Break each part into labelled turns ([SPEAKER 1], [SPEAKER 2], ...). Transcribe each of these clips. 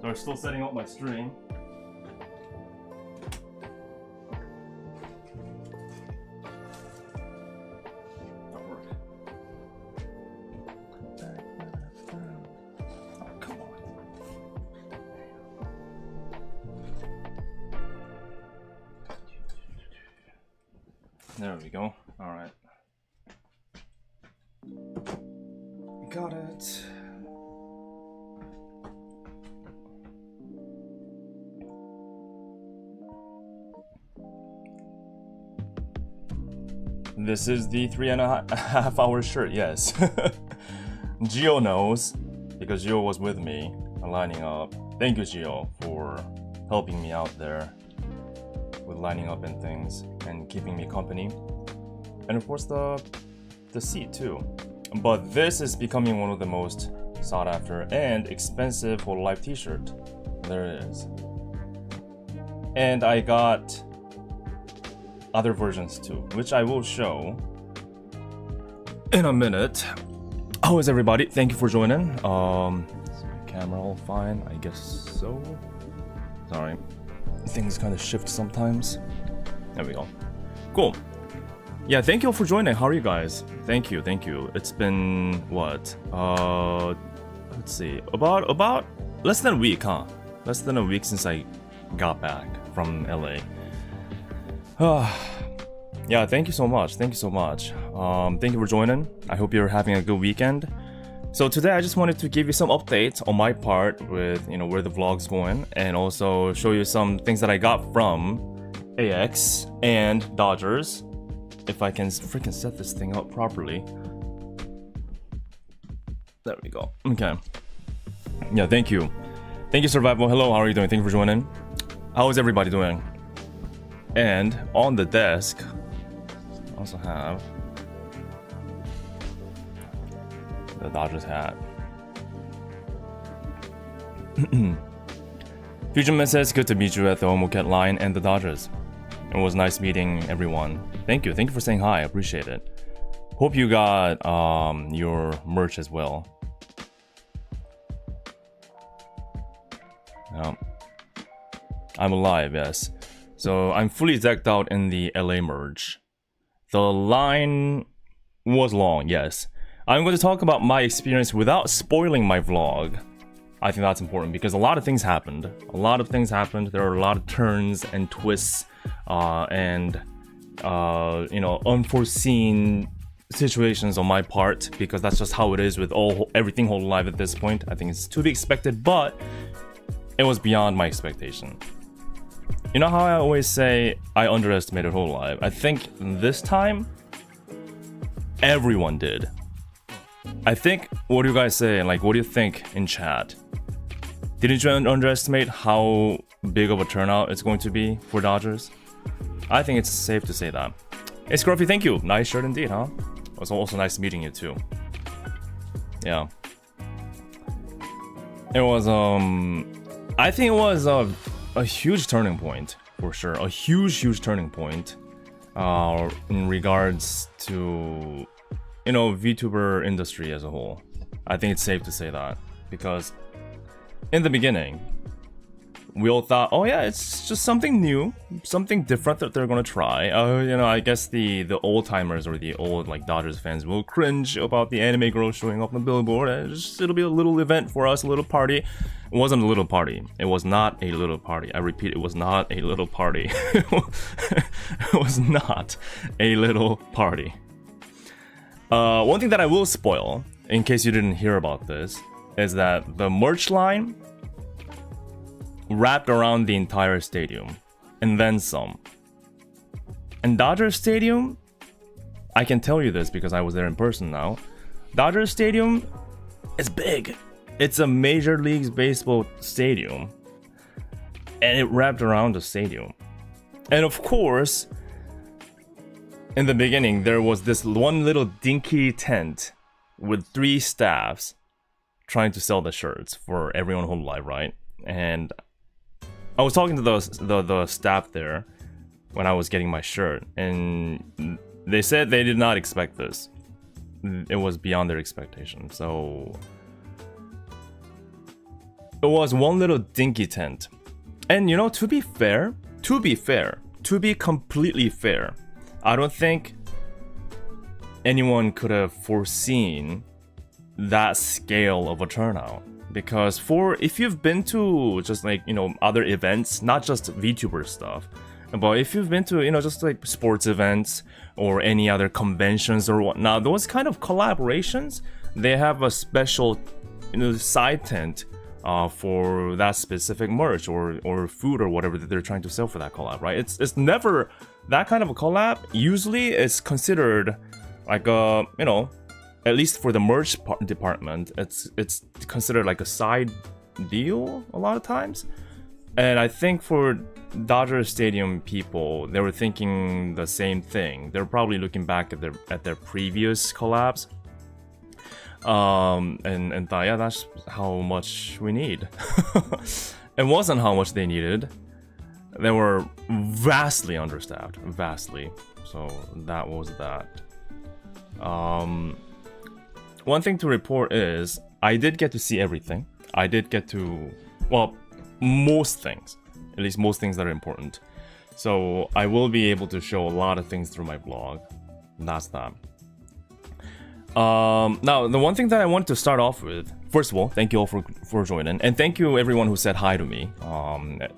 [SPEAKER 1] They're still setting up my stream. Not working. Oh, come on. There we go. All right. Got it. This is the 3.5 hour shirt, yes. Gio knows, because Gio was with me lining up. Thank you, Gio, for helping me out there with lining up and things and keeping me company. And of course the seat too. But this is becoming one of the most sought after and expensive hololive t-shirt. There it is. And I got other versions too, which I will show in a minute. How is everybody? Thank you for joining. Is my camera all fine? I guess so. Sorry, things kind of shift sometimes. There we go. Cool. Yeah, thank you all for joining. How are you guys? Thank you. It's been what? Let's see, about less than a week, huh? Less than a week since I got back from LA. Yeah, thank you so much. Thank you for joining. I hope you're having a good weekend. So today I just wanted to give you some updates on my part with, where the vlog's going, and also show you some things that I got from AX and Dodgers. If I can freaking set this thing up properly. There we go. Okay. Yeah, thank you. Thank you, Survival. Hello, how are you doing? Thank you for joining. How is everybody doing? And on the desk, I also have the Dodgers hat. Fusion says, good to meet you at the Omoket line and the Dodgers. It was nice meeting everyone. Thank you for saying hi, I appreciate it. Hope you got your merch as well. Yeah. I'm alive, yes. So I'm fully decked out in the LA merch. The line was long, yes. I'm going to talk about my experience without spoiling my vlog. I think that's important because a lot of things happened. There are a lot of turns and twists and unforeseen situations on my part, because that's just how it is with everything hololive at this point. I think it's to be expected, but it was beyond my expectation. You know how I always say I underestimated hololive? I think this time everyone did. I think, what do you guys say? Like, what do you think in chat? Didn't you underestimate how big of a turnout it's going to be for Dodgers? I think it's safe to say that. Hey Scruffy, thank you. Nice shirt indeed, huh? It was also nice meeting you too. Yeah. It was, I think it was a huge turning point, for sure. A huge turning point in regards to, VTuber industry as a whole. I think it's safe to say that, because in the beginning, we all thought, oh yeah, it's just something new, something different that they're gonna try. I guess the old-timers or the old Dodgers fans will cringe about the anime girl showing up on the billboard. It'll be a little event for us, a little party. It wasn't a little party. It was not a little party. I repeat, it was not a little party. It was not a little party. One thing that I will spoil, in case you didn't hear about this, is that the merch line wrapped around the entire stadium, and then some. And Dodger Stadium, I can tell you this because I was there in person now, Dodger Stadium is big. It's a Major League Baseball stadium, and it wrapped around the stadium. And of course, in the beginning, there was this one little dinky tent with 3 staffs trying to sell the shirts for everyone hololive, right? And I was talking to the staff there when I was getting my shirt, and they said they did not expect this. It was beyond their expectation. So it was one little dinky tent. And you know, to be completely fair, I don't think anyone could have foreseen that scale of a turnout. Because if you've been to just like, you know, other events, not just VTuber stuff, but if you've been to, you know, just like sports events or any other conventions or whatnot, those kind of collaborations, they have a special, you know, side tent for that specific merch or food or whatever that they're trying to sell for that collab, right? It's never that kind of a collab. Usually it's considered like a, you know, at least for the merch department, it's considered like a side deal a lot of times. And I think for Dodger Stadium people, they were thinking the same thing. They're probably looking back at their previous collabs, and thought, yeah, that's how much we need. It wasn't how much they needed. They were vastly understaffed, vastly. So that was that. One thing to report is I did get to see everything. I did get to, well, most things, at least most things that are important. So I will be able to show a lot of things through my vlog. That's that. Now, the one thing that I wanted to start off with, first of all, thank you all for joining, and thank you everyone who said hi to me,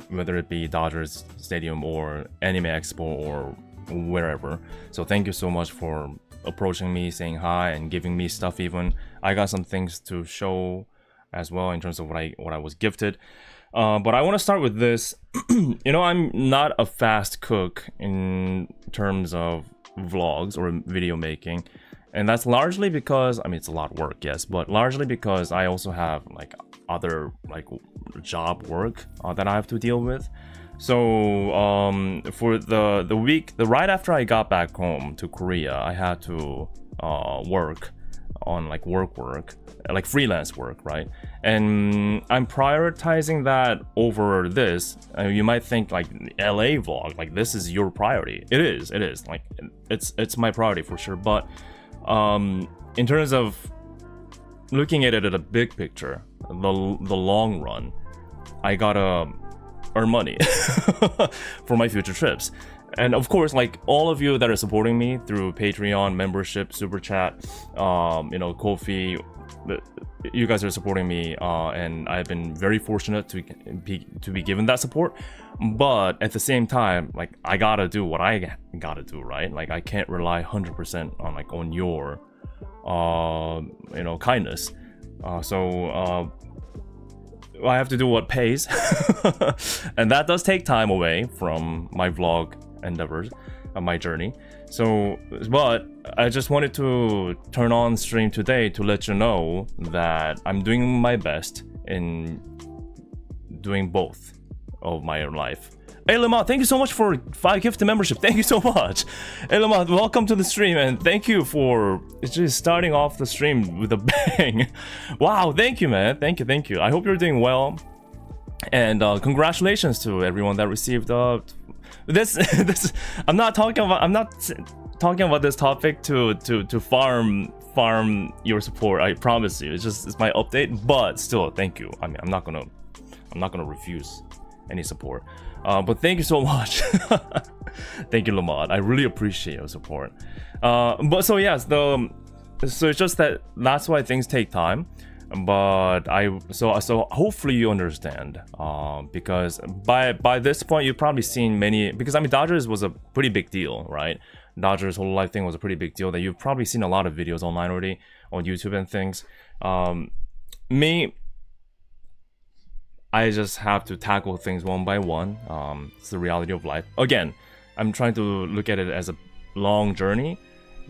[SPEAKER 1] whether it be Dodgers Stadium or Anime Expo or wherever. So thank you so much for approaching me, saying hi, and giving me stuff even. I got some things to show as well in terms of what I was gifted. But I want to start with this. You know, I'm not a fast cook in terms of vlogs or video making. And that's largely because, I mean, it's a lot of work, yes, but largely because I also have like other like job work that I have to deal with. So for the week, right after I got back home to Korea, I had to work on like work, like freelance work, right? And I'm prioritizing that over this. You might think like LA vlog, like this is your priority. It is like it's my priority for sure. But in terms of looking at it at a big picture, the long run, I gotta earn money for my future trips. And of course, like all of you that are supporting me through Patreon, membership, super chat, you know, Ko-fi, you guys are supporting me, and I've been very fortunate to be given that support. But at the same time, like I gotta do what I gotta do, right? Like I can't rely 100% on your you know, kindness. So I have to do what pays, and that does take time away from my vlog endeavors and my journey. So, but I just wanted to turn on stream today to let you know that I'm doing my best in doing both of my life. Hey Lama, thank you so much for 5 gifted membership. Thank you so much. Hey Lama, welcome to the stream, and thank you for just starting off the stream with a bang. Wow, thank you, man. Thank you. I hope you're doing well, and congratulations to everyone that received this. I'm not talking about this topic to farm your support. I promise you. It's my update, but still, thank you. I mean, I'm not gonna refuse any support. But thank you so much. Thank you, Lamad. I really appreciate your support. But so yes, so it's just that's why things take time. But so hopefully you understand, because by this point you've probably seen many, because I mean Dodgers was a pretty big deal, right? Dodgers hololive thing was a pretty big deal that you've probably seen a lot of videos online already on YouTube and things. Me, I just have to tackle things one by one. It's the reality of life. Again, I'm trying to look at it as a long journey,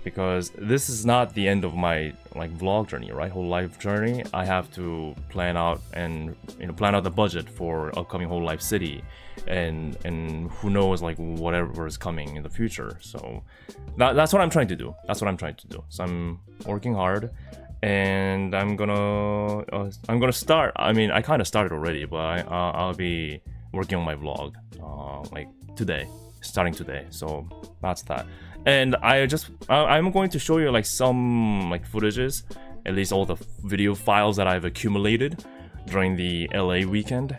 [SPEAKER 1] because this is not the end of my like vlog journey, right? Whole life journey. I have to plan out and plan out the budget for upcoming Whole Life City, and who knows like whatever is coming in the future. So that's what I'm trying to do. So I'm working hard, and I'm gonna start. I mean, I kind of started already, but I'll be working on my vlog like starting today. So that's that. And I'm going to show you like some like footages, at least all the video files that I've accumulated during the LA weekend.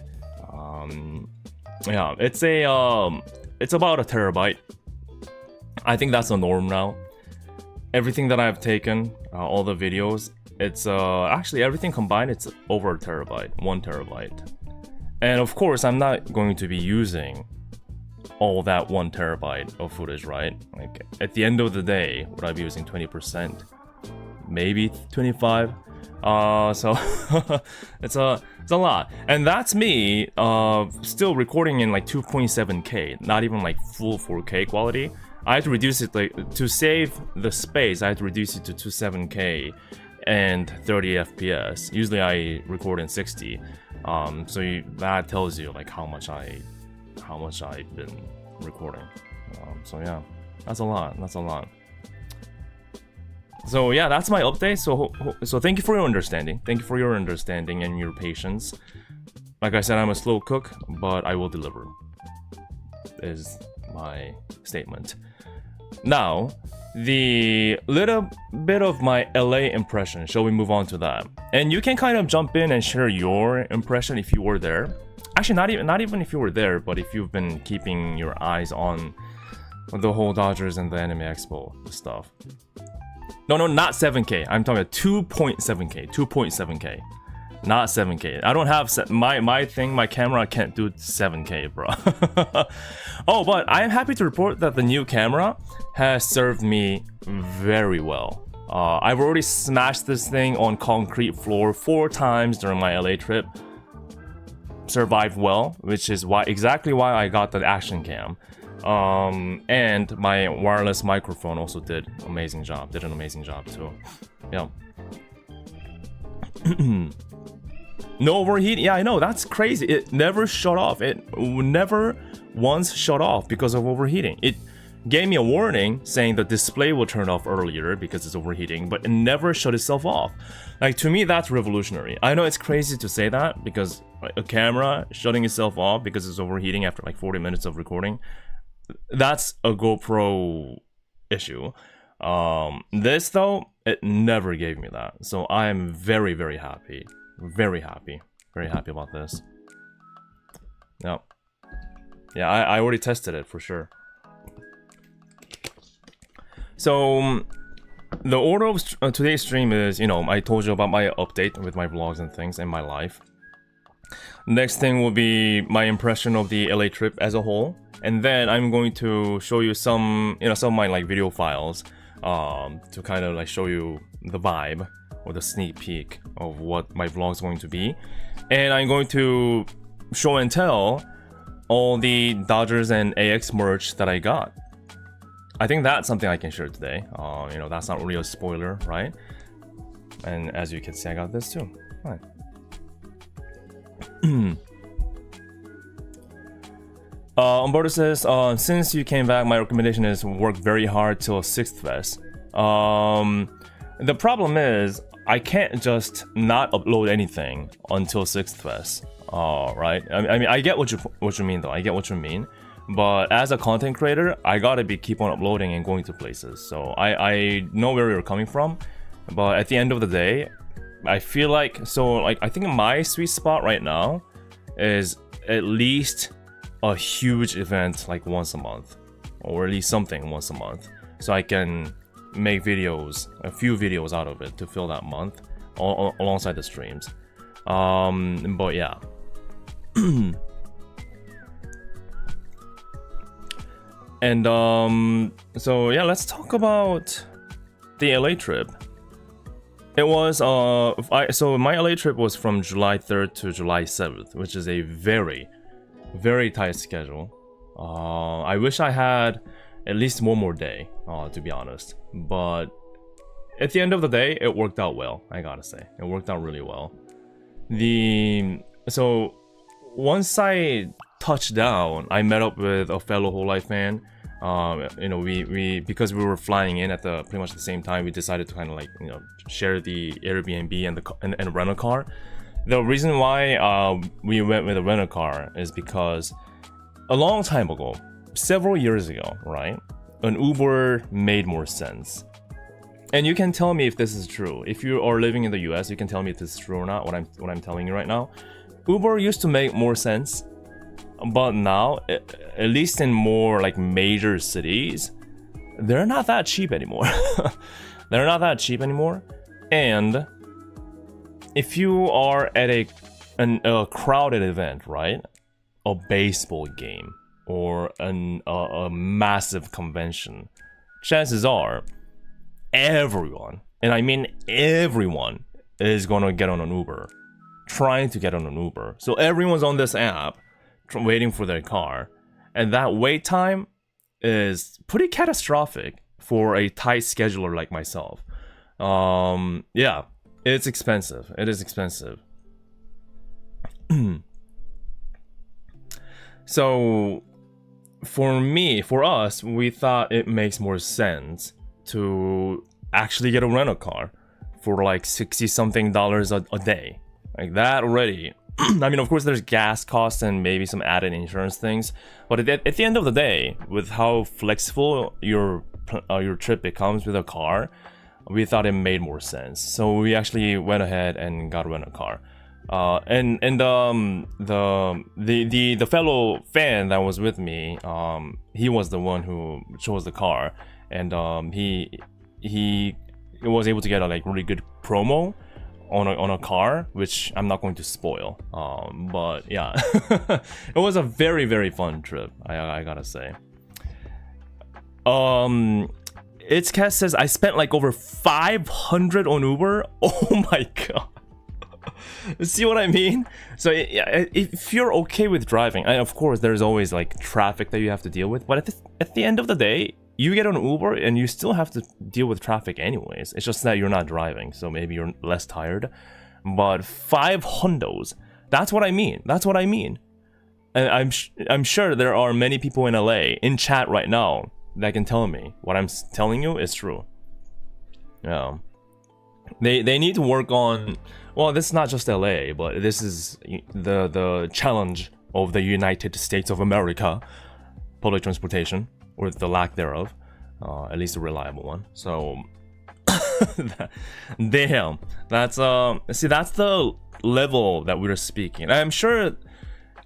[SPEAKER 1] Yeah, it's about a terabyte. I think that's the norm now. Everything that I've taken, all the videos, it's actually everything combined, it's over a terabyte, 1 terabyte. And of course, I'm not going to be using all that 1 terabyte of footage, right? Like at the end of the day, would I be using 20%? Maybe 25. So it's a lot, and that's me still recording in like 2.7K, not even like full 4K quality. I had to reduce it, like to save the space. I had to reduce it to 27K and 30 FPS. Usually I record in 60. So that tells you like how much I've been recording. So yeah, that's a lot. So yeah, that's my update. So thank you for your understanding. Thank you for your understanding and your patience. Like I said, I'm a slow cook, but I will deliver. Is my statement. Now, the little bit of my LA impression. Shall we move on to that? And you can kind of jump in and share your impression if you were there. Actually, not even if you were there, but if you've been keeping your eyes on the whole Dodgers and the Anime Expo stuff. No, not 7K. I'm talking about 2.7K. 2.7K. Not 7K. I don't have my camera can't do 7K, bro. Oh, but I am happy to report that the new camera has served me very well. I've already smashed this thing on concrete floor 4 times during my LA trip. Survived well, which is exactly why I got the action cam. And my wireless microphone also did an amazing job too. Yeah. No overheating. Yeah, I know, that's crazy. It never shut off. It never once shut off because of overheating. It gave me a warning saying the display will turn off earlier because it's overheating, but it never shut itself off. Like, to me, that's revolutionary. I know it's crazy to say that because a camera shutting itself off because it's overheating after like 40 minutes of recording, that's a GoPro issue. This though, it never gave me that. So I'm very, very happy. Very happy about this. No. Yeah, I already tested it for sure. So the order of today's stream is, I told you about my update with my vlogs and things in my life. Next thing will be my impression of the LA trip as a whole, and then I'm going to show you some of my like video files to kind of like show you the vibe or the sneak peek of what my vlog is going to be. And I'm going to show and tell all the Dodgers and AX merch that I got. I think that's something I can share today. That's not really a spoiler, right? And as you can see, I got this too. All right. Umberto says, since you came back, my recommendation is work very hard till 6th Fest. The problem is, I can't just not upload anything until 6th Fest. Right? I mean, I get what you mean though. I get what you mean. But as a content creator, I gotta keep on uploading and going to places. So I know where you're coming from. But at the end of the day, I feel like, I think my sweet spot right now is at least a huge event like once a month, or at least something once a month, so I can make videos, a few videos out of it to fill that month alongside the streams. But yeah. And so yeah, let's talk about the LA trip. It was so my LA trip was from July 3rd to July 7th, which is a very, very tight schedule. I wish I had at least one more day, to be honest. But at the end of the day, it worked out well. I gotta say, it worked out really well. So once I touched down, I met up with a fellow hololive fan. We because we were flying in at pretty much the same time, we decided to kind of like share the Airbnb and rent a car. The reason why we went with a rental car is because a long time ago, several years ago, right, an Uber made more sense. And you can tell me if this is true. If you are living in the US, you can tell me if this is true or not, what I'm telling you right now. Uber used to make more sense, but now, at least in more like major cities, they're not that cheap anymore. They're not that cheap anymore. And if you are at a crowded event, right? A baseball game or a massive convention, chances are everyone, and I mean everyone, is gonna get on an Uber, trying to get on an Uber. So everyone's on this app waiting for their car, and that wait time is pretty catastrophic for a tight scheduler like myself. Yeah, it's expensive. It is expensive. So for us, we thought it makes more sense to actually get a rental car for like $60-something a day. Like that already. I mean, of course, there's gas costs and maybe some added insurance things, but at the end of the day, with how flexible your trip becomes with a car, we thought it made more sense. So we actually went ahead and got a rental car. And the fellow fan that was with me, he was the one who chose the car, and he was able to get a like really good promo on a car, which I'm not going to spoil. But yeah, it was a very, very fun trip, I gotta say. Its Cat says I spent like over 500 on Uber. Oh my god. See what I mean? So if you're okay with driving, and of course there's always like traffic that you have to deal with, but at the end of the day, you get on Uber and you still have to deal with traffic anyways. It's just that you're not driving, so maybe you're less tired. But 500s, that's what I mean. That's what I mean. And I'm sure there are many people in LA in chat right now that can tell me what I'm telling you is true. Yeah. They need to work on, well, this is not just LA, but this is the challenge of the United States of America, public transportation, or the lack thereof, at least a reliable one. So, damn, that's that's the level that we're speaking. I'm sure that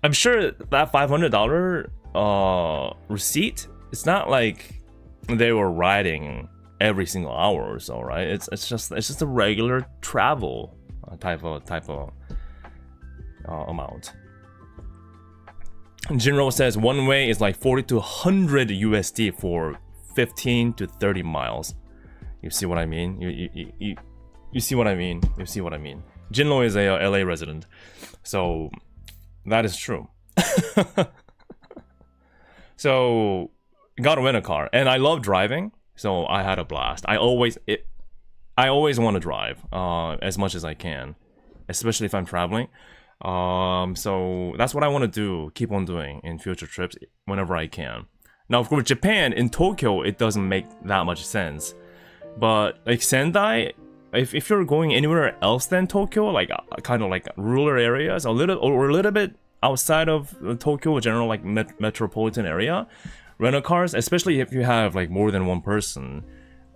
[SPEAKER 1] $500 receipt, it's not like they were riding every single hour or so, right? It's just a regular travel type of amount. Jinro says one way is like 40 to 100 USD for 15 to 30 miles. You see what I mean? You see what I mean? You see what I mean? Jinro is a LA resident, so that is true. So got to rent a car, and I love driving, so I had a blast. I always want to drive as much as I can, especially if I'm traveling. So that's what I want to do, keep on doing in future trips whenever I can. Now, of course, Japan, in Tokyo, it doesn't make that much sense. But like Sendai, if you're going anywhere else than Tokyo, like kind of like rural areas, a little bit outside of Tokyo, general like metropolitan area, rental cars, especially if you have like more than one person,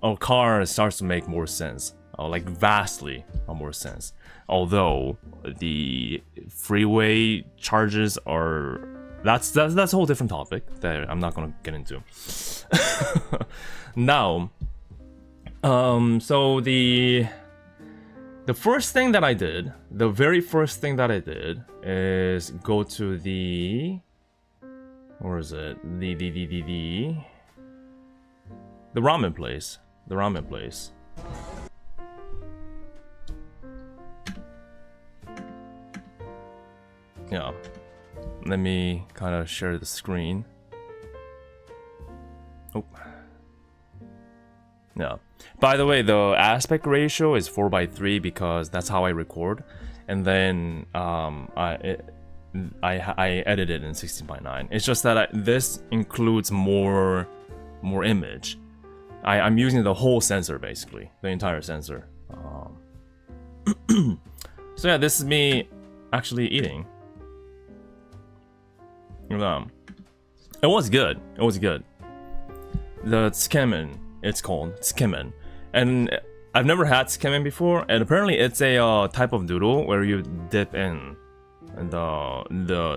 [SPEAKER 1] a car starts to make more sense, like vastly more sense. Although the freeway charges are, that's a whole different topic that I'm not gonna get into. Now, so the first thing that I did, the very first thing that I did is go to the, where is it? The ramen place. The ramen place. Yeah. Let me kind of share the screen. Oh. Yeah. By the way, the aspect ratio is 4:3 because that's how I record, and then I edit it in 16:9. It's just that this includes more image. I'm using the whole sensor, basically, the entire sensor. So yeah, this is me actually eating. It was good. It was good. The tsukemen, it's called tsukemen. And I've never had tsukemen before, and apparently it's a type of noodle where you dip in and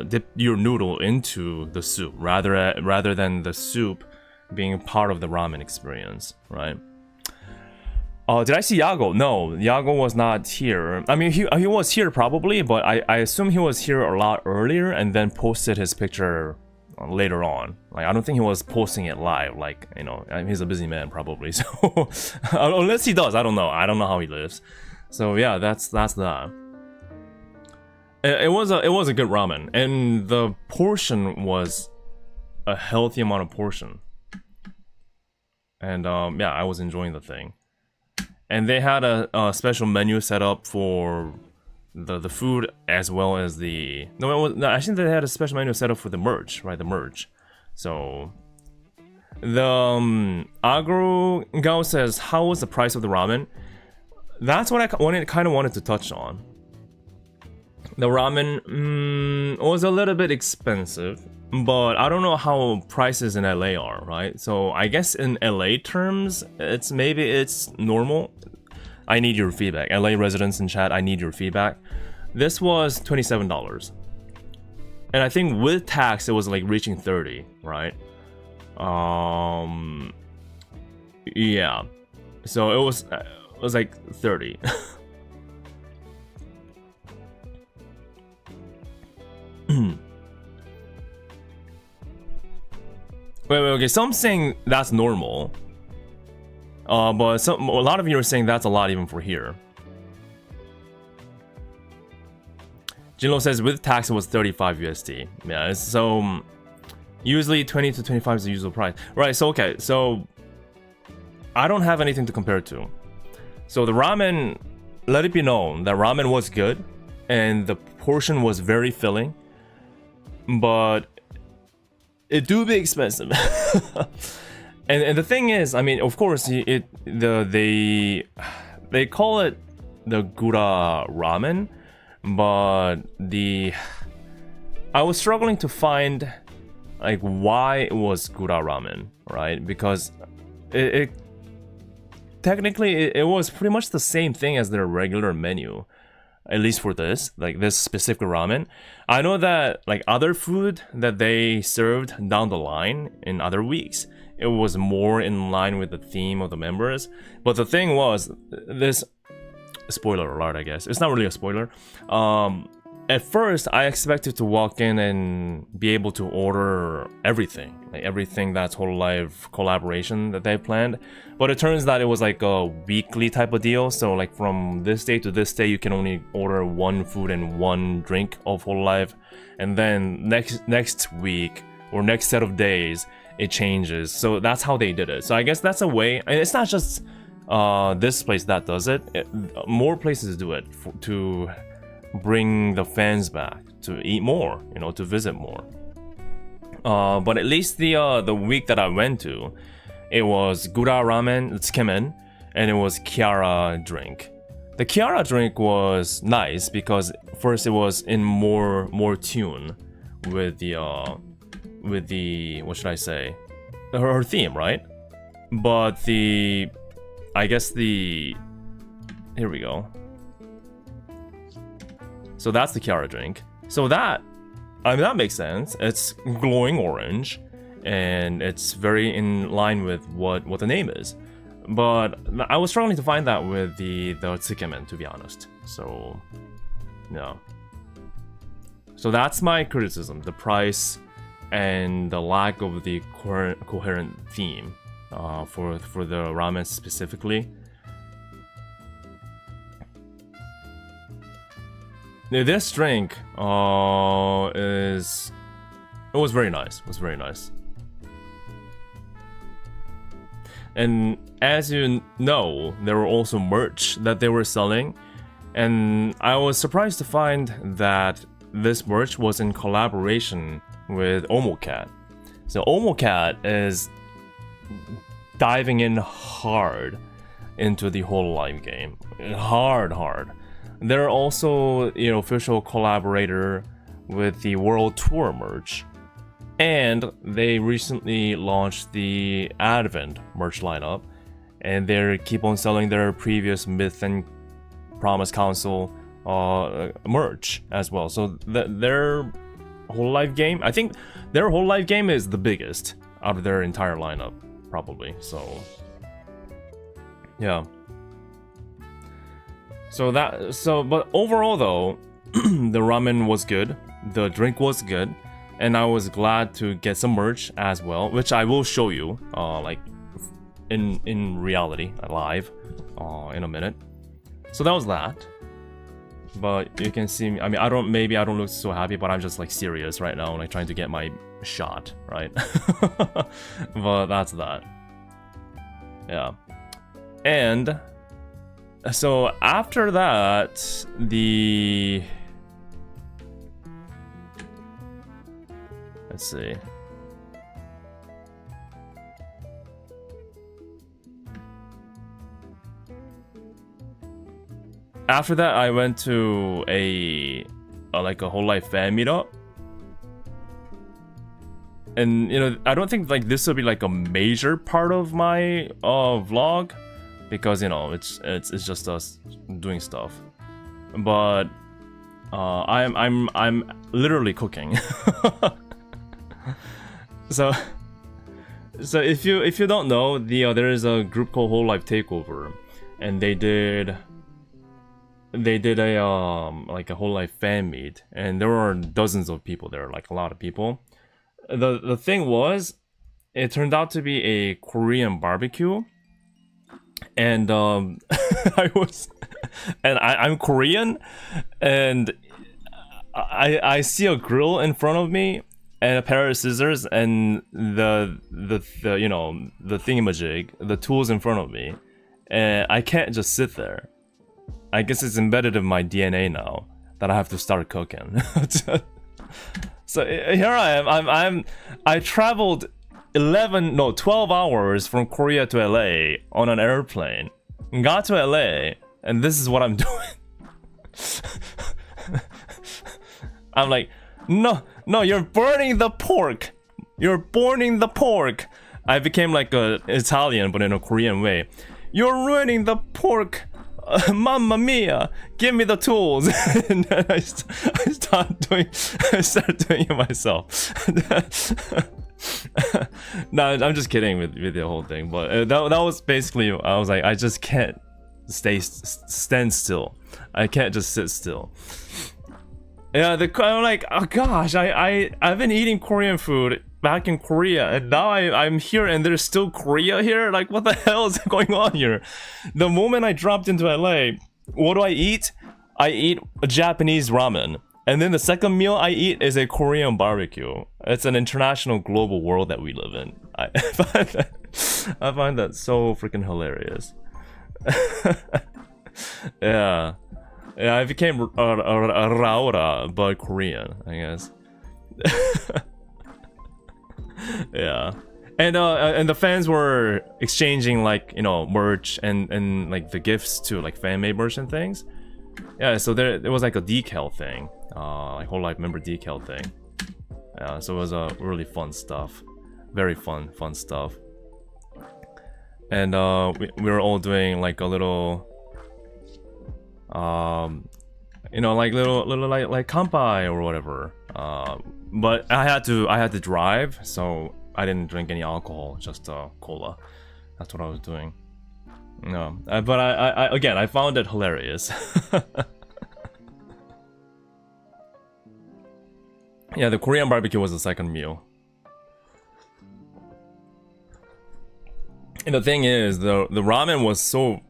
[SPEAKER 1] dip your noodle into the soup rather than the soup being part of the ramen experience, right? Did I see Yago? No, Yago was not here. I mean, he was here probably, but I assume he was here a lot earlier and then posted his picture later on. Like, I don't think he was posting it live. Like, you know, he's a busy man probably. So unless he does, I don't know. I don't know how he lives. So yeah, that's that. It was a good ramen, and the portion was a healthy amount of portion. And yeah, I was enjoying the thing. And they had a special menu set up for the food as well as the... No, I think they had a special menu set up for the merch, right? The merch. So... The Agro Gao says, how was the price of the ramen? That's what I kind of wanted to touch on. The ramen was a little bit expensive, but I don't know how prices in LA are, right? So I guess in LA terms, it's normal. I need your feedback. LA residents in chat, I need your feedback. This was $27. And I think with tax, it was like reaching 30, right? Yeah. So it was like 30. Wait, okay, some saying that's normal. But a lot of you are saying that's a lot even for here. Jinlo says with tax it was 35 USD. Yeah, so usually 20 to 25 is the usual price. Right, so okay, so I don't have anything to compare to. So the ramen, let it be known that ramen was good and the portion was very filling, but it do be expensive. And the thing is, I mean, of course, they call it the Gura ramen, but I was struggling to find like why it was Gura ramen, right? Because it technically it was pretty much the same thing as their regular menu, at least for this specific ramen. I know that like other food that they served down the line in other weeks, it was more in line with the theme of the members. But the thing was, this spoiler alert, I guess. It's not really a spoiler. At first, I expected to walk in and be able to order everything. Like everything that's hololive collaboration that they planned. But it turns out it was like a weekly type of deal. So like from this day to this day, you can only order one food and one drink of hololive. And then next week or next set of days, it changes. So that's how they did it. So I guess that's a way. And it's not just this place that does it. More places do it to bring the fans back to eat more, you know, to visit more. But at least the week that I went to, it was Gura ramen, tsukemen, and it was Kiara drink. The Kiara drink was nice because first it was in more tune with the what should I say, her theme, right? But here we go. So that's the Kiara drink. So that makes sense. It's glowing orange, and it's very in line with what the name is. But I was struggling to find that with the tsukemen, to be honest. So, yeah. So that's my criticism: the price and the lack of the coherent theme for the ramen specifically. This drink it was very nice. It was very nice. And as you know, there were also merch that they were selling, and I was surprised to find that this merch was in collaboration with Omocat. So Omocat is diving in hard into the hololive game. Hard. They're also, you know, official collaborator with the World Tour merch. And they recently launched the Advent merch lineup. and they keep on selling their previous Myth and Promise console merch as well. So their hololive game, I think their hololive game is the biggest out of their entire lineup, probably. So yeah. But overall though, the ramen was good, the drink was good, and I was glad to get some merch as well, which I will show you like in reality, live, in a minute. So that was that. But you can see me, I mean, maybe I don't look so happy, but I'm just like serious right now, like trying to get my shot, right? But that's that. Yeah. And so after that, let's see. After that, I went to like a hololive fan meetup. And, you know, I don't think like this will be like a major part of my vlog, because, you know, it's just us doing stuff. But I'm literally cooking. So if you don't know, there is a group called hololive Takeover, and they did a like a hololive fan meet, and there were dozens of people there, like a lot of people. The thing was, it turned out to be a Korean barbecue, and I'm Korean, and I see a grill in front of me and a pair of scissors and the you know, the thingamajig, the tools in front of me, and I can't just sit there. I guess it's embedded in my DNA now that I have to start cooking. So here I am. I traveled 12 hours from Korea to LA on an airplane. Got to LA, and this is what I'm doing. I'm like, no, you're burning the pork. You're burning the pork. I became like a Italian, but in a Korean way. You're ruining the pork. Mamma mia, give me the tools. And then I started doing it myself. No, I'm just kidding with the whole thing, but that was basically, I was like, I just can't stand still. I can't just sit still. Yeah, I'm like, oh gosh, I've been eating Korean food back in Korea, and now I'm here and there's still Korea here? Like, what the hell is going on here? The moment I dropped into LA, what do I eat? I eat a Japanese ramen. And then the second meal I eat is a Korean barbecue. It's an international global world that we live in. I find that so freaking hilarious. Yeah. Yeah, I became a Raura, but Korean, I guess. Yeah. And the fans were exchanging, like, you know, merch and like the gifts to like fan-made merch and things. Yeah, so there was like a decal thing, like hololive member decal thing. Yeah, so it was really fun stuff, very fun stuff. And we were all doing like a little, you know, like little like kampai or whatever. But I had to drive, so I didn't drink any alcohol, just cola. That's what I was doing. No, but I again, I found it hilarious. Yeah, the Korean barbecue was the second meal. And the thing is, the ramen was so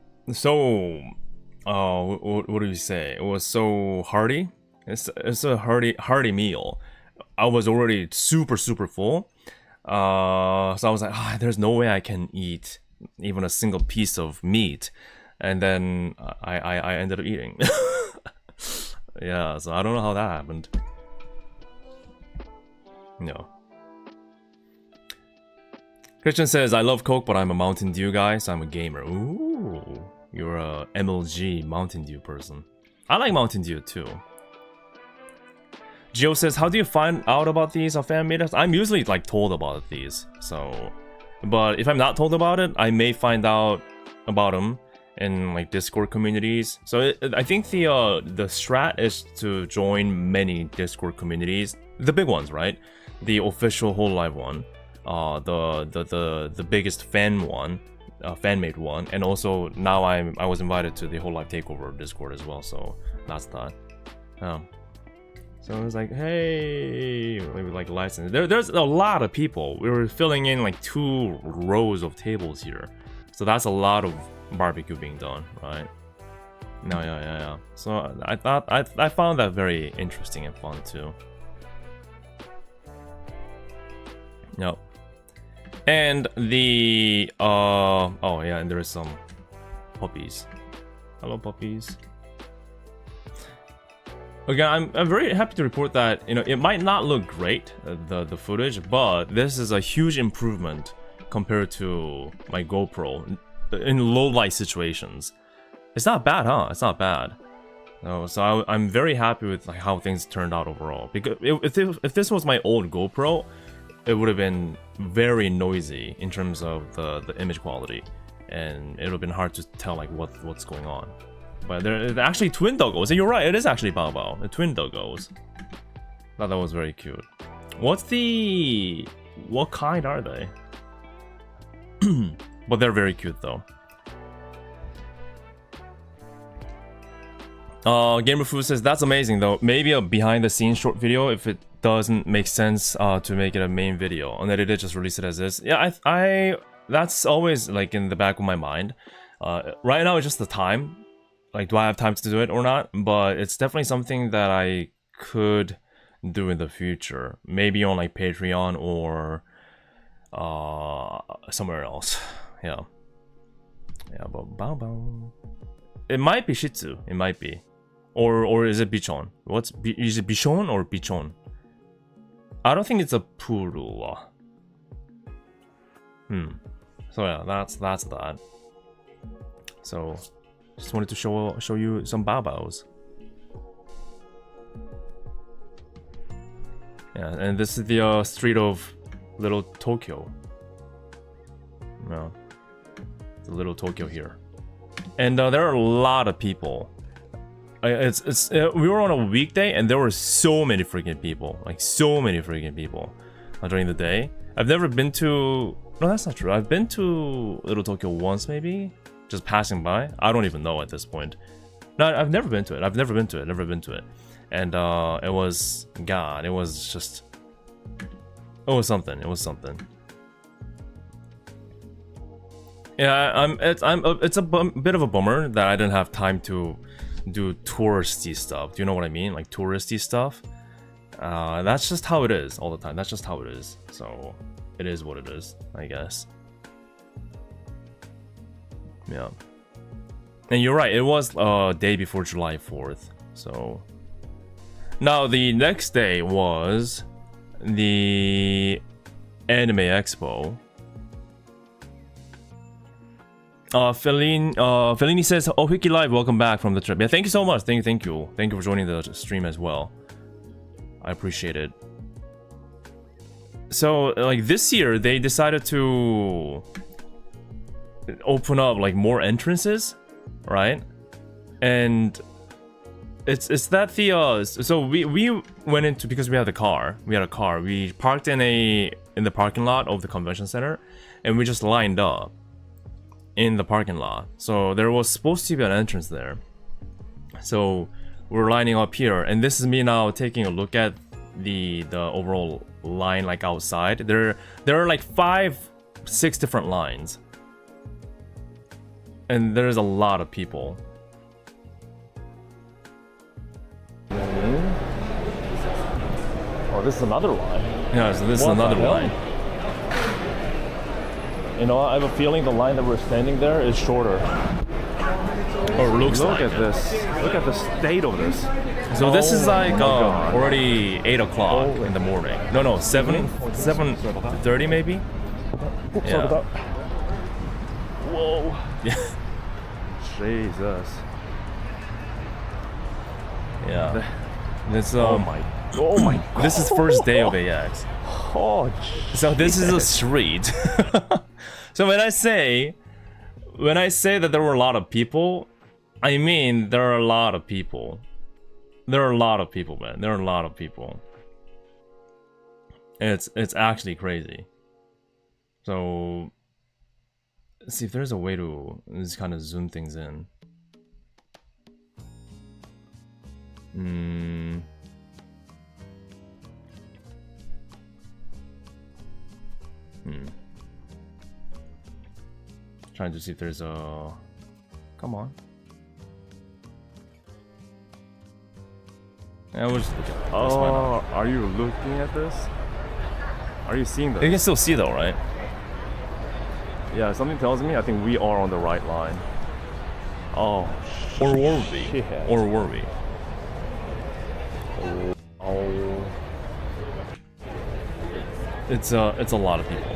[SPEAKER 1] what do you say? It was so hearty. It's a hearty meal. I was already super full. So I was like, there's no way I can eat even a single piece of meat. And then I ended up eating. Yeah, so I don't know how that happened. No. Christian says, I love Coke, but I'm a Mountain Dew guy, so I'm a gamer. Ooh, you're a MLG Mountain Dew person. I like Mountain Dew too. Gio says, how do you find out about these fan meetups? I'm usually like told about these, so... But if I'm not told about it, I may find out about them in like Discord communities. So I think the strat is to join many Discord communities, the big ones, right? The official hololive one, the biggest fan one, fan-made one, and also now I was invited to the hololive takeover Discord as well. So that's that. So it was like, hey, maybe like license. There's a lot of people. We were filling in like 2 rows of tables here, so that's a lot of barbecue being done, right? No, yeah. So I found that very interesting and fun too. Yep. And the oh yeah, and there is some puppies. Hello, puppies. Again, I'm very happy to report that, you know, it might not look great, the footage, but this is a huge improvement compared to my GoPro in low light situations. It's not bad, huh? It's not bad. No, so I'm very happy with like how things turned out overall. Because if this was my old GoPro, it would have been very noisy in terms of the image quality, and it would have been hard to tell like what's going on. But they're actually twin doggos. And you're right, it is actually Bao Bao. The twin doggos. Thought that was very cute. What kind are they? But they're very cute though. Gamer Food says that's amazing though. Maybe a behind the scenes short video if it doesn't make sense to make it a main video, and that it did just release it as this. Yeah, I that's always like in the back of my mind. Right now it's just the time. Like, do I have time to do it or not? But it's definitely something that I could do in the future. Maybe on like Patreon or somewhere else. Yeah. Yeah, but Bao Bao. It might be Shih Tzu. It might be. Or is it Bichon? Is it Bichon or Bichon? I don't think it's a poodle. So yeah, that's that. So just wanted to show you some Bao Baos. Yeah, and this is the street of Little Tokyo. Yeah, the Little Tokyo here, and there are a lot of people. We were on a weekday, and there were so many freaking people, like so many freaking people during the day. I've never been to. No, that's not true. I've been to Little Tokyo once, maybe. Just passing by. I don't even know at this point. No, I've never been to it. Never been to it. And it was, God, it was just, it was something. Yeah, it's a bit of a bummer that I didn't have time to do touristy stuff. Do you know what I mean? Like touristy stuff. That's just how it is all the time. That's just how it is. So it is what it is, I guess. Yeah. And you're right, it was day before July 4th. So now the next day was the Anime Expo. Fellini says, "Oh, Wiki Live, welcome back from the trip." Yeah, thank you so much. Thank you for joining the stream as well. I appreciate it. So, like this year, they decided to open up like more entrances, right? And it's that the so we went into, because we had a car. We parked in the parking lot of the convention center, and we just lined up in the parking lot. So there was supposed to be an entrance there. So we're lining up here, and this is me now taking a look at the overall line, like outside. There are like 5-6 different lines, and there's a lot of people. Oh, this is another line. Yeah, so this is another line. You know, I have a feeling the line that we're standing there is shorter. Or looks like it. Look at the state of this. So this is like already 8 o'clock in the morning. No, 7:30 maybe? Yeah. Whoa. Yeah. Jesus. Yeah. This oh my God. This is first day of AX. Oh, so this is a street. So when I say when I say that there were a lot of people, I mean there are a lot of people. There are a lot of people, man. There are a lot of people. It's actually crazy. So let's see if there's a way to just kind of zoom things in. Trying to see if there's a... Come on. Yeah, we'll just look at it.
[SPEAKER 2] Oh, are you looking at this? Are you seeing this?
[SPEAKER 1] You can still see though, right?
[SPEAKER 2] Yeah, something tells me I think we are on the right line. Oh,
[SPEAKER 1] or were we?
[SPEAKER 2] shit.
[SPEAKER 1] Or were we?
[SPEAKER 2] Oh.
[SPEAKER 1] It's a lot of people.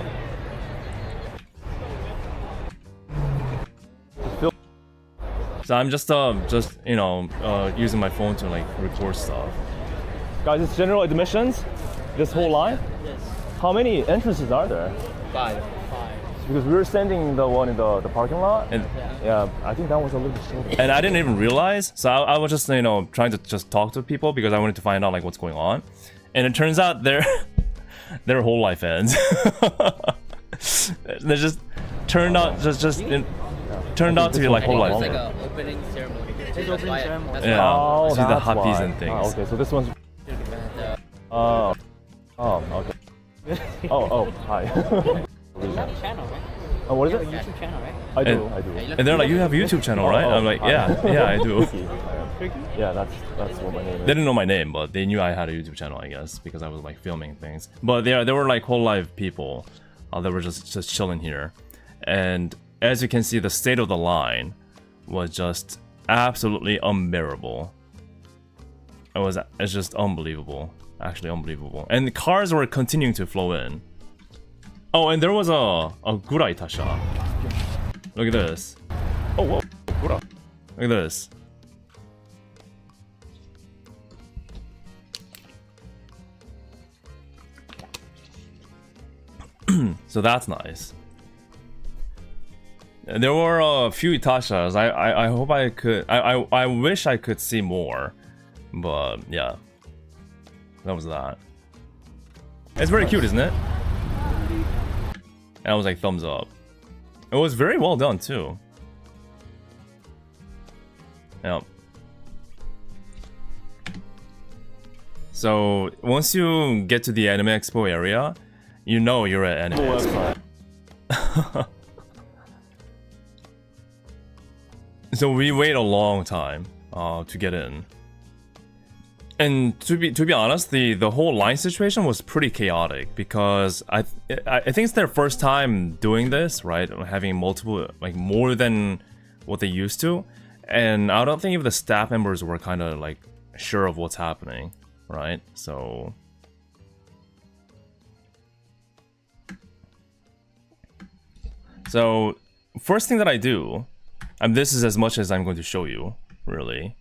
[SPEAKER 1] So I'm just you know using my phone to like record stuff.
[SPEAKER 2] Guys, it's general admissions? This whole line?
[SPEAKER 3] Yes.
[SPEAKER 2] How many entrances are there?
[SPEAKER 3] 5.
[SPEAKER 2] Because we were sending the one in the parking lot.
[SPEAKER 1] And
[SPEAKER 2] Yeah, I think that was a little bit shorter.
[SPEAKER 1] and I didn't even realize. So I was just, you know, trying to just talk to people because I wanted to find out like what's going on. And it turns out they're whole life fans. They just turned out turned out to be like whole life.
[SPEAKER 3] It's like
[SPEAKER 1] fans.
[SPEAKER 3] an opening ceremony.
[SPEAKER 4] It's opening ceremony.
[SPEAKER 1] Yeah.
[SPEAKER 2] Oh,
[SPEAKER 1] See the
[SPEAKER 2] that's
[SPEAKER 1] hotties
[SPEAKER 2] why.
[SPEAKER 1] and things.
[SPEAKER 2] Ah, okay, so this one's...
[SPEAKER 3] why.
[SPEAKER 2] okay. Oh, hi.
[SPEAKER 4] You have a channel, right?
[SPEAKER 2] Oh, what is
[SPEAKER 4] You have
[SPEAKER 2] it?
[SPEAKER 4] a YouTube channel, right?
[SPEAKER 2] I do.
[SPEAKER 1] And they're like, you have a YouTube channel, right? I'm like, yeah, I do.
[SPEAKER 2] Yeah, that's what my name
[SPEAKER 1] They
[SPEAKER 2] is.
[SPEAKER 1] didn't know my name, but they knew I had a YouTube channel, I guess, because I was like filming things. But there were like whole live people that were just chilling here, and as you can see, the state of the line was just absolutely unbearable. It's just unbelievable, actually unbelievable. And the cars were continuing to flow in. Oh, and there was a gurai tasha. Look at this. Oh, whoa, gura. Look at this. So that's nice. There were a few Itashas. I hope I could. I wish I could see more, but yeah, that was that. It's very cute, isn't it? And I was like, thumbs up. It was very well done too. Yep. So once you get to the Anime Expo area, you know you're at Anime Expo. So we wait a long time to get in. And to be honest, the whole line situation was pretty chaotic because I think it's their first time doing this, right? Having multiple, like more than what they used to. And I don't think even the staff members were kind of like sure of what's happening, right? So first thing that I do, and this is as much as I'm going to show you, really.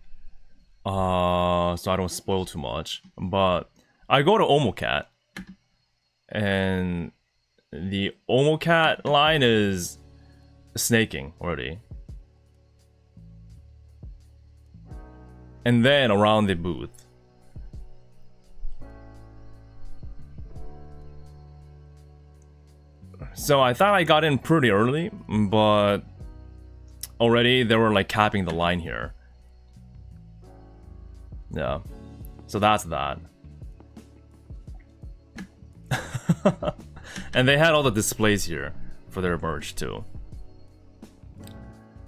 [SPEAKER 1] So I don't spoil too much, but I go to Omocat, and the Omocat line is snaking already. And then around the booth. So I thought I got in pretty early, but already they were like capping the line here. Yeah, so that's that. And they had all the displays here for their merch too.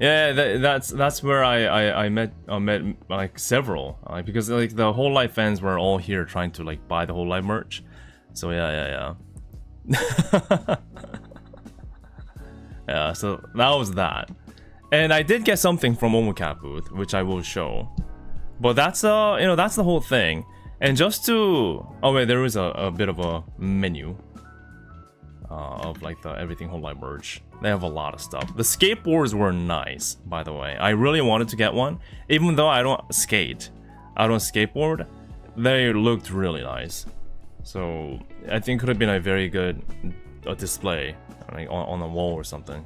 [SPEAKER 1] Yeah, that's where I met like several, because like the whole life fans were all here trying to like buy the whole life merch. So yeah. Yeah, so that was that. And I did get something from Omocat booth, which I will show. But that's that's the whole thing. And just to there is a bit of a menu of like the everything whole life merch. They have a lot of stuff. The skateboards were nice, by the way. I really wanted to get one, even though I don't skate. I don't skateboard. They looked really nice. So I think it could have been a very good display, like on a wall or something.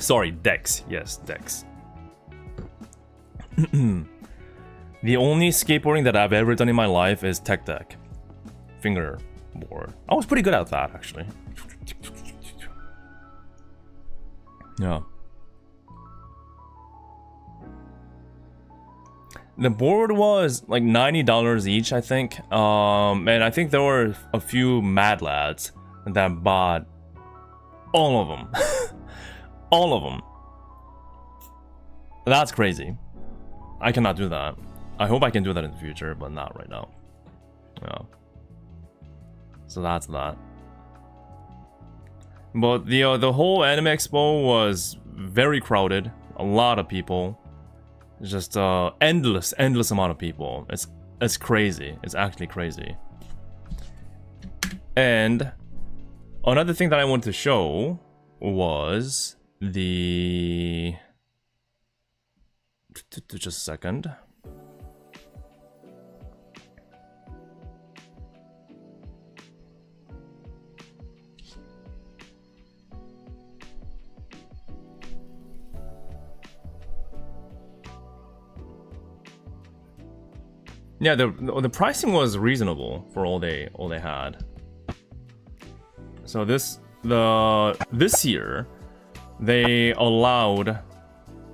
[SPEAKER 1] Sorry, decks. Yes, decks. The only skateboarding that I've ever done in my life is tech deck. Fingerboard. I was pretty good at that, actually. Yeah. The board was like $90 each, I think. And I think there were a few mad lads that bought all of them. All of them. That's crazy. I cannot do that. I hope I can do that in the future, but not right now. Yeah. So that's that. But the whole anime expo was very crowded. A lot of people. Just endless amount of people. It's crazy. It's actually crazy. And another thing that I wanted to show was the... Just a second. Yeah, the pricing was reasonable for all they had. So this year they allowed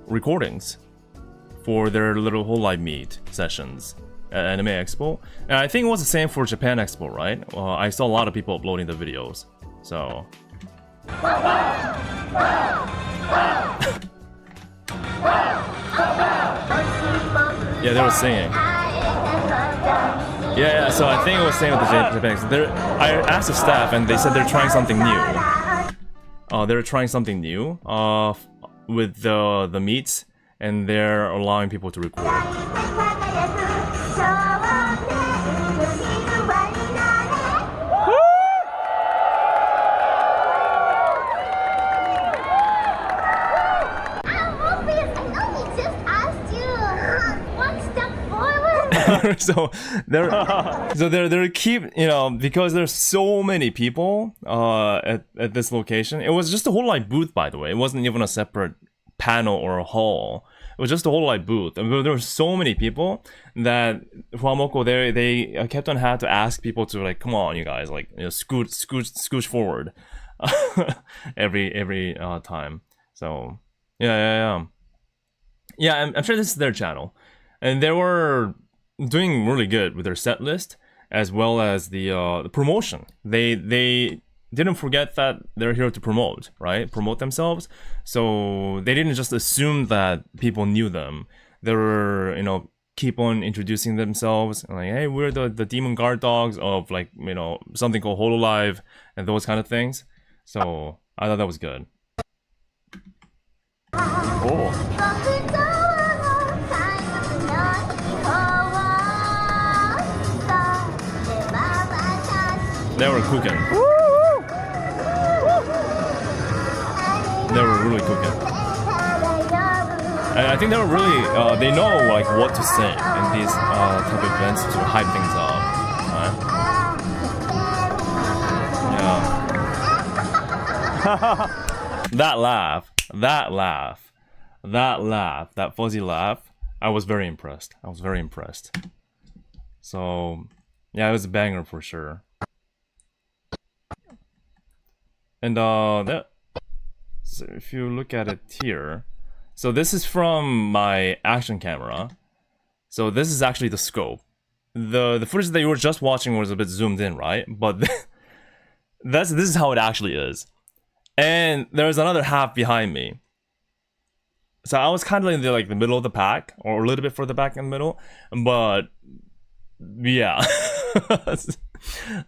[SPEAKER 1] recordings for their little hololive meet sessions at Anime Expo, and I think it was the same for Japan Expo, right? I saw a lot of people uploading the videos, so. Yeah, they were singing. Yeah, so I think it was same with the Japan Expo. I asked the staff, and they said they're trying something new. They're trying something new with the meets, and they're allowing people to record. so they're keep, you know, because there's so many people at this location. It was just a hololive booth, by the way. It wasn't even a separate panel or a hall. It was just a hololive booth. I mean, there were so many people that Huamoko they kept on had to ask people to, like, come on, you guys, like, you know, scooch forward every time. So yeah. I'm sure this is their channel, and they were doing really good with their set list as well as the promotion. They didn't forget that they're here to promote, right? Promote themselves. So they didn't just assume that people knew them. They were, you know, keep on introducing themselves, like, hey, we're the demon guard dogs of, like, you know, something called hololive and those kind of things. So I thought that was good. Oh. They were cooking. They were really cooking. And I think they were really, they know, like, what to say in these type of events to hype things up. Right? Yeah. that fuzzy laugh, I was very impressed. So, yeah, it was a banger for sure. And so if you look at it here, so this is from my action camera. So this is actually the scope. The footage that you were just watching was a bit zoomed in, right? But this is how it actually is. And there's another half behind me. So I was kind of in the middle of the pack, or a little bit further back in the middle. But yeah,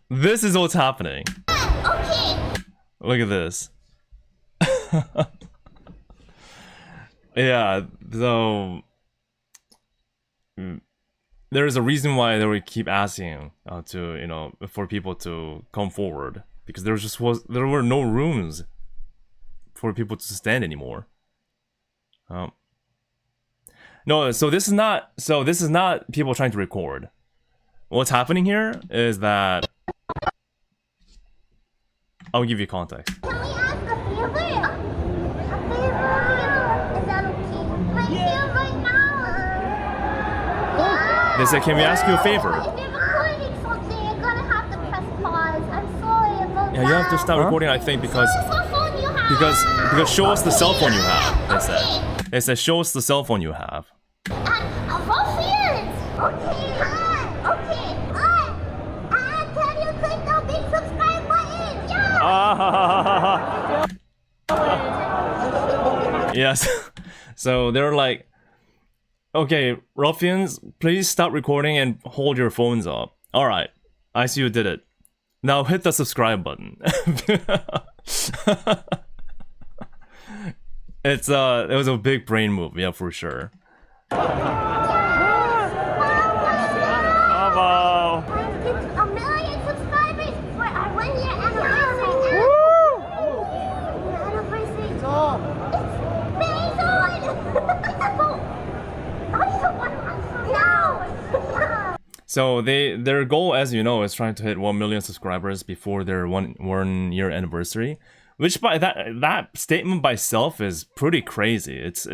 [SPEAKER 1] this is what's happening. Okay. Look at this. Yeah, so there is a reason why they would keep asking to, you know, for people to come forward, because there were no rooms for people to stand anymore. No, so this is not people trying to record. What's happening here is that I'll give you context. Can we ask a favor? A favor? They said, can we ask you a favor?
[SPEAKER 5] If you're recording something, you're gonna have to press pause. I'm sorry about
[SPEAKER 1] Yeah, you have to stop recording, I think, because show us the cell phone you have. They said show us the cell phone you have.
[SPEAKER 5] Ruffians! Okay, can you click the big subscribe button? Yeah!
[SPEAKER 1] Yes. So they're like, okay, ruffians, please stop recording and hold your phones up. Alright, I see you did it. Now hit the subscribe button. It was a big brain move, yeah, for sure.
[SPEAKER 5] Bravo! A million subscribers for our 1 year anniversary. Anniversary. No!
[SPEAKER 1] So their goal, as you know, is trying to hit 1 million subscribers before their one year anniversary. Which by that statement by itself is pretty crazy. It's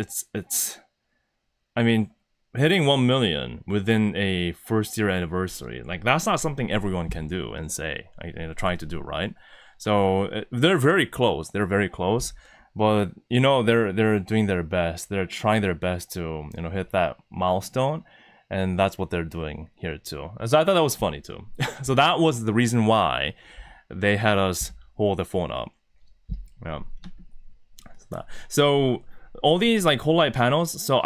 [SPEAKER 1] I mean, hitting 1 million within a first year anniversary, like that's not something everyone can do and say, like, trying to do, right? So they're very close. They're very close, but you know they're doing their best. They're trying their best to hit that milestone, and that's what they're doing here too. So I thought that was funny too. So that was the reason why they had us hold the phone up. Yeah. So all these like hololive panels. So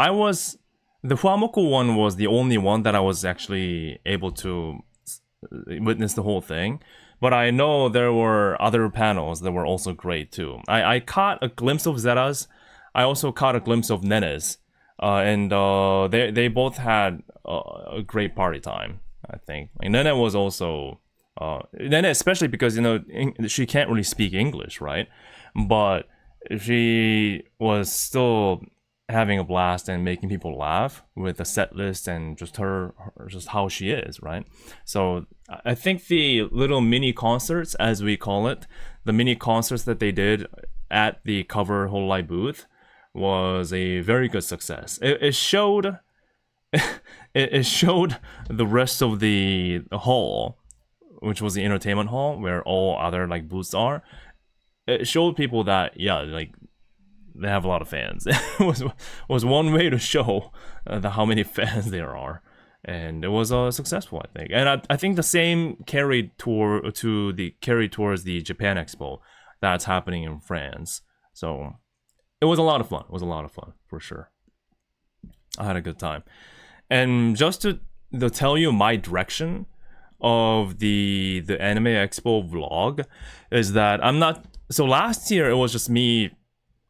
[SPEAKER 1] the Huamoku one was the only one that I was actually able to witness the whole thing. But I know there were other panels that were also great too. I caught a glimpse of Zera's. I also caught a glimpse of Nene's. And they both had a great party time, I think. And Nene was also Nene, especially because she can't really speak English, right? But she was still having a blast and making people laugh with the set list and just how she is, right? So I think the little mini concerts, as we call it, the mini concerts that they did at the cover hololive booth was a very good success. It showed it showed the rest of the hall, which was the entertainment hall where all other like booths are. It showed people that like they have a lot of fans. It was one way to show how many fans there are, and it was successful, I think. And I think the same carried towards the Japan Expo that's happening in France. So it was a lot of fun. It was a lot of fun for sure. I had a good time. And just to tell you my direction of the Anime Expo vlog is that I'm not. So last year it was just me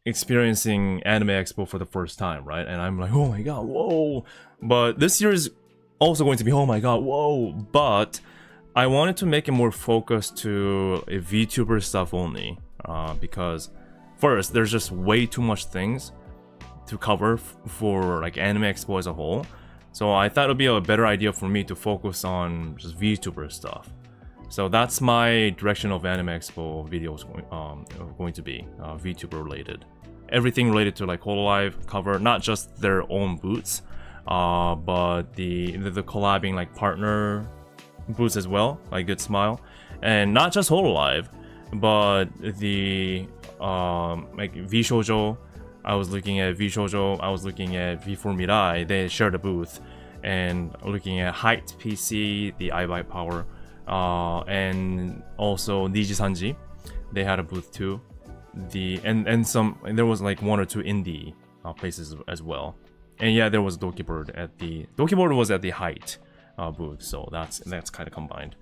[SPEAKER 1] experiencing Anime Expo for the first time, right? And I'm like, oh my god, whoa. But this year is also going to be, oh my god, whoa. But I wanted to make it more focused to a VTuber stuff only, because first, there's just way too much things to cover for like Anime Expo as a whole. So I thought it would be a better idea for me to focus on just VTuber stuff. So that's my direction of Anime Expo videos going to be VTuber related. Everything related to like hololive cover, not just their own booths, but the collabing like partner booths as well, like Good Smile, and not just hololive, but the like V Shoujo. I was looking at V Shoujo. I was looking at V4 Mirai. They shared a booth, and looking at Height PC, the iBite Power. And also Niji Sanji, they had a booth too. There was like one or two indie places as well. And yeah, there was Dokibird was at the Height booth, so that's kind of combined.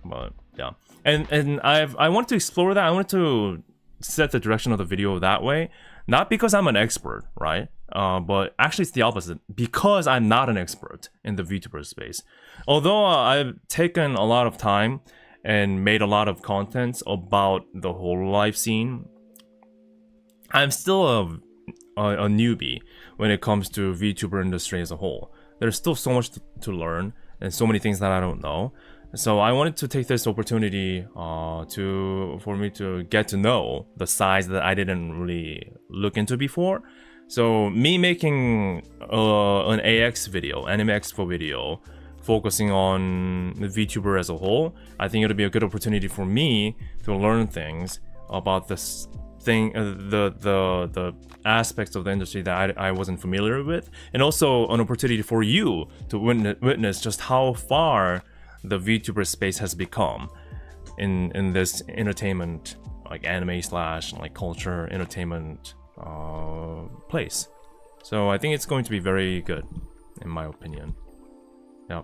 [SPEAKER 1] But yeah, and I want to explore that. I want to set the direction of the video that way, not because I'm an expert, right? But actually it's the opposite, because I'm not an expert in the VTuber space. Although I've taken a lot of time and made a lot of content about the hololive scene, I'm still a newbie when it comes to VTuber industry as a whole. There's still so much to learn and so many things that I don't know. So I wanted to take this opportunity for me to get to know the sides that I didn't really look into before. So me making an AX video, Anime Expo video,
[SPEAKER 2] focusing on the VTuber as a whole, I think it'll be a good opportunity for me to learn things about this thing, the aspects of the industry that I wasn't familiar with, and also an opportunity for you to witness just how far the VTuber space has become in this entertainment, like anime slash like culture entertainment place. So I think it's going to be very good, in my opinion. Yeah.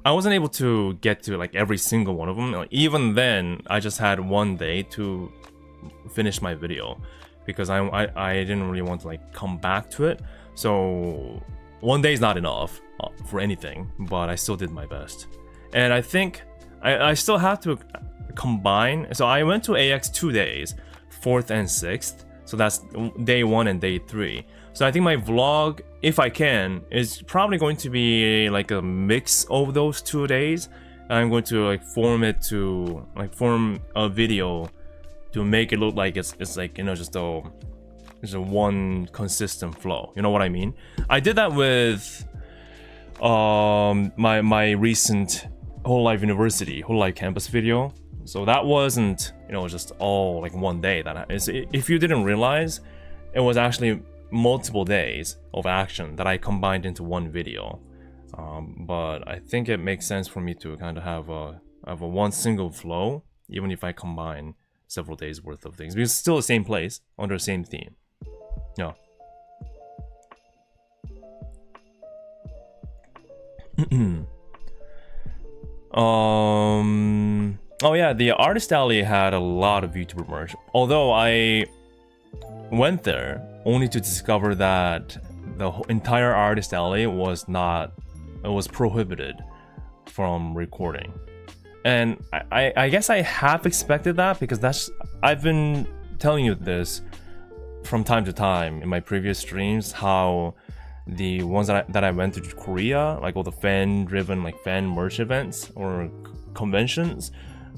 [SPEAKER 2] I wasn't able to get to like every single one of them. Even then, I just had one day to finish my video because I didn't really want to like come back to it. So one day is not enough for anything, but I still did my best. And I think I still have to combine. So I went to AX 2 days, 4th and 6th. So that's day 1 and day 3. So I think my vlog, if I can, is probably going to be like a mix of those 2 days. I'm going to like form a video to make it look like it's like, you know, just a one consistent flow. You know what I mean? I did that with my recent hololive University, hololive campus video. So that wasn't, you know, just all like one day. That is, if you didn't realize, it was actually multiple days of action that I combined into one video. But I think it makes sense for me to kind of have a one single flow, even if I combine several days worth of things. Because it's still the same place under the same theme. Yeah. Oh yeah, the Artist Alley had a lot of YouTuber merch. Although I went there only to discover that the entire Artist Alley was prohibited from recording. And I guess I half expected that, because I've been telling you this from time to time in my previous streams, how the ones that I went to Korea, like all the fan-driven like fan merch events or conventions,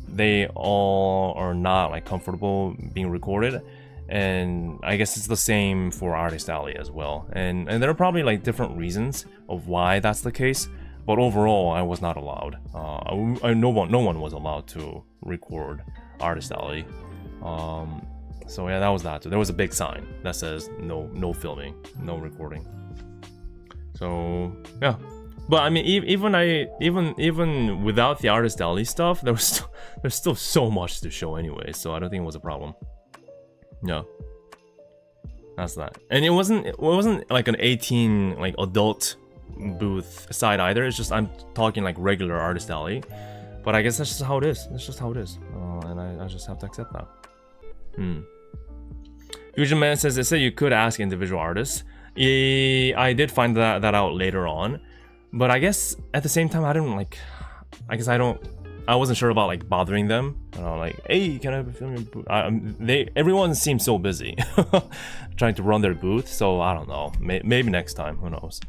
[SPEAKER 2] they all are not like comfortable being recorded. And I guess it's the same for Artist Alley as well. And there are probably like different reasons of why that's the case. But overall, I was not allowed. No one was allowed to record Artist Alley. So yeah, that was that. There was a big sign that says no filming, no recording. So yeah, but I mean, even without the Artist Alley stuff, there's still so much to show anyway. So I don't think it was a problem. Yeah, that's that. And it wasn't like an 18 like adult booth side either. It's just I'm talking like regular Artist Alley. But I guess that's just how it is. That's just how it is. And I just have to accept that. Fusion Man says, they say you could ask individual artists. I did find that out later on, but I guess at the same time I wasn't sure about like bothering them. Like, hey, can I film your booth? Everyone seems so busy trying to run their booth, so I don't know. Maybe next time. Who knows?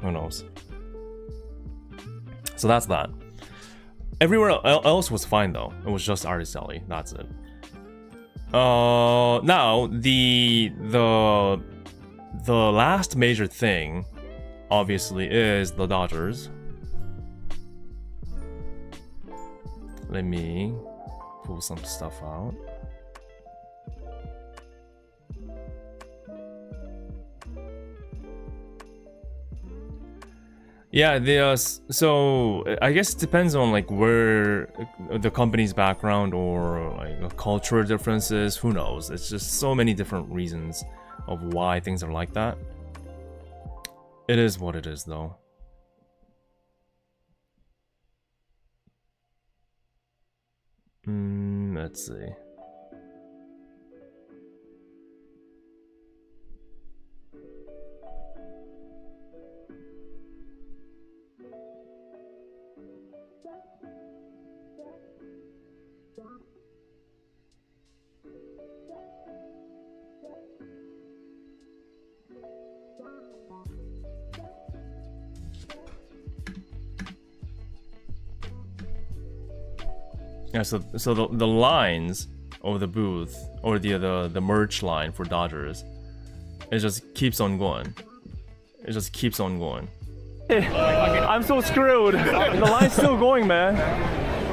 [SPEAKER 2] Who knows? So that's that. Everywhere else was fine though. It was just Artist Alley. That's it. Now the last major thing, obviously, is the Dodgers. Let me pull some stuff out. Yeah, so I guess it depends on like where the company's background or like cultural differences. Who knows? It's just so many different reasons of why things are like that. It is what it is, though. Let's see. Yeah, so the lines of the booth or the merch line for Dodgers, it just keeps on going. It just keeps on going.
[SPEAKER 6] I'm so screwed. The line's still going, man.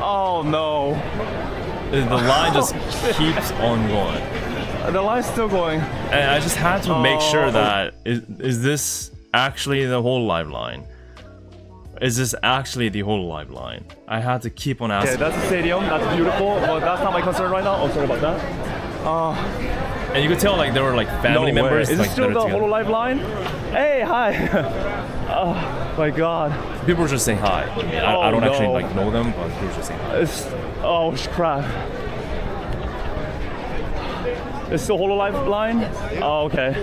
[SPEAKER 6] Oh no.
[SPEAKER 2] The line just keeps on going.
[SPEAKER 6] The line's still going.
[SPEAKER 2] And I just had to make sure that is this actually the hololive line? Is this actually the hololive line? I had to keep on asking.
[SPEAKER 6] Okay, that's the stadium. That's beautiful. But that's not my concern right now. Oh, sorry about that.
[SPEAKER 2] And you could tell like there were like family
[SPEAKER 6] No way.
[SPEAKER 2] members.
[SPEAKER 6] Is
[SPEAKER 2] like,
[SPEAKER 6] it still
[SPEAKER 2] that
[SPEAKER 6] the
[SPEAKER 2] are together.
[SPEAKER 6] hololive line? Hey, hi. Oh my god.
[SPEAKER 2] People were just saying hi. I mean, I don't actually
[SPEAKER 6] no.
[SPEAKER 2] like know them, but people were just saying hi.
[SPEAKER 6] Oh crap. It's the hololive line? Oh, okay.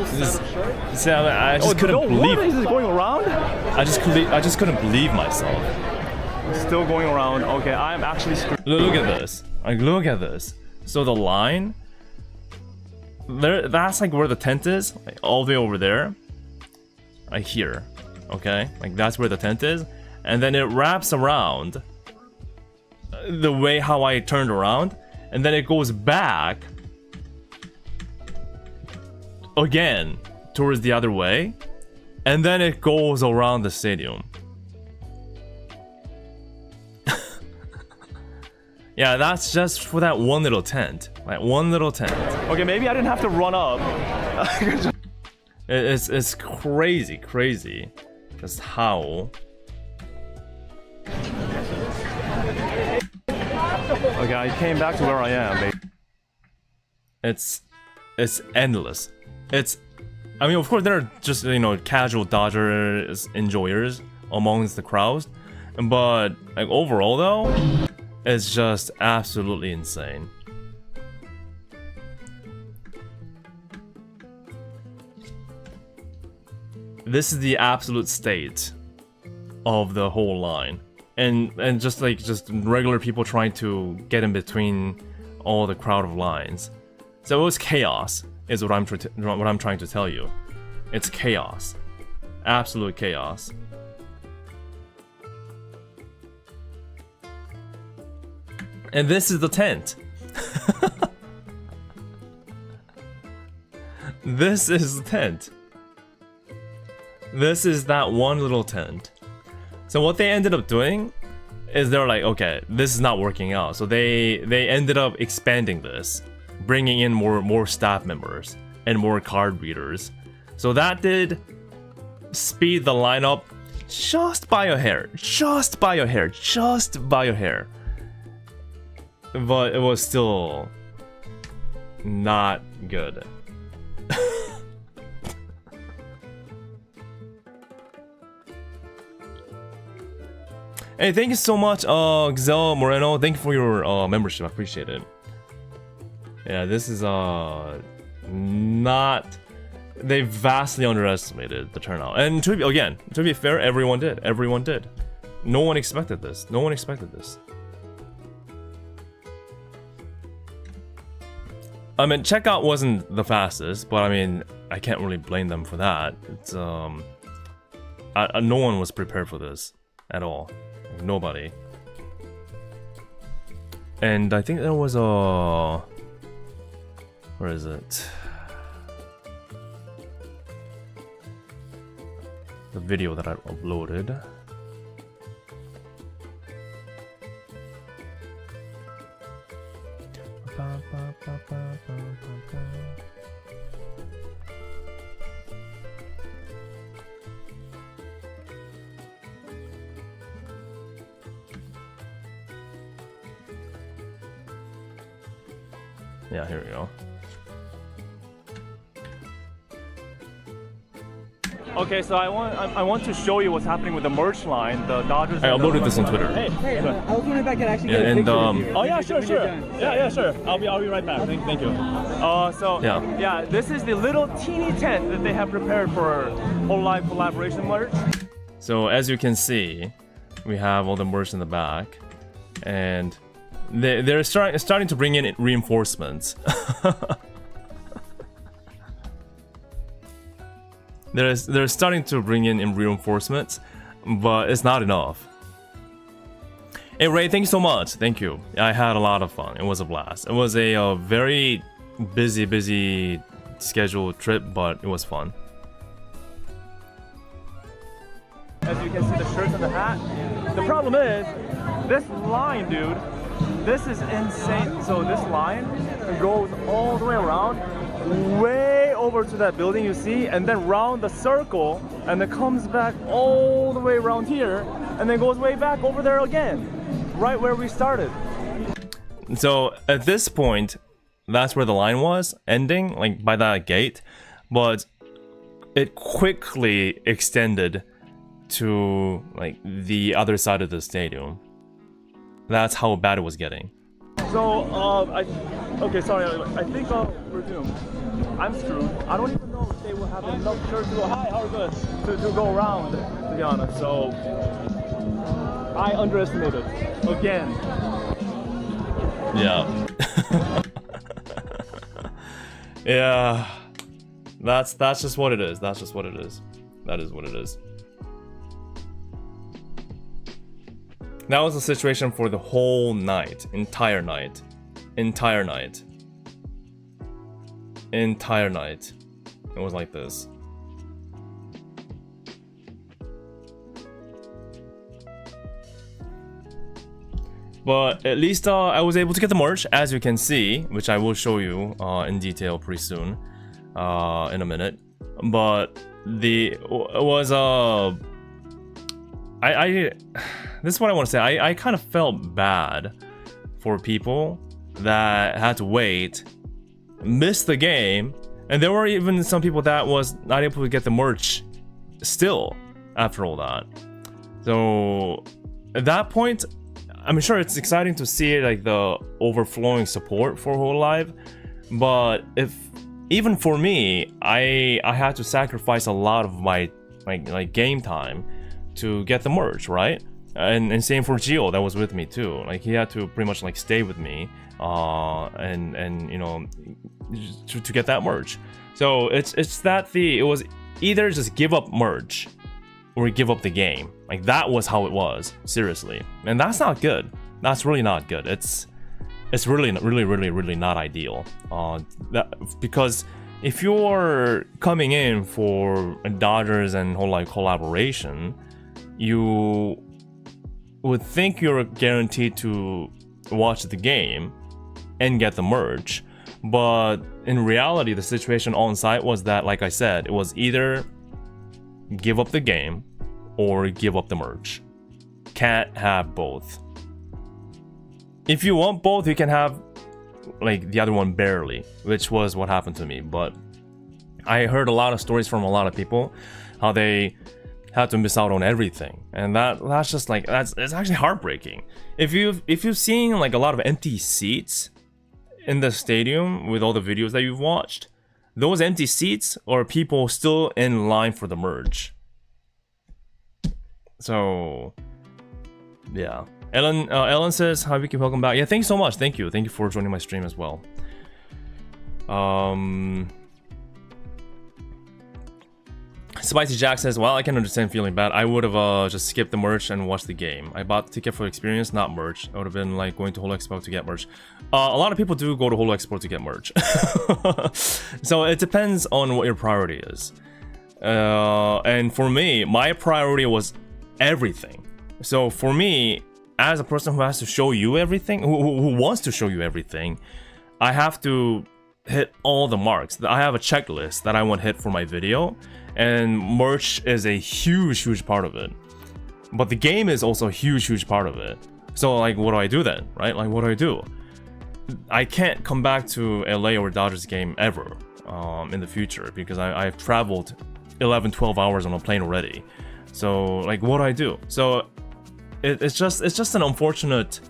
[SPEAKER 2] See, I just couldn't believe.
[SPEAKER 6] What? Is it going around?
[SPEAKER 2] I just couldn't believe myself.
[SPEAKER 6] It's still going around. Okay, I'm actually screwed.
[SPEAKER 2] Look at this. Like, look at this. So the line, there, that's like where the tent is, like all the way over there. Like here, okay? Like that's where the tent is, and then it wraps around the way how I turned around, and then it goes back again towards the other way, and then it goes around the stadium. Yeah, that's just for that one little tent. Like one little tent.
[SPEAKER 6] Okay, maybe I didn't have to run up.
[SPEAKER 2] It's crazy. Just how.
[SPEAKER 6] Okay, I came back to where I am, baby.
[SPEAKER 2] It's endless. I mean, of course, there are just, you know, casual Dodgers enjoyers amongst the crowds, but like overall though, it's just absolutely insane. This is the absolute state of the whole line, and just regular people trying to get in between all the crowd of lines. So it was chaos, is what I'm trying to tell you. It's chaos, absolute chaos. And this is the tent. This is the tent. This is that one little tent. So what they ended up doing is they're like, okay, this is not working out. So they ended up expanding this, bringing in more staff members and more card readers. So that did speed the lineup just by a hair, just by a hair, just by a hair. But it was still not good. Hey, thank you so much, Gazelle Moreno. Thank you for your membership. I appreciate it. Yeah, this is not. They vastly underestimated the turnout. And to be fair, everyone did. Everyone did. No one expected this. No one expected this. I mean, checkout wasn't the fastest, but I mean, I can't really blame them for that. It's no one was prepared for this at all. Nobody. And I think there was a... Where is it? The video that I uploaded. Yeah, here we go.
[SPEAKER 6] Okay, so I want to show you what's happening with the merch line. The Dodgers.
[SPEAKER 2] I uploaded this on Twitter.
[SPEAKER 6] Hey,
[SPEAKER 4] I was wondering if I could actually
[SPEAKER 2] Yeah,
[SPEAKER 4] get a
[SPEAKER 2] and
[SPEAKER 4] picture with you.
[SPEAKER 6] Oh yeah, sure. Yeah, sure. I'll be right back. Thank you. So yeah, this is the little teeny tent that they have prepared for hololive collaboration merch.
[SPEAKER 2] So as you can see, we have all the merch in the back, and they're starting to bring in reinforcements. They're starting to bring in reinforcements, but it's not enough. Hey Ray, thank you so much. Thank you. I had a lot of fun. It was a blast. It was a very busy scheduled trip, but it was fun.
[SPEAKER 6] because you can see the shirts and the hat. The problem is, this line, dude, this is insane. So this line goes all the way around, way over to that building you see, and then round the circle, and then comes back all the way around here, and then goes way back over there again, right where we started.
[SPEAKER 2] So at this point, that's where the line was ending, like by that gate, but it quickly extended to like the other side of the stadium. That's how bad it was getting.
[SPEAKER 6] So, okay, sorry, I think I'll resume. I'm screwed. I don't even know if they will have enough shirts to go, hi, how are you good, to go around, to be honest. So, I underestimated, again.
[SPEAKER 2] Yeah. Yeah. That's just what it is. That's just what it is. That is what it is. That was the situation for the whole night. Entire night. Entire night. Entire night. It was like this. But at least I was able to get the merch, as you can see, which I will show you in detail pretty soon, in a minute. But it was this is what I want to say. I kind of felt bad for people that had to wait, miss the game, and there were even some people that was not able to get the merch still after all that. So at that point, I'm sure it's exciting to see like the overflowing support for hololive, but even for me, I had to sacrifice a lot of my like game time to get the merch, right? And same for Gio, that was with me too. Like he had to pretty much like stay with me, and you know, to get that merch. So it was either just give up merch or give up the game. Like that was how it was, seriously. And that's not good. That's really not good. It's really not ideal. Because if you're coming in for a Dodgers and hololive collaboration, you would think you're guaranteed to watch the game and get the merch. But in reality, the situation on site was that, like I said, it was either give up the game or give up the merch. Can't have both. If you want both, you can have like the other one barely, which was what happened to me. But I heard a lot of stories from a lot of people how they had to miss out on everything, and that's just like it's actually heartbreaking. If you've seen like a lot of empty seats in the stadium with all the videos that you've watched, those empty seats are people still in line for the merge. So yeah. Ellen says, hi Vicky, welcome back. Yeah, thanks so much. Thank you for joining my stream as well. Spicy Jack says, well, I can understand feeling bad. I would have just skipped the merch and watched the game. I bought the ticket for experience, not merch. I would have been like going to Holo Expo to get merch. A lot of people do go to Holo Expo to get merch. So it depends on what your priority is. And for me, my priority was everything. So for me, as a person who has to show you everything, who wants to show you everything, I have to hit all the marks. I have a checklist that I want hit for my video, and merch is a huge part of it. But the game is also a huge part of it. So like, what do I do then, right? Like, what do I do? I can't come back to LA or Dodgers game ever in the future, because I've traveled 11-12 hours on a plane already. So like, what do I do? So it's just an unfortunate.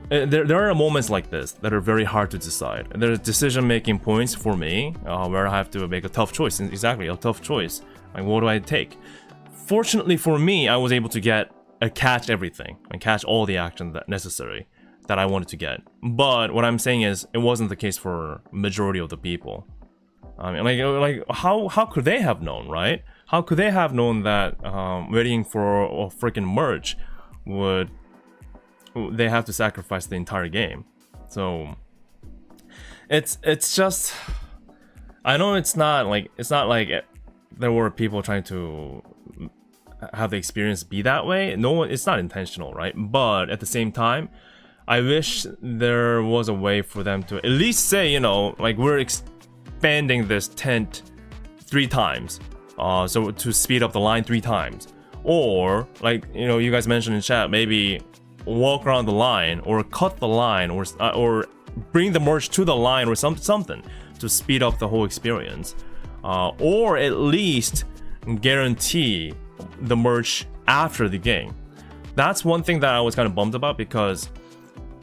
[SPEAKER 2] There are moments like this that are very hard to decide. And there are decision-making points for me where I have to make a tough choice. Exactly, a tough choice. Like, what do I take? Fortunately for me, I was able to catch everything and catch all the action that necessary that I wanted to get. But what I'm saying is, it wasn't the case for majority of the people. I mean, like how could they have known, right? How could they have known that waiting for a freaking merge they have to sacrifice the entire game? So it's just, I know it's not like there were people trying to have the experience be that way. No one, it's not intentional, right? But at the same time, I wish there was a way for them to at least say, you know, like we're expanding this tent 3 times, so to speed up the line 3 times, or like, you know, you guys mentioned in chat, maybe walk around the line or cut the line or bring the merch to the line or something to speed up the whole experience, or at least guarantee the merch after the game. That's one thing that I was kind of bummed about, because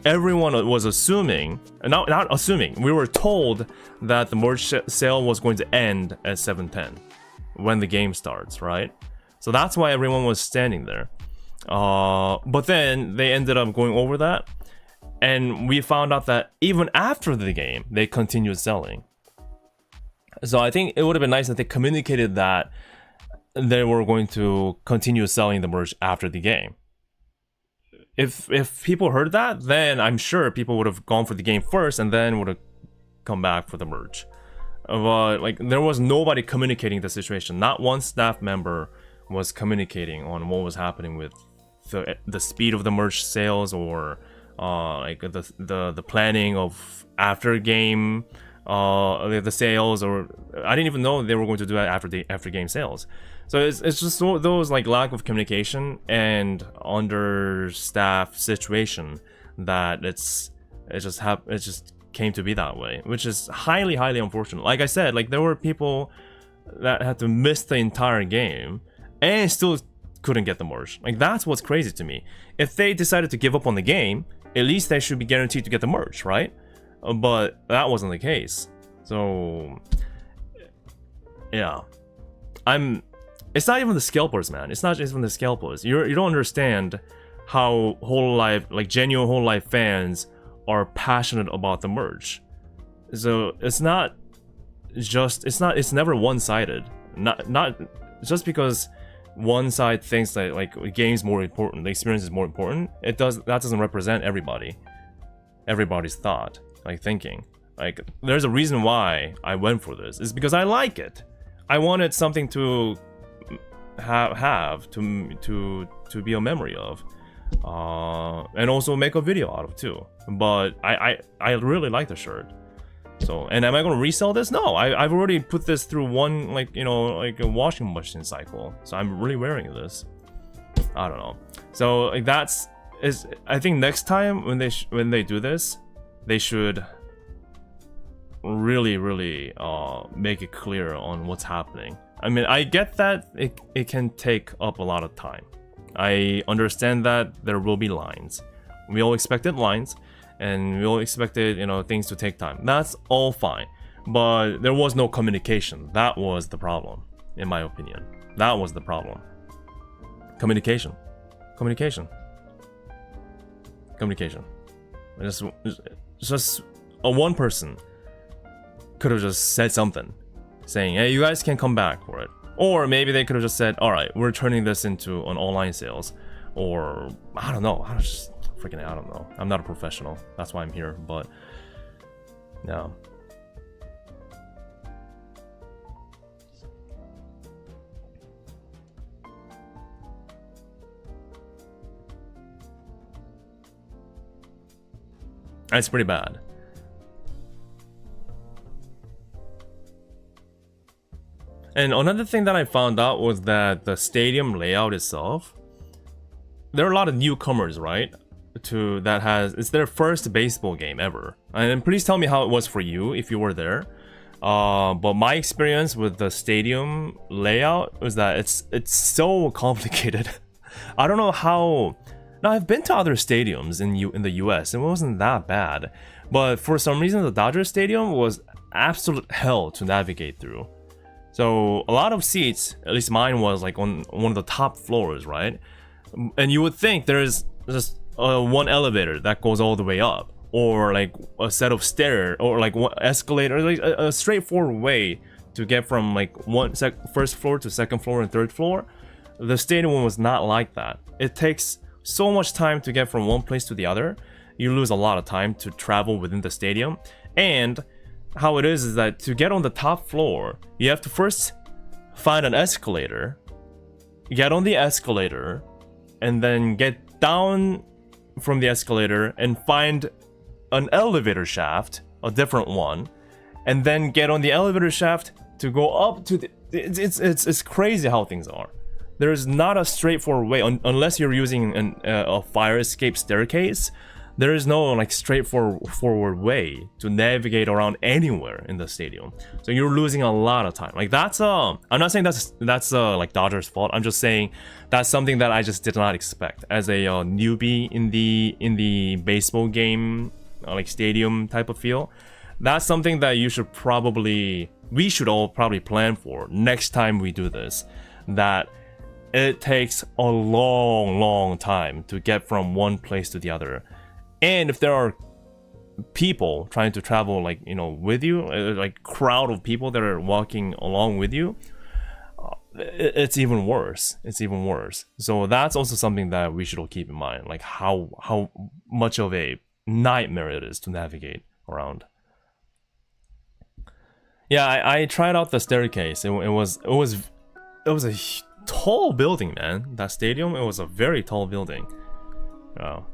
[SPEAKER 2] everyone was assuming, not assuming, we were told that the merch sale was going to end at 7:10 when the game starts, right? So that's why everyone was standing there. But then they ended up going over that, and we found out that even after the game, they continued selling. So I think it would have been nice that they communicated that they were going to continue selling the merch after the game. If people heard that, then I'm sure people would have gone for the game first and then would have come back for the merch. But like, there was nobody communicating the situation. Not one staff member was communicating on what was happening with the speed of the merch sales, or like the planning of after game the sales, or I didn't even know they were going to do that after game sales. So it's just those like lack of communication and understaffed situation that it just came to be that way, which is highly unfortunate. Like I said, like there were people that had to miss the entire game and still couldn't get the merch. Like that's what's crazy to me. If they decided to give up on the game, at least they should be guaranteed to get the merch, right? But that wasn't the case. So yeah, it's not even the scalpers, man. It's not even the scalpers. You don't understand how hololive, like genuine hololive fans, are passionate about the merch. So it's never one-sided. Not just because one side thinks that like the game's more important, the experience is more important. That doesn't represent everybody's thought, like thinking. Like there's a reason why I went for this. It's because I like it. I wanted something to to be a memory of, and also make a video out of too. But I really like the shirt. So, and am I gonna resell this? No, I've already put this through one, like, you know, like a washing machine cycle. So I'm really wearing this. I don't know. So like I think next time when they do this, they should really make it clear on what's happening. I mean, I get that it can take up a lot of time. I understand that there will be lines. We all expected lines, and we all expected, you know, things to take time. That's all fine. But there was no communication. That was the problem, in my opinion. That was the problem. Communication. Just one person could have just said something, saying, hey, you guys can come back for it. Or maybe they could have just said, alright, we're turning this into an online sales. Or, I don't know. I don't know. I'm not a professional. That's why I'm here, but no. It's pretty bad. And another thing that I found out was that the stadium layout itself, there are a lot of newcomers, right? It's their first baseball game ever. And please tell me how it was for you if you were there. But my experience with the stadium layout was that it's so complicated. I don't know how. Now, I've been to other stadiums in the US, and it wasn't that bad. But for some reason, the Dodgers Stadium was absolute hell to navigate through. So a lot of seats, at least mine was like on one of the top floors, right? And you would think there's just one elevator that goes all the way up, or like a set of stairs, or like one escalator, like a straightforward way to get from like first floor to second floor and third floor. The stadium was not like that. It takes so much time to get from one place to the other. You lose a lot of time to travel within the stadium. And how it is that to get on the top floor, you have to first find an escalator get on the escalator, and then get down from the escalator and find an elevator shaft, a different one, and then get on the elevator shaft to go up to the... It's crazy how things are. There's not a straightforward way, unless you're using a fire escape staircase. There is no like straightforward way to navigate around anywhere in the stadium. So you're losing a lot of time. Like that's I'm not saying that's like Dodgers' fault. I'm just saying that's something that I just did not expect as a newbie in the baseball game, like stadium type of feel. That's something that we should all probably plan for next time we do this. That it takes a long time to get from one place to the other. And if there are people trying to travel, like, you know, with you, like crowd of people that are walking along with you, it's even worse. It's even worse. So that's also something that we should all keep in mind, like how much of a nightmare it is to navigate around. Yeah, I tried out the staircase. It was a tall building, man. That stadium, it was a very tall building. Wow.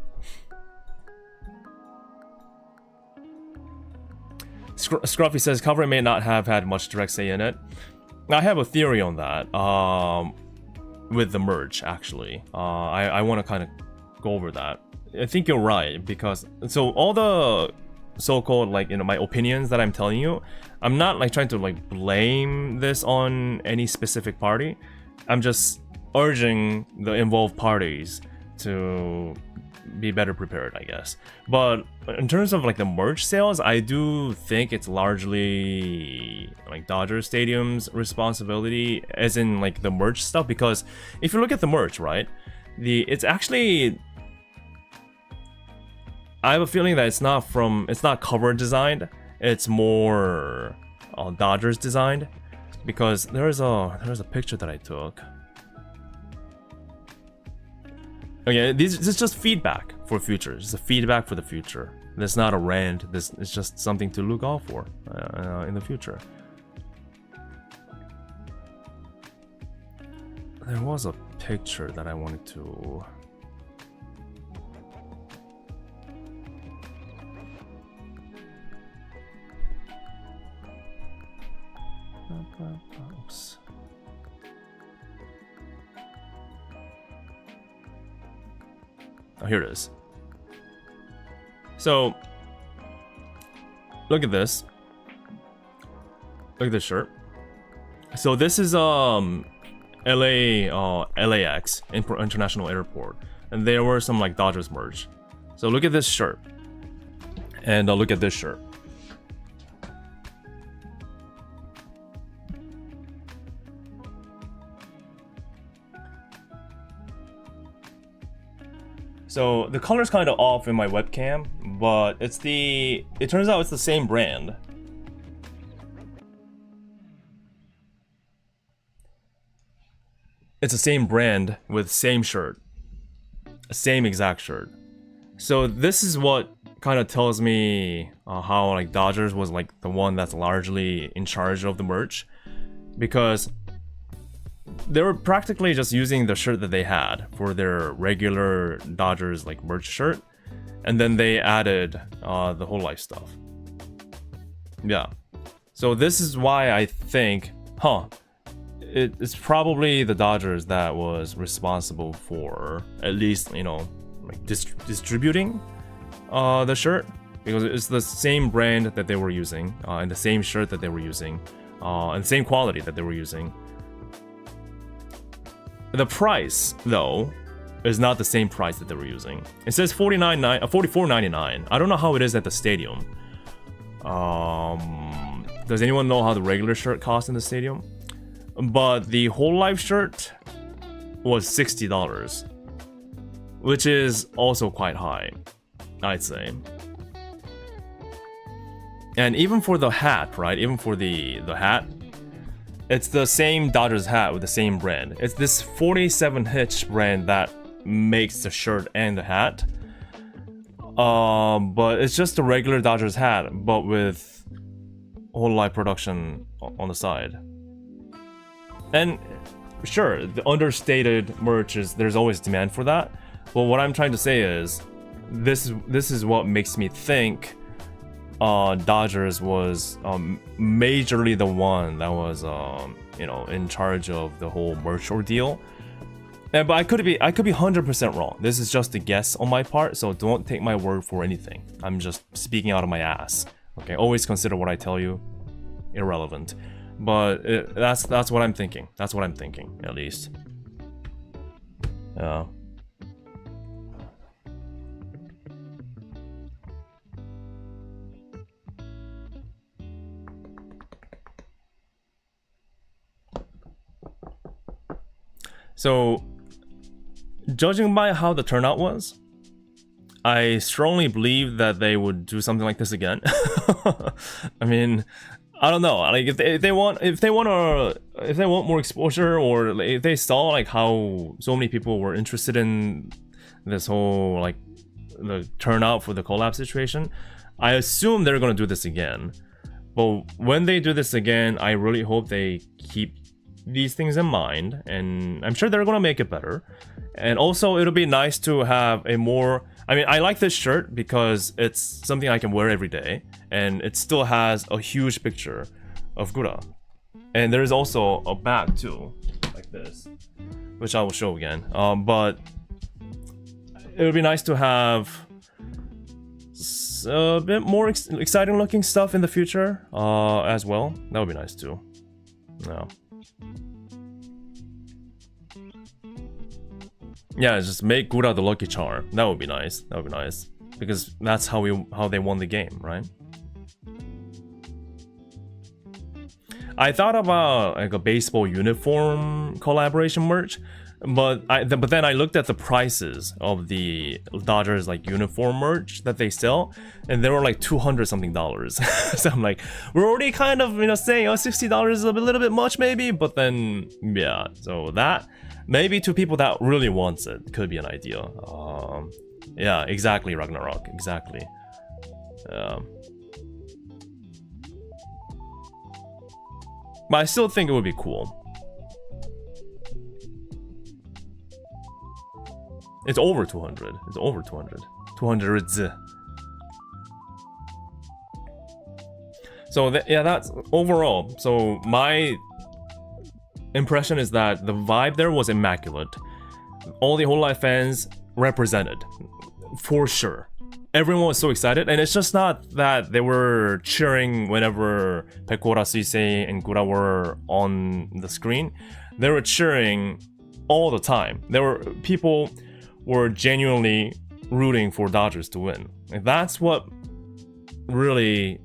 [SPEAKER 2] Scruffy says cover may not have had much direct say in it. I have a theory on that. With the merch, actually. I want to kind of go over that. I think you're right, because so all the so-called, like, you know, my opinions that I'm telling you, I'm not like trying to like blame this on any specific party. I'm just urging the involved parties to be better prepared, I guess. But in terms of like the merch sales, I do think it's largely like Dodger Stadium's responsibility, as in like the merch stuff, because if you look at the merch, right, it's actually, I have a feeling that it's not cover designed, it's more Dodgers designed, because there's a picture that I took. Okay, this is just feedback for future. It's a feedback for the future. It's not a rant. This is just something to look out for in the future. There was a picture that I wanted to... Oops. Oh, here it is. So, look at this. Look at this shirt. So this is LAX International Airport, and there were some like Dodgers merch. So look at this shirt, and look at this shirt. So the color's kind of off in my webcam, but it turns out it's the same brand. It's the same brand with same shirt. Same exact shirt. So this is what kind of tells me how like Dodgers was like the one that's largely in charge of the merch, because they were practically just using the shirt that they had for their regular Dodgers like merch shirt, and then they added the whole life stuff. Yeah, so this is why I think, it's probably the Dodgers that was responsible for at least, you know, like distributing the shirt, because it's the same brand that they were using, and the same shirt that they were using, and the same quality that they were using. The price, though, is not the same price that they were using. It says $44.99. I don't know how it is at the stadium. Does anyone know how the regular shirt costs in the stadium? But the hololive shirt was $60, which is also quite high, I'd say. And even for the hat, right? Even for the hat, it's the same Dodgers hat with the same brand. It's this 47 Hitch brand that makes the shirt and the hat. But it's just a regular Dodgers hat, but with hololive production on the side. And sure, the understated merch is there's always demand for that. But what I'm trying to say is, this is what makes me think Dodgers was majorly the one that was in charge of the whole merch ordeal. But I could be 100% wrong. This is just a guess on my part, so don't take my word for anything. I'm just speaking out of my ass. Okay, always consider what I tell you irrelevant. But that's what I'm thinking. That's what I'm thinking, at least. Yeah. So, judging by how the turnout was, I strongly believe that they would do something like this again. I mean, I don't know. Like if they want more exposure, or if they saw like how so many people were interested in this whole like the turnout for the collab situation, I assume they're gonna do this again. But when they do this again, I really hope they keep these things in mind, and I'm sure they're gonna make it better. And also, it'll be nice to have a more, I mean, I like this shirt because it's something I can wear every day, and it still has a huge picture of Gura. And there's also a bag too, like this, which I will show again. But it would be nice to have a bit more exciting looking stuff in the future as well. That would be nice too. Yeah. Yeah, just make Gura the lucky charm. That would be nice. That would be nice, because that's how they won the game, right? I thought about like a baseball uniform collaboration merch, but then I looked at the prices of the Dodgers like uniform merch that they sell, and they were like $200 something. So I'm like, we're already kind of saying, oh, $60 is a little bit much maybe, but then yeah, so that maybe to people that really wants it could be an idea. Yeah, exactly, Ragnarok, exactly. But I still think it would be cool. It's over 200. It's over 200. 200. So yeah, that's overall. So my impression is that the vibe there was immaculate. All the hololive fans represented, for sure. Everyone was so excited, and it's just not that they were cheering whenever Pekora, Suisei, and Gura were on the screen. They were cheering all the time. People were genuinely rooting for Dodgers to win. And that's what really,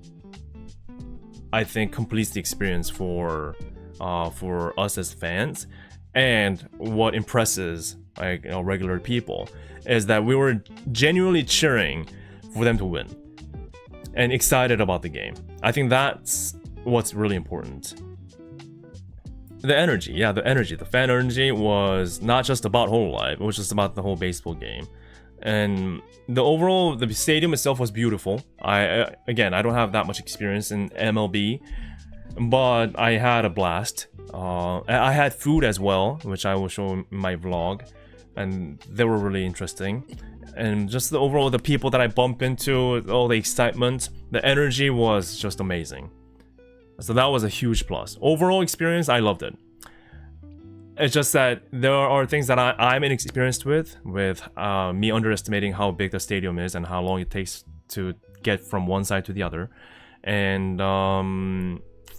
[SPEAKER 2] I think, completes the experience for us as fans, and what impresses regular people is that we were genuinely cheering for them to win and excited about the game. I think that's what's really important. The energy, yeah, the fan energy was not just about hololive, it was just about the whole baseball game. And the stadium itself was beautiful. Again, I don't have that much experience in MLB, but I had a blast. I had food as well, which I will show in my vlog, and they were really interesting. And just the people that I bumped into, all the excitement, the energy was just amazing. So that was a huge plus. Overall experience, I loved it. It's just that there are things that I'm inexperienced with me underestimating how big the stadium is and how long it takes to get from one side to the other. And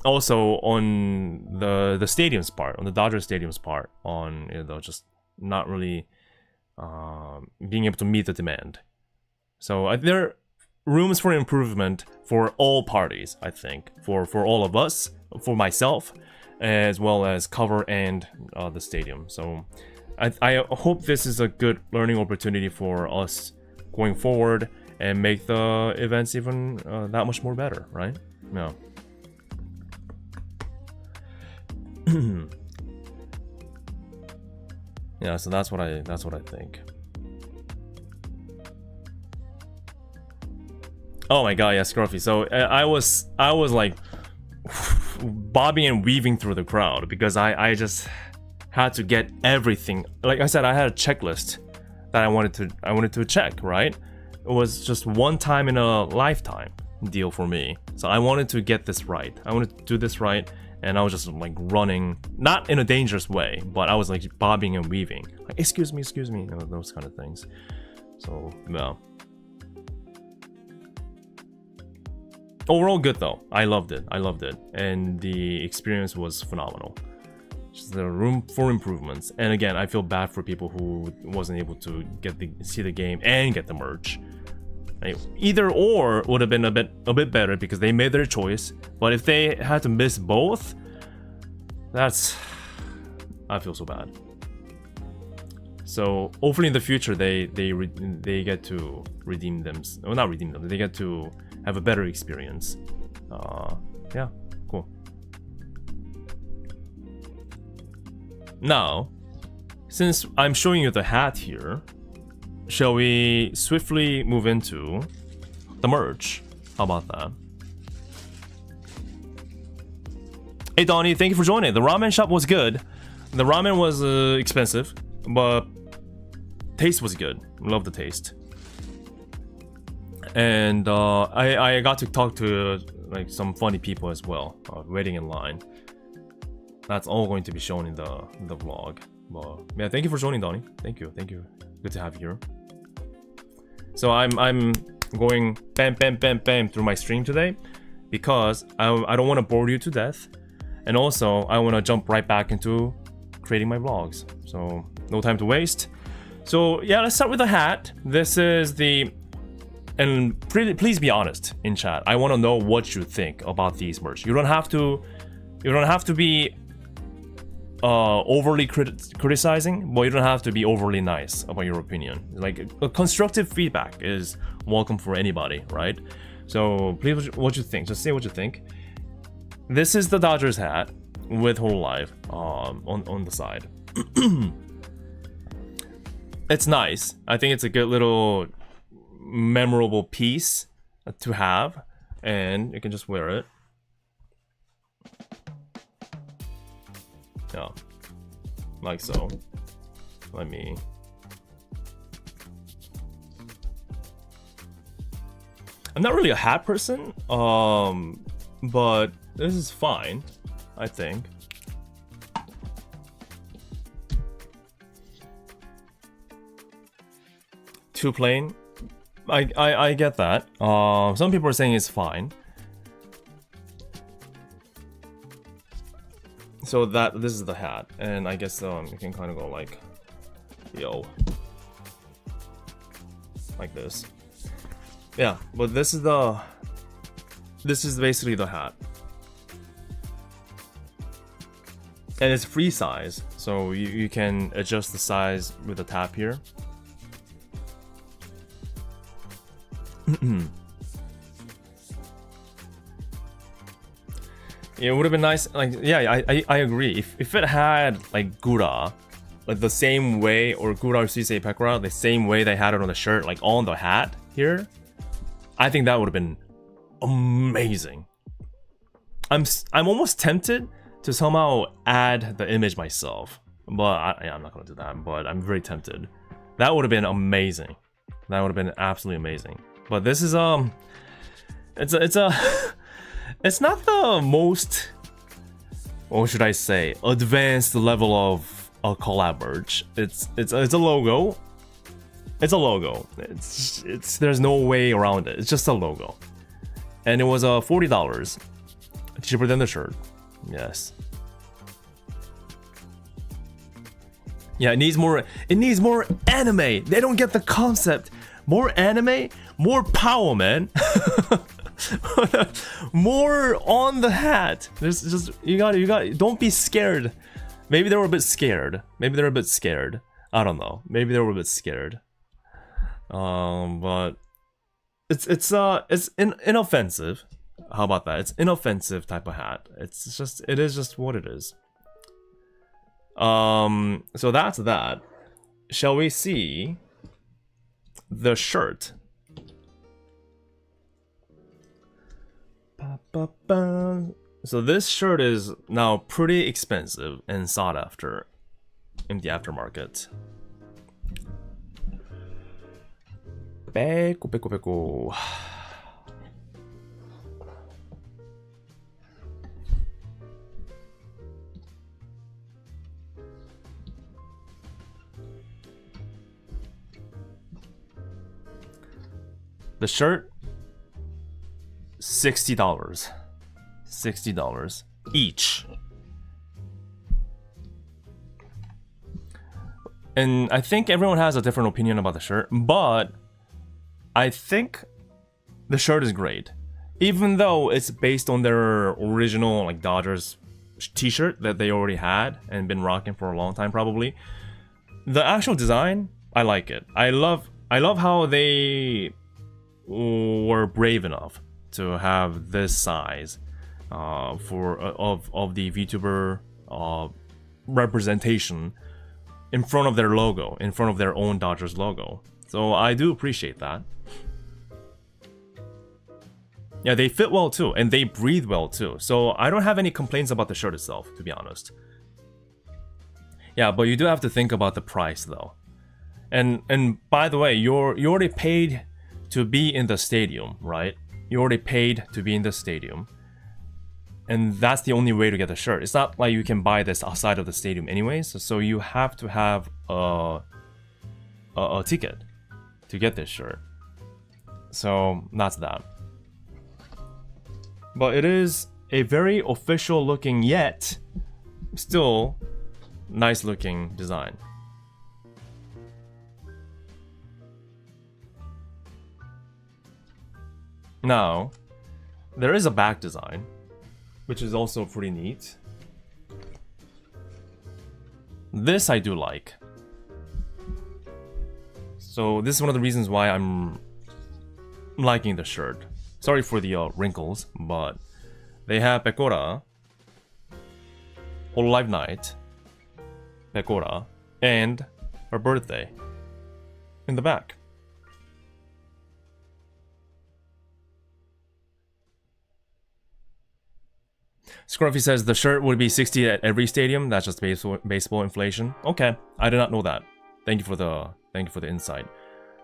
[SPEAKER 2] also on the stadium's part, on the Dodgers stadium's part, on just not really being able to meet the demand. So there are rooms for improvement for all parties, I think, for all of us, for myself, as well as cover and the stadium. So I hope this is a good learning opportunity for us going forward and make the events even that much more better, right? Yeah. Yeah, so that's what I think. Oh my god, yeah, Scruffy. So I was like bobbing and weaving through the crowd because I just had to get everything. Like I said, I had a checklist that I wanted to check, right? It was just one time in a lifetime deal for me. So I wanted to get this right. I wanted to do this right, and I was just like running, not in a dangerous way, but I was like bobbing and weaving. Like, excuse me, you know, those kind of things. So, yeah. Overall good though. I loved it. And the experience was phenomenal. Just the room for improvements. And again, I feel bad for people who wasn't able to see the game and get the merch. Like, either or would have been a bit better because they made their choice. But if they had to miss both, I feel so bad. So hopefully in the future they get to redeem them. Well, not redeem them. They get to have a better experience. Yeah, cool. Now, since I'm showing you the hat here, shall we swiftly move into the merch? How about that? Hey Donnie, thank you for joining. The ramen shop was good. The ramen was expensive, but taste was good. Love the taste. And I got to talk to like some funny people as well, waiting in line. That's all going to be shown in the vlog. But yeah, thank you for joining, Donnie. Thank you. Good to have you here. So I'm going bam through my stream today because I don't want to bore you to death, and also I want to jump right back into creating my vlogs. So no time to waste. So yeah, let's start with the hat. This is the, and please be honest in chat. I want to know what you think about these merch. You don't have to be overly criticizing, but you don't have to be overly nice about your opinion. Like, a constructive feedback is welcome for anybody, right? So please, what you think? Just say what you think. This is the Dodgers hat with hololive on the side. It's nice. I think it's a good little memorable piece to have, and you can just wear it. Yeah, like so. Let me. I'm not really a hat person, but this is fine, I think. Too plain. I get that. Some people are saying it's fine. So this is the hat, and I guess you can kind of go like, yo, like this. Yeah, but this is basically the hat, and it's free size, so you can adjust the size with the tab here. It would have been nice, like, yeah, I agree. If it had like Gura, like the same way, or Gura or Suisei Pekura, the same way they had it on the shirt, like on the hat here, I think that would have been amazing. I'm almost tempted to somehow add the image myself, but I'm not gonna do that. But I'm very tempted. That would have been amazing. That would have been absolutely amazing. But this is it's not the most, what should I say, advanced level of a collab merch. It's a logo. It's a logo. It's there's no way around it. It's just a logo, and it was $40, cheaper than the shirt. Yes. Yeah, it needs more. It needs more anime. They don't get the concept. More anime, more power, man. More on the hat. There's just you got. Don't be scared. Maybe they were a bit scared. I don't know. Maybe they were a bit scared. But it's inoffensive. How about that? It's inoffensive type of hat. It is just what it is. So that's that. Shall we see the shirt? So this shirt is now pretty expensive and sought after. in the aftermarket. 빼고. The shirt, $60. $60 each. And I think everyone has a different opinion about the shirt, but I think the shirt is great. Even though it's based on their original like Dodgers t-shirt that they already had and been rocking for a long time probably. The actual design, I like it. I love how they were brave enough to have this size of the VTuber representation in front of their logo, in front of their own Dodgers logo. So I do appreciate that. Yeah, they fit well too, and they breathe well too. So I don't have any complaints about the shirt itself, to be honest. Yeah, but you do have to think about the price though. And by the way, you already paid to be in the stadium, right? You already paid to be in the stadium. And that's the only way to get the shirt. It's not like you can buy this outside of the stadium anyways. So you have to have a ticket to get this shirt. So that's that. But it is a very official looking yet still nice looking design. Now, there is a back design, which is also pretty neat. This I do like. So this is one of the reasons why I'm liking the shirt. Sorry for the wrinkles, but they have Pekora, hololive night, Pekora, and her birthday in the back. Scruffy says the shirt would be 60 at every stadium. That's just baseball inflation. Okay, I did not know that. Thank you for the insight.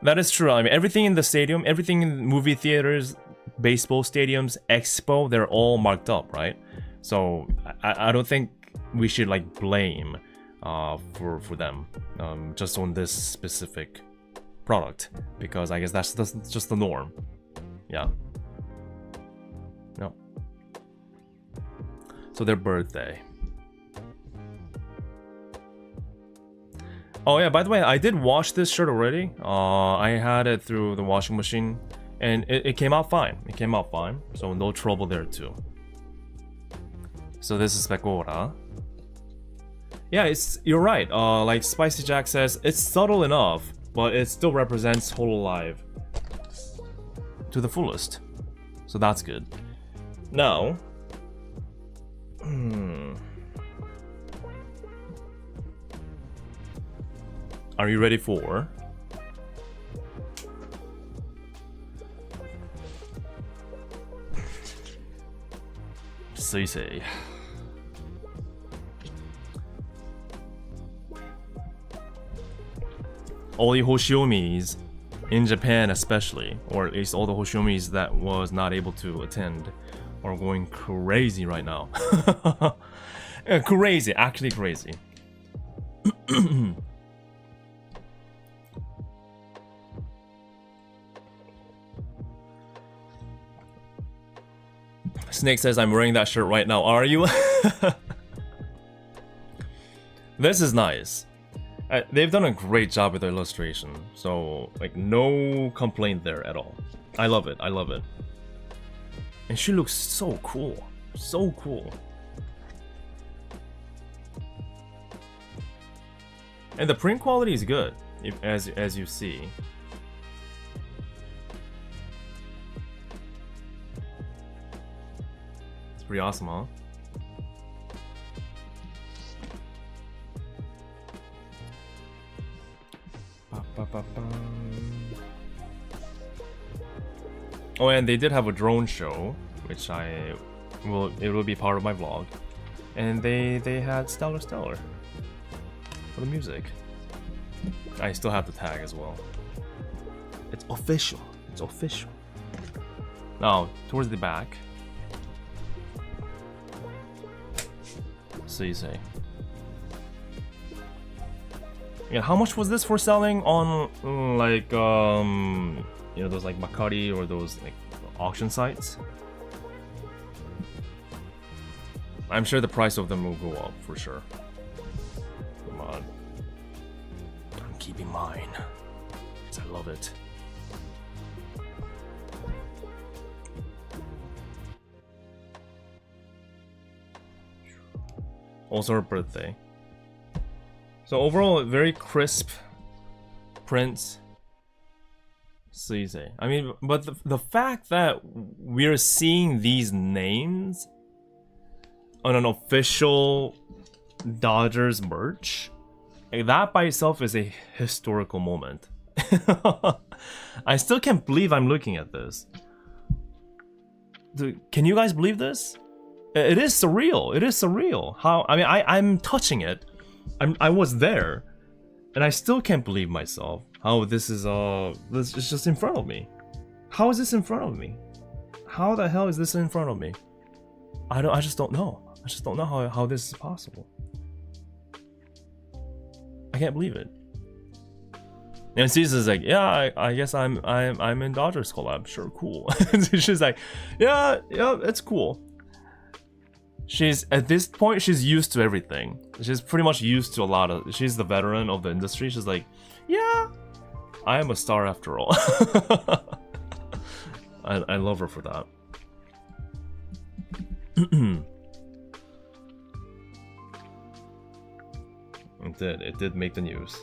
[SPEAKER 2] That is true. I mean, everything in the stadium, everything in movie theaters, baseball stadiums, expo, they're all marked up, right? So I don't think we should like blame for them just on this specific product, because I guess that's just the norm. Yeah. No. So their birthday. Oh yeah, by the way, I did wash this shirt already. I had it through the washing machine, and it came out fine. It came out fine, so no trouble there too. So this is Pekora. Yeah, you're right. Like Spicy Jack says, it's subtle enough, but it still represents hololive to the fullest. So that's good. Now, are you ready for say all the Hoshiomis in Japan especially, or at least all the Hoshiomis that was not able to attend, are going crazy right now. Crazy, actually crazy. Snake says, I'm wearing that shirt right now. Are you? This is nice. They've done a great job with the illustration. So, like, no complaint there at all. I love it. I love it. And she looks so cool. So cool. And the print quality is good, as you see. Pretty awesome, huh? Oh, and they did have a drone show, which it will be part of my vlog. And they had Stellar. for the music. I still have the tag as well. It's official. It's official. Now, towards the back. So you say. Yeah, how much was this for selling on like you know, those like Makari or those like auction sites? I'm sure the price of them will go up for sure. Come on. I'm keeping mine because I love it. Also her birthday. So overall, very crisp prints. I mean, but the fact that we're seeing these names on an official Dodgers merch, that by itself is a historical moment. I still can't believe I'm looking at this. Can you guys believe this? It is surreal. It is surreal. How? I mean, I'm touching it. I was there, and I still can't believe myself. How this is this is just in front of me. How is this in front of me? How the hell is this in front of me? I just don't know. I just don't know how this is possible. I can't believe it. And Caesar's like, yeah, I guess I'm in Dodgers collab. Sure, cool. She's like, yeah, it's cool. She's at this point, she's used to everything. She's pretty much used to a lot of. She's the veteran of the industry. She's like, yeah, I am a star after all. I love her for that. It did make the news.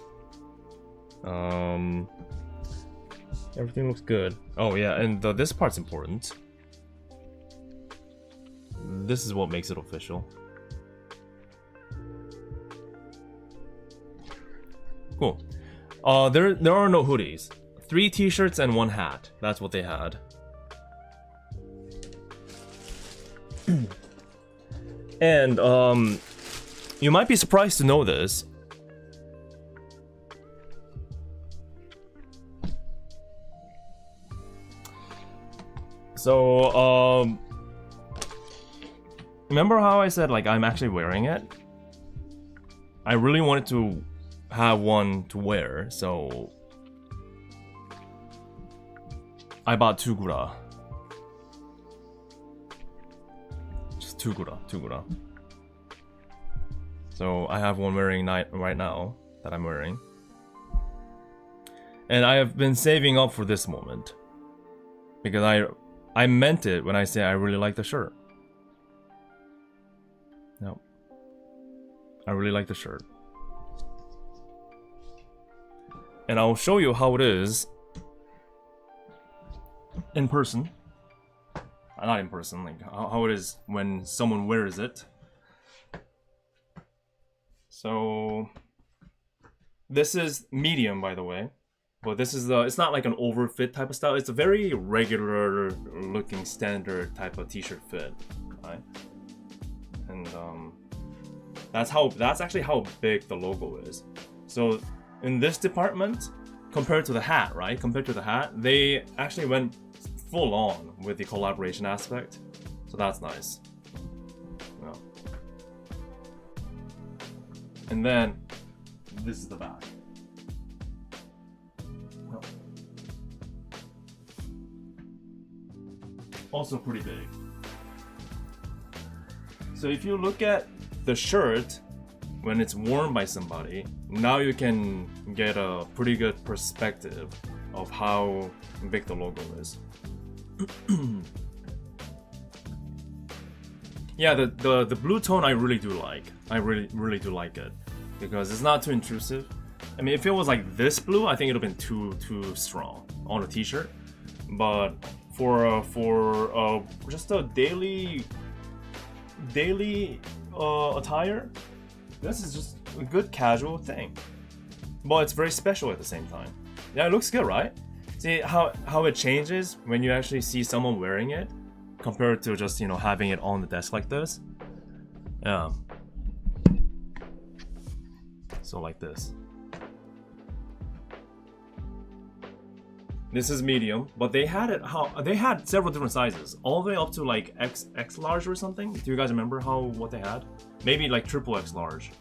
[SPEAKER 2] Everything looks good. Oh yeah, and this part's important. This is what makes it official. Cool. There are no hoodies. 3 t-shirts and 1 hat. That's what they had. And you might be surprised to know this. So remember how I said like I'm actually wearing it? I really wanted to have one to wear, so I bought 2 gura. Just 2 gura. So I have one wearing right now that I'm wearing. And I have been saving up for this moment. Because I meant it when I say I really like the shirt. No. I really like the shirt. And I'll show you how it is in person. Not in person, like how it is when someone wears it. So this is medium, by the way. But this is it's not like an overfit type of style. It's a very regular looking standard type of t-shirt fit, right? And that's actually how big the logo is. So in this department, compared to the hat, right? Compared to the hat, they actually went full on with the collaboration aspect. So that's nice. Yeah. And then this is the back. Also pretty big. So if you look at the shirt when it's worn by somebody, now you can get a pretty good perspective of how big the logo is. Yeah, the blue tone I really do like. I really do like it because it's not too intrusive. I mean, if it was like this blue, I think it would have been too strong on a t-shirt. But for just a daily attire, this is just a good casual thing. But it's very special at the same time. Yeah, it looks good, right? See how it changes when you actually see someone wearing it compared to just, you know, having it on the desk like this. Yeah. So like this. This is medium, but they had it they had several different sizes, all the way up to like X large or something. Do you guys remember what they had? Maybe like triple X large.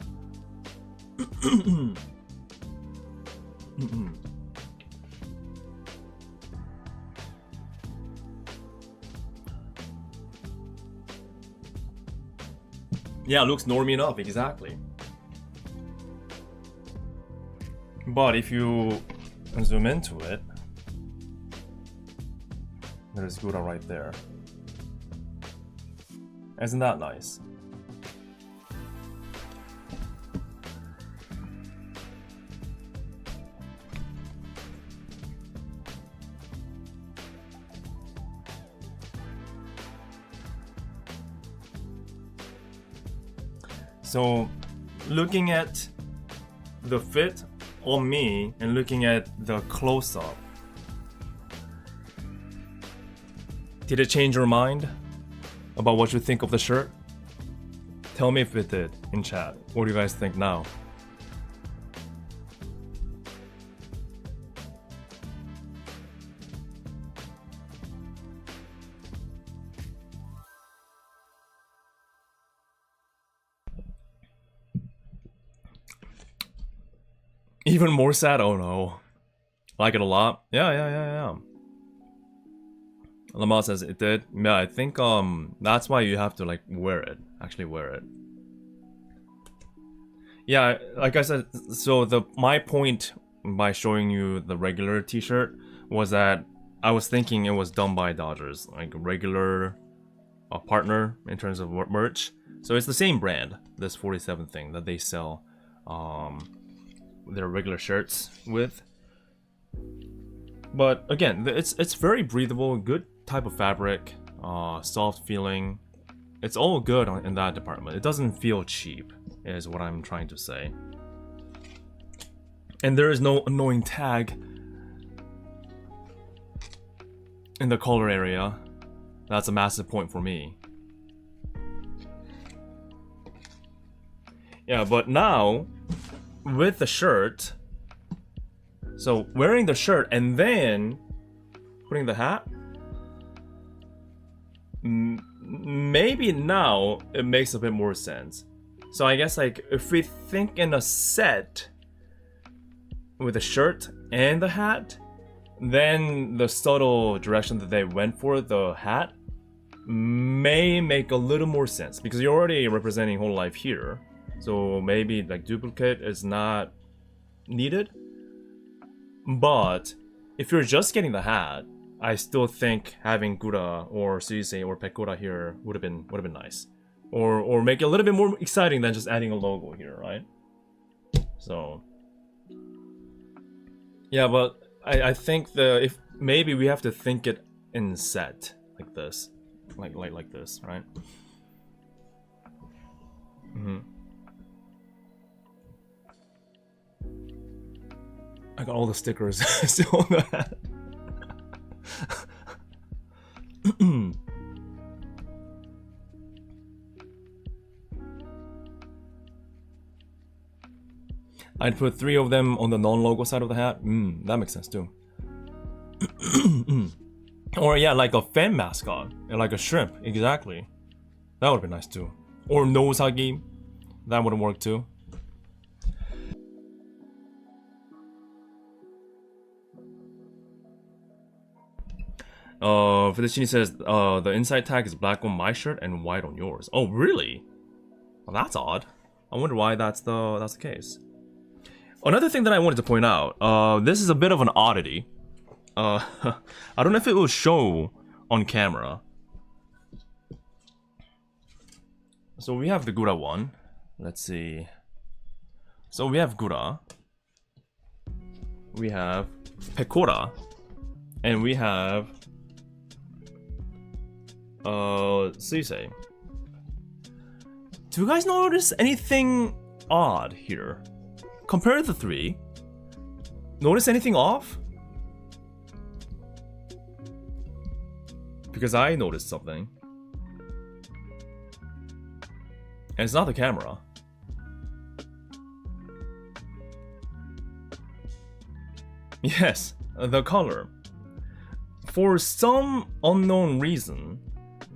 [SPEAKER 2] Yeah, looks normie enough, exactly. But if you zoom into it, there's Gouda right there. Isn't that nice? So, looking at the fit on me and looking at the close-up, did it change your mind about what you think of the shirt? Tell me if it did in chat. What do you guys think now? Even more sad? Oh no. Like it a lot? Yeah. Lamar says it did. Yeah, I think that's why you have to like wear it. Actually wear it. Yeah, like I said, so my point by showing you the regular t-shirt was that I was thinking it was done by Dodgers, like a regular partner in terms of merch. So it's the same brand, this 47 thing that they sell their regular shirts with. But again, it's very breathable, good type of fabric, soft feeling. It's all good in that department. It doesn't feel cheap, is what I'm trying to say. And there is no annoying tag in the collar area. That's a massive point for me. Yeah, but now with the shirt, so wearing the shirt and then putting the hat, maybe now it makes a bit more sense. So I guess like if we think in a set with the shirt and the hat, then the subtle direction that they went for the hat may make a little more sense because you're already representing hololive here. So maybe like duplicate is not needed. But if you're just getting the hat, I still think having Gouda or Suisei or Pekora here would have been nice. Or make it a little bit more exciting than just adding a logo here, right? So yeah, but I think if maybe we have to think it in set like this. Like this, right? I got all the stickers still on the hat. I'd put 3 of them on the non-logo side of the hat. That makes sense too. Or yeah, like a fan mascot, like a shrimp, exactly. That would be nice too. Or nose huggy, that would work too. Fettuccine says, the inside tag is black on my shirt and white on yours. Oh, really? Well, that's odd. I wonder why that's the case. Another thing that I wanted to point out, this is a bit of an oddity. I don't know if it will show on camera. So we have the Gouda one. Let's see. So we have Gouda. We have Pekora. And we have Suisei. Do you guys notice anything odd here? Compare the 3. Notice anything off? Because I noticed something. And it's not the camera. Yes, the color. For some unknown reason,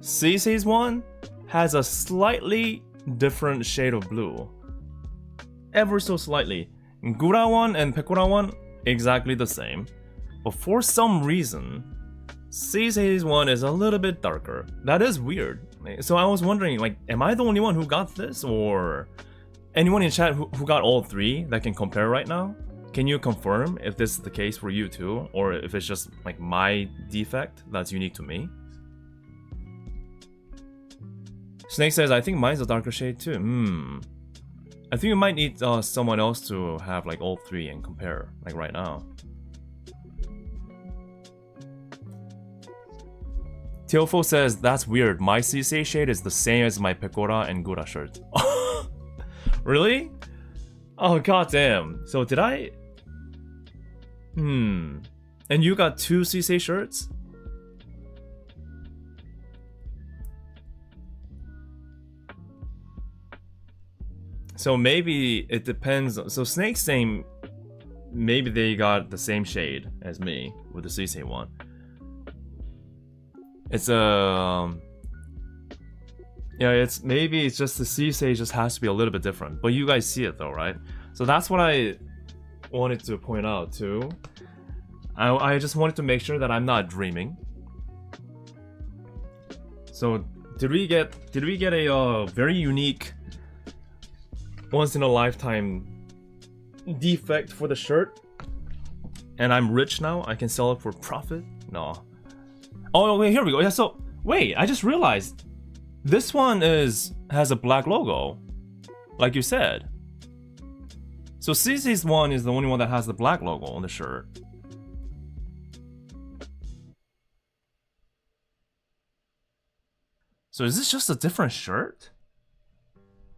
[SPEAKER 2] CC's one has a slightly different shade of blue. Ever so slightly. Gura one and Pekora one, exactly the same. But for some reason, CC's one is a little bit darker. That is weird. So I was wondering, like, am I the only one who got this? Or anyone in chat who got all three that can compare right now? Can you confirm if this is the case for you too? Or if it's just like my defect that's unique to me? Snake says, I think mine's a darker shade too. I think we might need someone else to have like all three and compare, like right now. Teofo says, that's weird. My CC shade is the same as my Pekora and Gura shirt. Really? Oh, goddamn. So did I... And you got two CC shirts? So maybe it depends. So Snake's saying maybe they got the same shade as me with the CC one. It's yeah, it's maybe it's just the CC just has to be a little bit different. But you guys see it though, right? So that's what I wanted to point out too. I just wanted to make sure that I'm not dreaming. So did we get a very unique, once in a lifetime defect for the shirt? And I'm rich now, I can sell it for profit? No. Oh wait, here we go. Yeah, so wait, I just realized this one has a black logo, like you said. So CC's one is the only one that has the black logo on the shirt. So is this just a different shirt?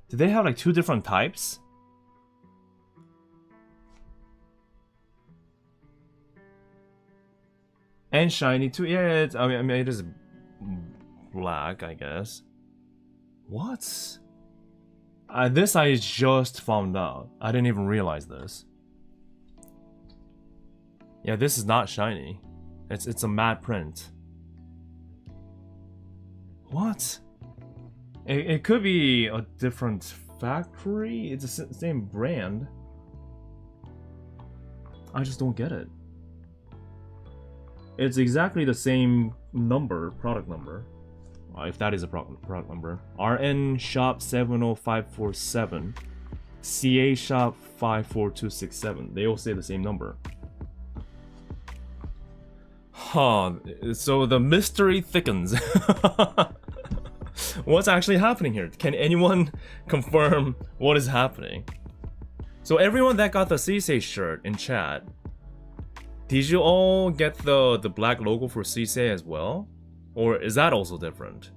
[SPEAKER 2] Do they have like two different types? And shiny too. Yeah, I mean it is black, I guess. What? This I just found out. I didn't even realize this. Yeah, this is not shiny. It's a matte print. What? It could be a different factory. It's the same brand. I just don't get it. It's exactly the same number, product number. If that is a product number. RN shop 70547. CA shop 54267. They all say the same number. Huh. So the mystery thickens. What's actually happening here? Can anyone confirm what is happening? So everyone that got the CC shirt in chat, did you all get the black logo for CC as well? Or is that also different?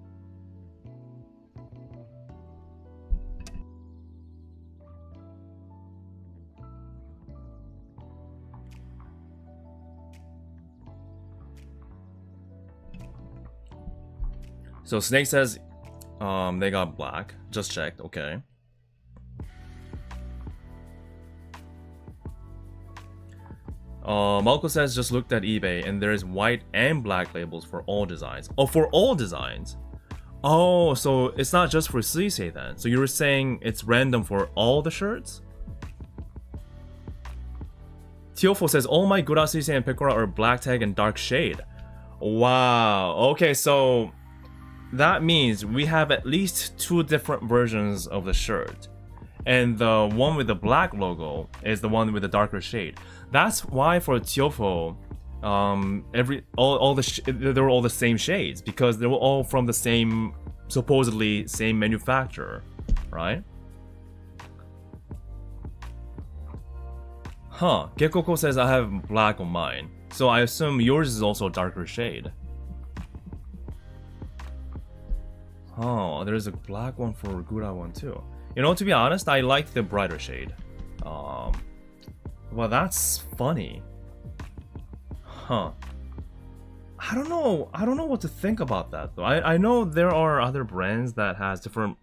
[SPEAKER 2] So Snake says they got black. Just checked, okay. Malco says just looked at eBay and there's white and black labels for all designs. Oh, for all designs. Oh, so it's not just for CC then. So you were saying it's random for all the shirts? Teofo says all my Gura, CC, and Pekora are black tag and dark shade. Wow. Okay, so that means we have at least two different versions of the shirt. And the one with the black logo is the one with the darker shade. That's why for Teofo, they were all the same shades because they were all from the same, supposedly same manufacturer, right? Huh. Gekoko says I have black on mine, so I assume yours is also a darker shade. Oh, there's a black one for Gura one too. You know, to be honest, I like the brighter shade. Well, that's funny. Huh. I don't know what to think about that though. I know there are other brands that has different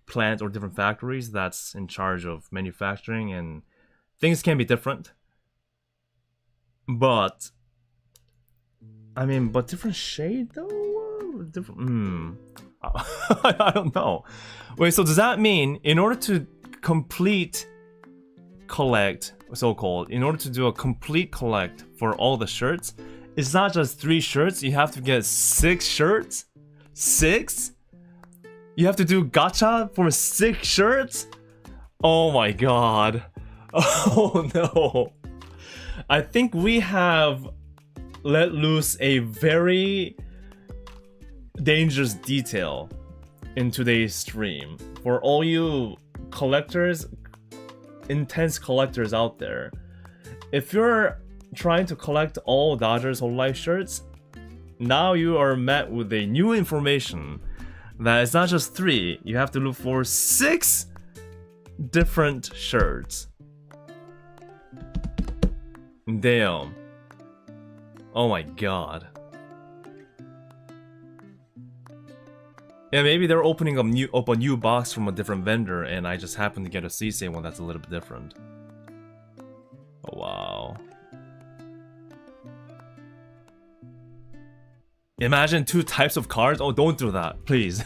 [SPEAKER 2] plants or different factories that's in charge of manufacturing and things can be different. But I mean, but different shade though? Different I don't know. Wait, so does that mean in order to collect, so-called, in order to do a complete collect for all the shirts, it's not just 3 shirts, you have to get 6 shirts? 6? You have to do gacha for 6 shirts? Oh my god. Oh no. I think we have let loose a very dangerous detail in today's stream. For all you collectors, intense collectors out there, if you're trying to collect all Dodgers hololive shirts, now you are met with a new information that it's not just 3, you have to look for 6 different shirts. Damn. Oh my god. Yeah, maybe they're opening up a new box from a different vendor and I just happened to get a CC one that's a little bit different. Oh, wow. Imagine 2 types of cards? Oh, don't do that, please.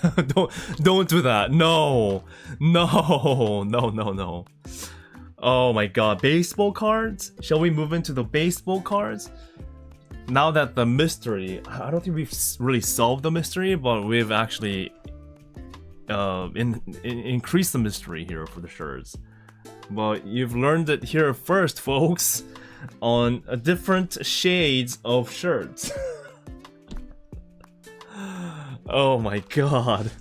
[SPEAKER 2] don't do that. No. No. Oh my god, baseball cards? Shall we move into the baseball cards? Now that the mystery, I don't think we've really solved the mystery, but we've actually increased the mystery here for the shirts. But you've learned it here first, folks, on different shades of shirts. Oh my god.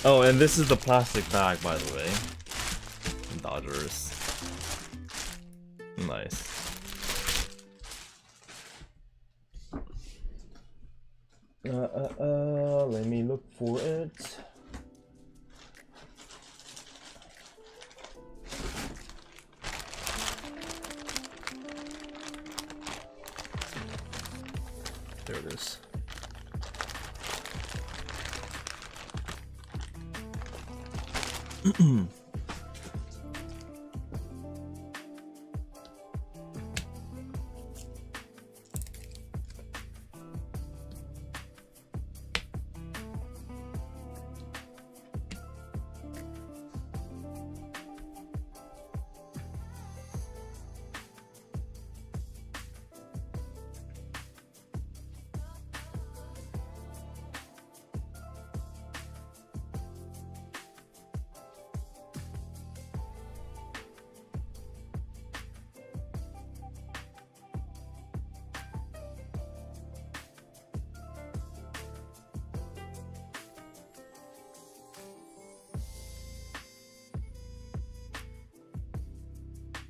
[SPEAKER 2] Oh, and this is the plastic bag, by the way. Dodgers. Nice. Let me look for it. There it is.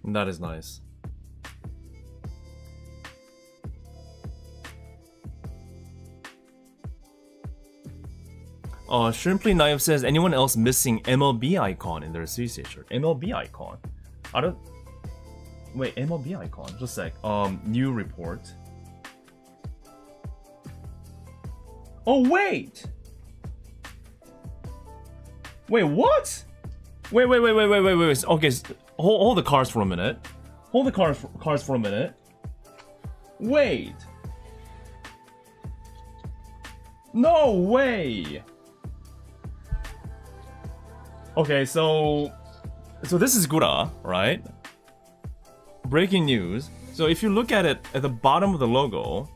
[SPEAKER 2] That is nice. Shrimply Knife says, anyone else missing MLB icon in their CC shirt? MLB icon? I don't... Wait, MLB icon? Just a sec. New report. Oh, wait! Wait, what? Wait. Okay, hold the cards for a minute. Hold the cards for a minute. Wait. No way. Okay, so this is Gura, right? Breaking news. So if you look at it at the bottom of the logo,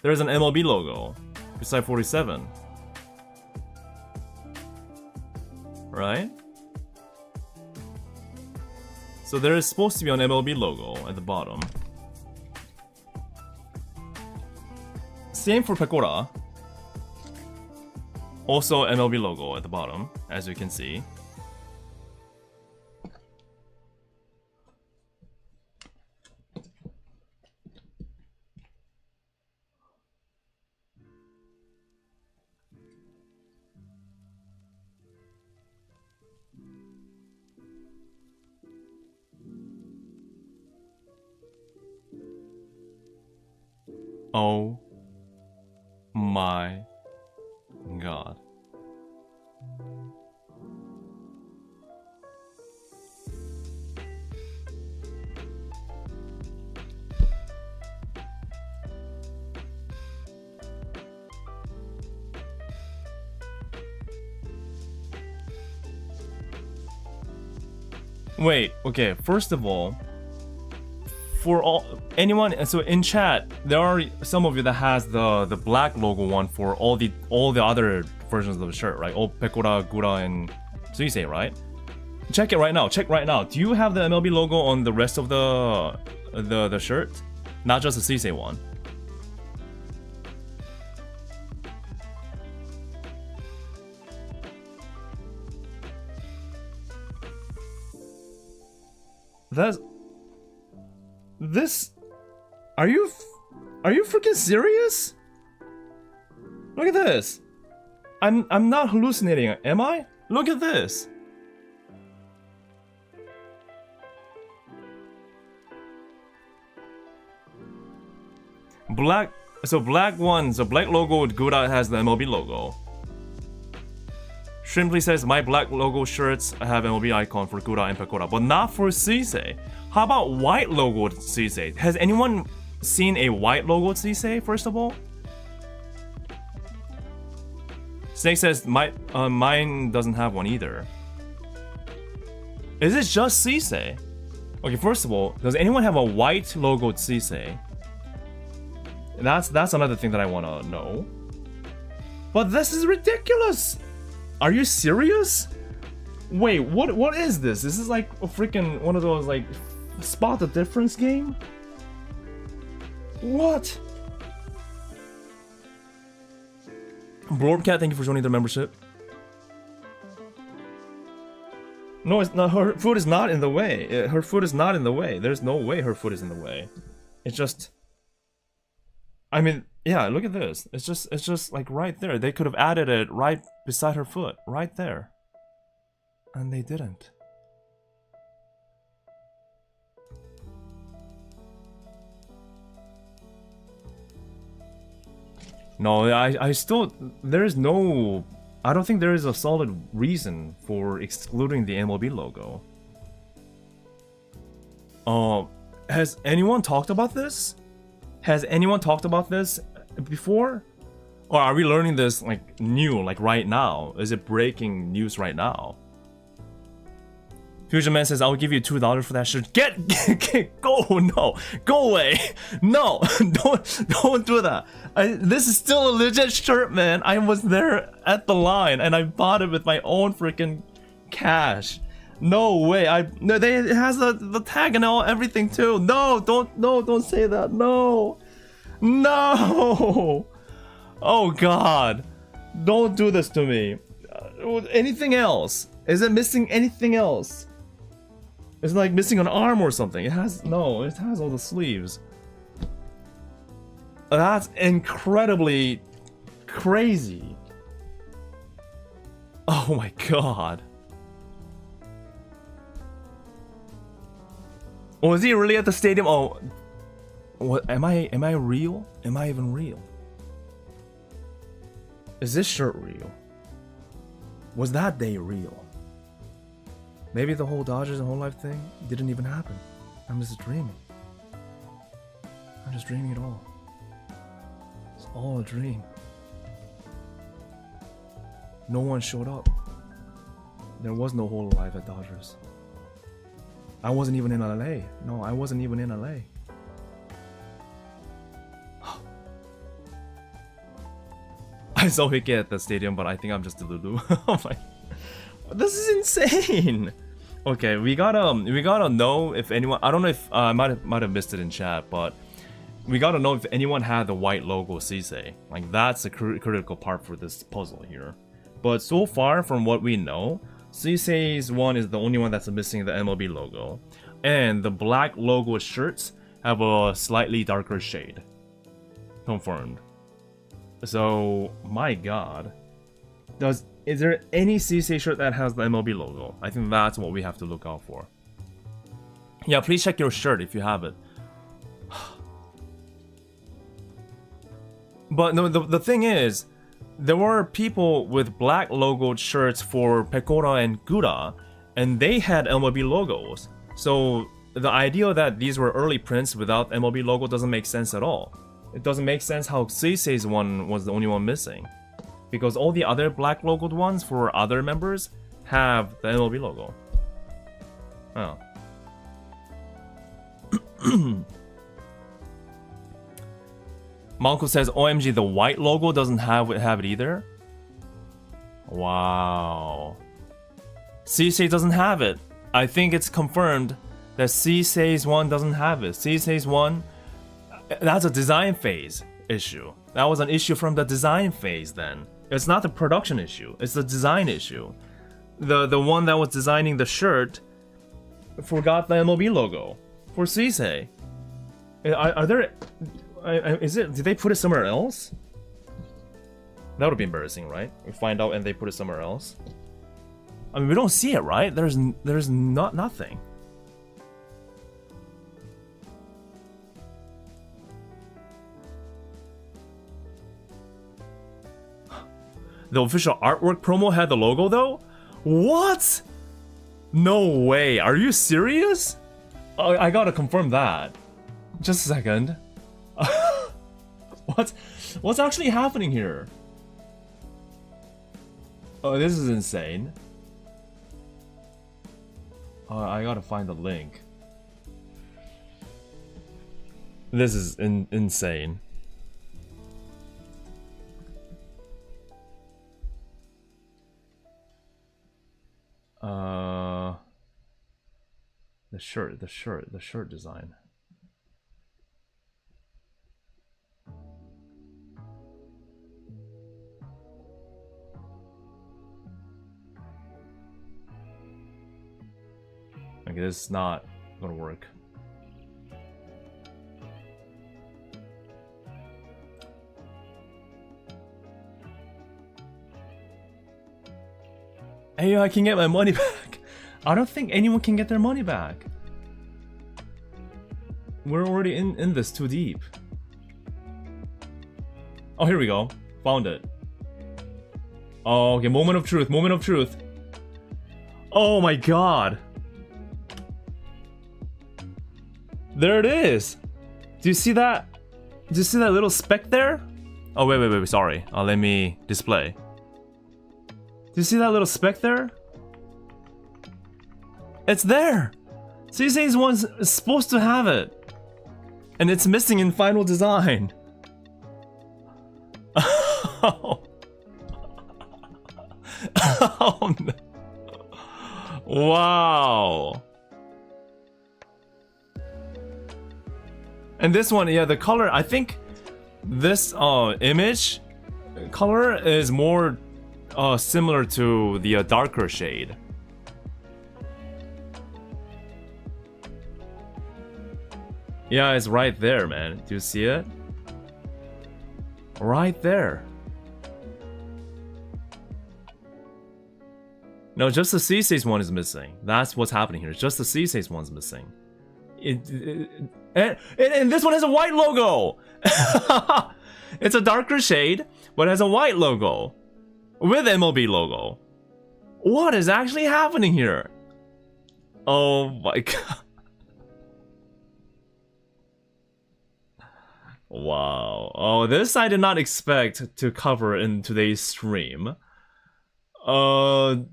[SPEAKER 2] there's an MLB logo beside 47. Right? So there is supposed to be an MLB logo at the bottom. Same for Pecora. Also MLB logo at the bottom, as you can see. Oh my god. Wait, okay, first of all, for anyone, so in chat, there are some of you that has the black logo one for all the other versions of the shirt, right? All Pekora, Gura, and Suisei, right? Check it right now. Check right now. Do you have the MLB logo on the rest of the shirt? Not just the Suisei one. This. Are you freaking serious? Look at this. I'm not hallucinating, am I? Look at this. Black one, so black logo with Gura has the MLB logo. Shrimply says, my black logo shirts have MLB icon for Gura and Pekora, but not for Suisei. How about white logo with Suisei? Has anyone seen a white logo with Suisei, first of all? Snake says, mine doesn't have one either. Is it just Suisei? Okay, first of all, does anyone have a white logo with Suisei? That's another thing that I want to know. But this is ridiculous! Are you serious? Wait, what is this? This is like a freaking one of those like spot the difference game? What? Broadcat, thank you for joining the membership. No, it's not. Her foot is not in the way. Her foot is not in the way. There's no way her foot is in the way. It's just. I mean, yeah. Look at this. It's just like right there. They could have added it right beside her foot, right there, and they didn't. No, I still. There is no. I don't think there is a solid reason for excluding the MLB logo. Has anyone talked about this? Has anyone talked about this before? Or are we learning this like new, like right now? Is it breaking news right now? Fusion Man says, I'll give you $2 for that shirt. Go, no, go away. No, don't do that. This is still a legit shirt, man. I was there at the line and I bought it with my own freaking cash. No way. It has the tag and everything too. No, don't say that. No. Oh God. Don't do this to me. Anything else? Is it missing anything else? It's like missing an arm or something. It has all the sleeves. That's incredibly crazy. Oh my God. Was he really at the stadium? Oh, what? Am I real? Am I even real? Is this shirt real? Was that day real? Maybe the whole Dodgers and hololive thing didn't even happen. I'm just dreaming. I'm just dreaming it all. It's all a dream. No one showed up. There was no hololive at Dodgers. I wasn't even in LA. No, I wasn't even in LA. I saw Hickey at the stadium, but I think I'm just a Lulu. Oh my. This is insane. Okay, we gotta know if anyone. I don't know if I might have missed it in chat, but we gotta know if anyone had the white logo Suisei. Like that's a critical part for this puzzle here. But so far, from what we know, Suisei's one is the only one that's missing the MLB logo, and the black logo shirts have a slightly darker shade. Confirmed. So my God, is there any Suisei shirt that has the MLB logo? I think that's what we have to look out for. Yeah, please check your shirt if you have it. But no, the thing is, there were people with black logoed shirts for Pekora and Gura, and they had MLB logos. So the idea that these were early prints without MLB logo doesn't make sense at all. It doesn't make sense how Suisei's one was the only one missing, because all the other black logoed ones for other members have the MLB logo. Oh. Malco says, OMG, the white logo doesn't have it either? Wow. CSay doesn't have it. I think it's confirmed that CSay's one doesn't have it. CSay's one, that's a design phase issue. That was an issue from the design phase then. It's not the production issue, it's the design issue. The one that was designing the shirt forgot the MLB logo for CSay. Are there... did they put it somewhere else? That would be embarrassing, right? We find out and they put it somewhere else. I mean, we don't see it, right? There's nothing. The official artwork promo had the logo though? What? No way. Are you serious? I gotta confirm that. Just a second. What's actually happening here? Oh, this is insane. I gotta find the link. This is insane. The shirt design. Okay, this is not gonna work. Hey, I can get my money back. I don't think anyone can get their money back. We're already in this too deep. Oh, here we go. Found it. Oh, okay, moment of truth, moment of truth. Oh my god. There it is. Do you see that? Do you see that little speck there? Oh, wait, sorry. Let me display. Do you see that little speck there? It's there! CSay's one's supposed to have it. And it's missing in final design. Oh. Oh no. Wow. And this one, yeah, the color, I think this image color is more similar to the darker shade. Yeah, it's right there, man. Do you see it? Right there. No, just the CSay's one is missing. That's what's happening here. Just the CSay's one's missing. And this one has a white logo. It's a darker shade, but it has a white logo with MLB logo. What is actually happening here? Oh my god. Wow. Oh, this I did not expect to cover in today's stream. No,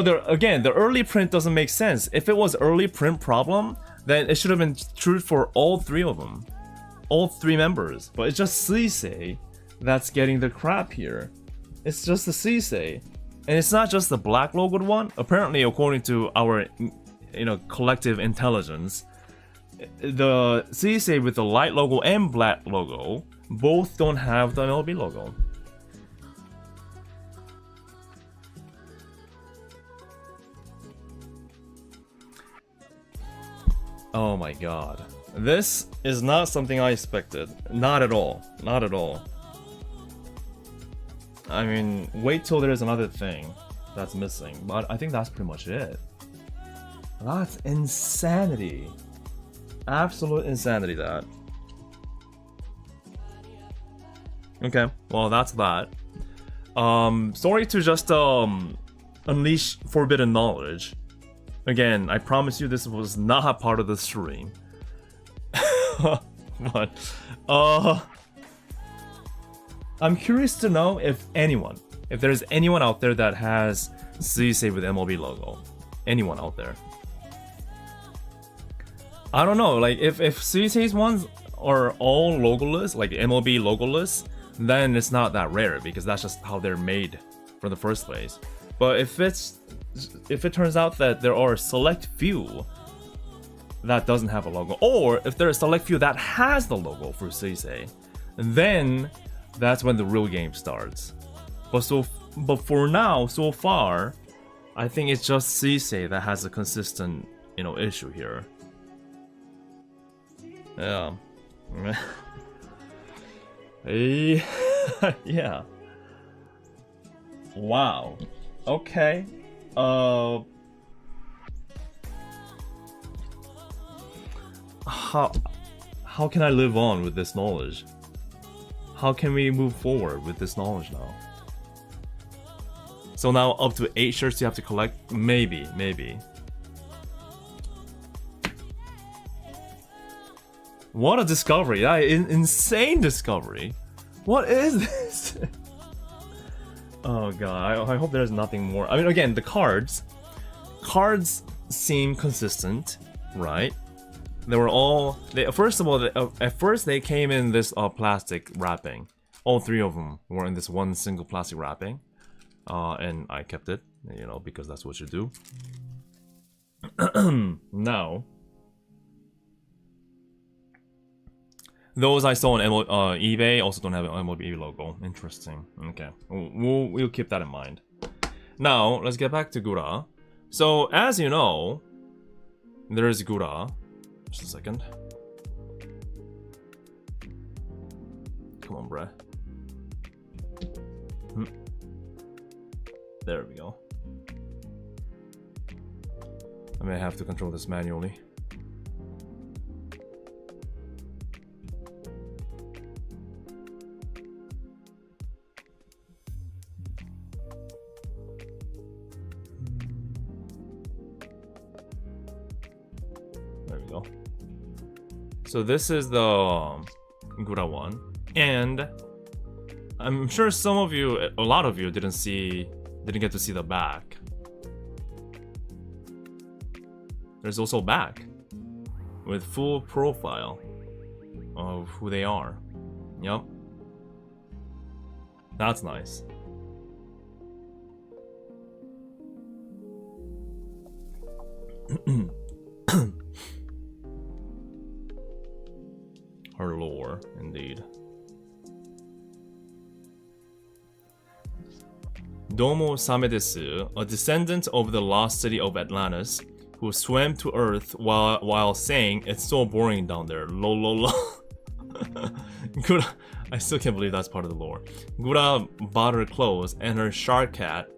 [SPEAKER 2] the early print doesn't make sense. If it was early print problem, then it should have been true for all three of them. All three members. But it's just CSay that's getting the crap here. It's just the CSay. And it's not just the black logoed one. Apparently, according to our collective intelligence, the CSay with the light logo and black logo both don't have the MLB logo. Oh my god. This is not something I expected. Not at all. Not at all. I mean, wait till there's another thing that's missing, but I think that's pretty much it. That's insanity. Absolute insanity, that. Okay, well, that's that. Sorry to just unleash forbidden knowledge. Again, I promise you this was not part of the stream. But I'm curious to know if anyone if there's anyone out there that has Suisei with MLB logo, anyone out there. I don't know, like if Suisei's ones are all logoless, like MLB logoless, then it's not that rare because that's just how they're made for the first place. But if it turns out that there are a select few that doesn't have a logo, or if there are a select few that has the logo for Suisei, then that's when the real game starts. But for now, so far, I think it's just Suisei that has a consistent, issue here. Yeah. Yeah. Wow. Okay. How can I live on with this knowledge? How can we move forward with this knowledge now? So now up to 8 shirts you have to collect? Maybe. What a discovery! Insane discovery! What is this? Oh god, I hope there's nothing more. I mean, again, the cards seem consistent, right? They were all... first of all, at first they came in this plastic wrapping. All 3 of them were in this one single plastic wrapping. And I kept it, because that's what you do. Now... those I saw on eBay also don't have an MLB logo. Interesting. Okay, we'll keep that in mind. Now, let's get back to Gura. So, as you know, there is Gura. Just a second. Come on, bruh. There we go. I may have to control this manually. So this is the Gura one, and I'm sure some of you, a lot of you, didn't get to see the back. There's also a back with full profile of who they are. Yep, that's nice. Her lore, indeed. Domo Same desu, a descendant of the lost city of Atlantis, who swam to Earth while saying, "It's so boring down there." Lol lol lol. Gura, I still can't believe that's part of the lore. Gura bought her clothes and her shark cat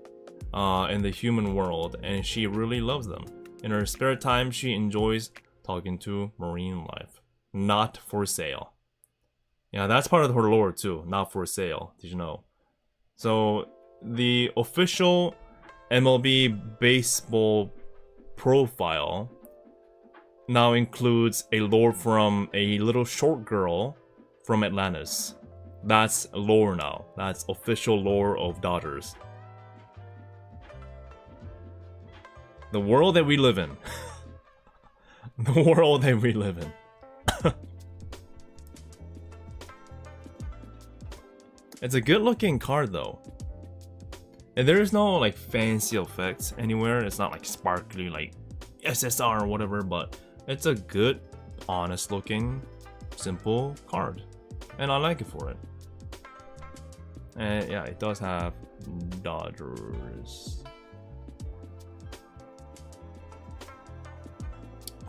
[SPEAKER 2] in the human world, and she really loves them. In her spare time, she enjoys talking to marine life. Not for sale. Yeah, that's part of her lore too. Not for sale. Did you know? So the official MLB baseball profile now includes a lore from a little short girl from Atlantis. That's lore now. That's official lore of Dodgers. The world that we live in. The world that we live in. It's a good looking card though. And there's no like fancy effects anywhere. It's not like sparkly like SSR or whatever, but it's a good, honest looking, simple card. And I like it for it. And yeah, it does have Dodgers.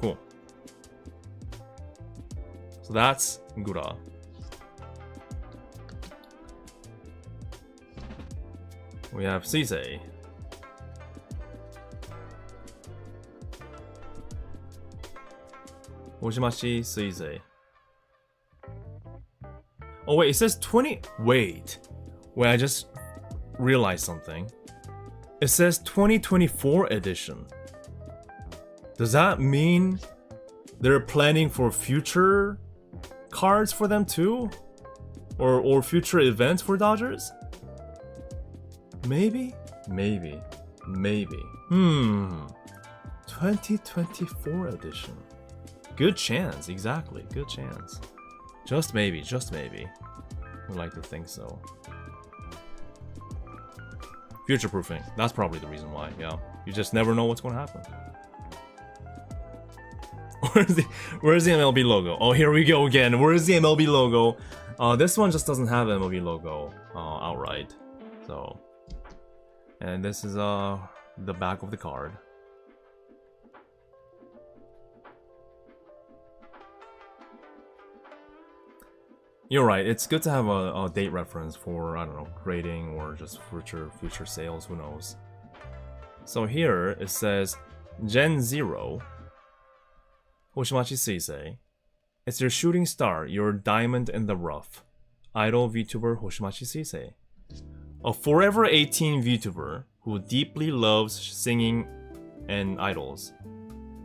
[SPEAKER 2] Cool. So that's Gura. We have Suisei. Ojimashi Suisei. Oh wait, it says 20. Wait, I just realized something. It says 2024 edition. Does that mean they're planning for future cards for them too? Or future events for Dodgers? Maybe? Maybe. 2024 edition. Good chance, exactly. Good chance. Just maybe. Would like to think so. Future proofing. That's probably the reason why, yeah. You just never know what's going to happen. Where's the MLB logo? Oh, here we go again. Where's the MLB logo? This one just doesn't have MLB logo outright. So, and this is the back of the card. You're right. It's good to have a date reference for, I don't know, grading or just future sales. Who knows? So here it says Gen 0 Hoshimachi Suisei. It's your shooting star, your diamond in the rough. Idol VTuber Hoshimachi Suisei. A forever 18 VTuber who deeply loves singing and idols.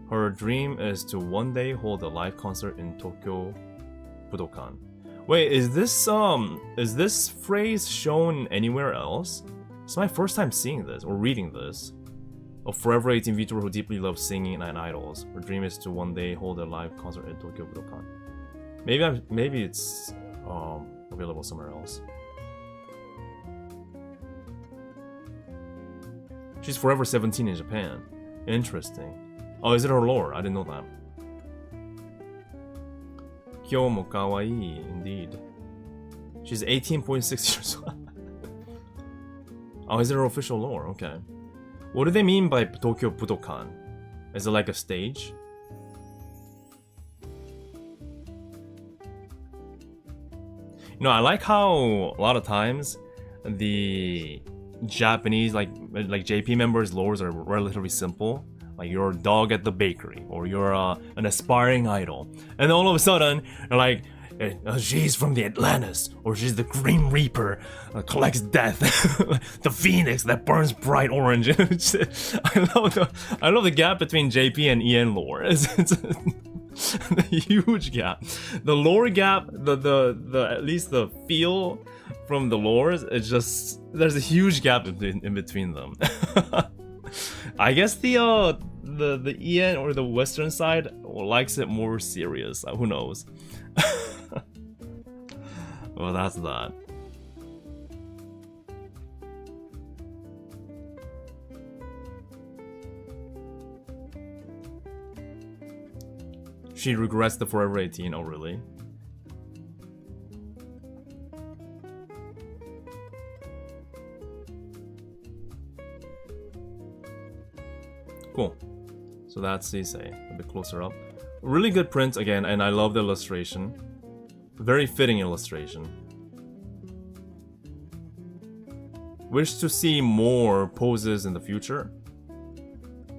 [SPEAKER 2] Her dream is to one day hold a live concert in Tokyo Budokan. Wait, is this phrase shown anywhere else? It's my first time seeing this or reading this. A forever 18 VTuber who deeply loves singing and idols. Her dream is to one day hold a live concert in Tokyo Budokan. Maybe it's available somewhere else. She's forever 17 in Japan. Interesting. Oh, is it her lore? I didn't know that. Kyo mo kawaii, indeed. She's 18.6 years old. Oh, is it her official lore? Okay. What do they mean by Tokyo Budokan? Is it like a stage? You know, I like how a lot of times the Japanese like JP members' lores are relatively simple. Like you're a dog at the bakery, or you're an aspiring idol, and all of a sudden you're like, she's from the Atlantis, or she's the Green Reaper, collects death, the Phoenix that burns bright orange. I love the gap between JP and EN lore. It's a huge gap. The lore gap, the at least the feel from the lores, it's just there's a huge gap in between them. I guess the EN or the Western side likes it more serious. Who knows? Well, that's that. She regrets the Forever 18. Oh, really? Cool. So that's Sisei, a bit closer up. Really good print again, and I love the illustration. Very fitting illustration. Wish to see more poses in the future.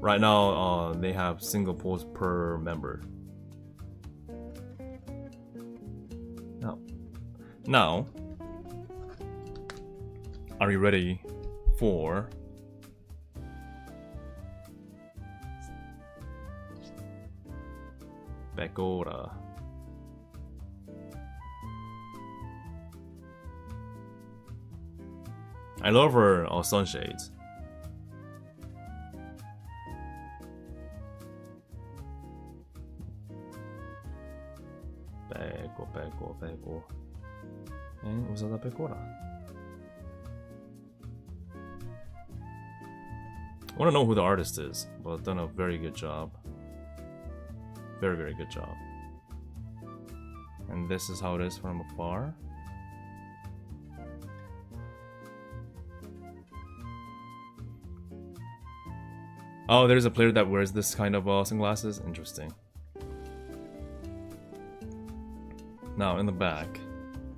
[SPEAKER 2] Right now, they have single pose per member. Now, are you ready for Pecora? I love her sunshades. Peko. And usada Pecora. I want to know who the artist is, but done a very good job. Very, very good job. And this is how it is from afar. Oh, there's a player that wears this kind of sunglasses. Interesting. Now, in the back,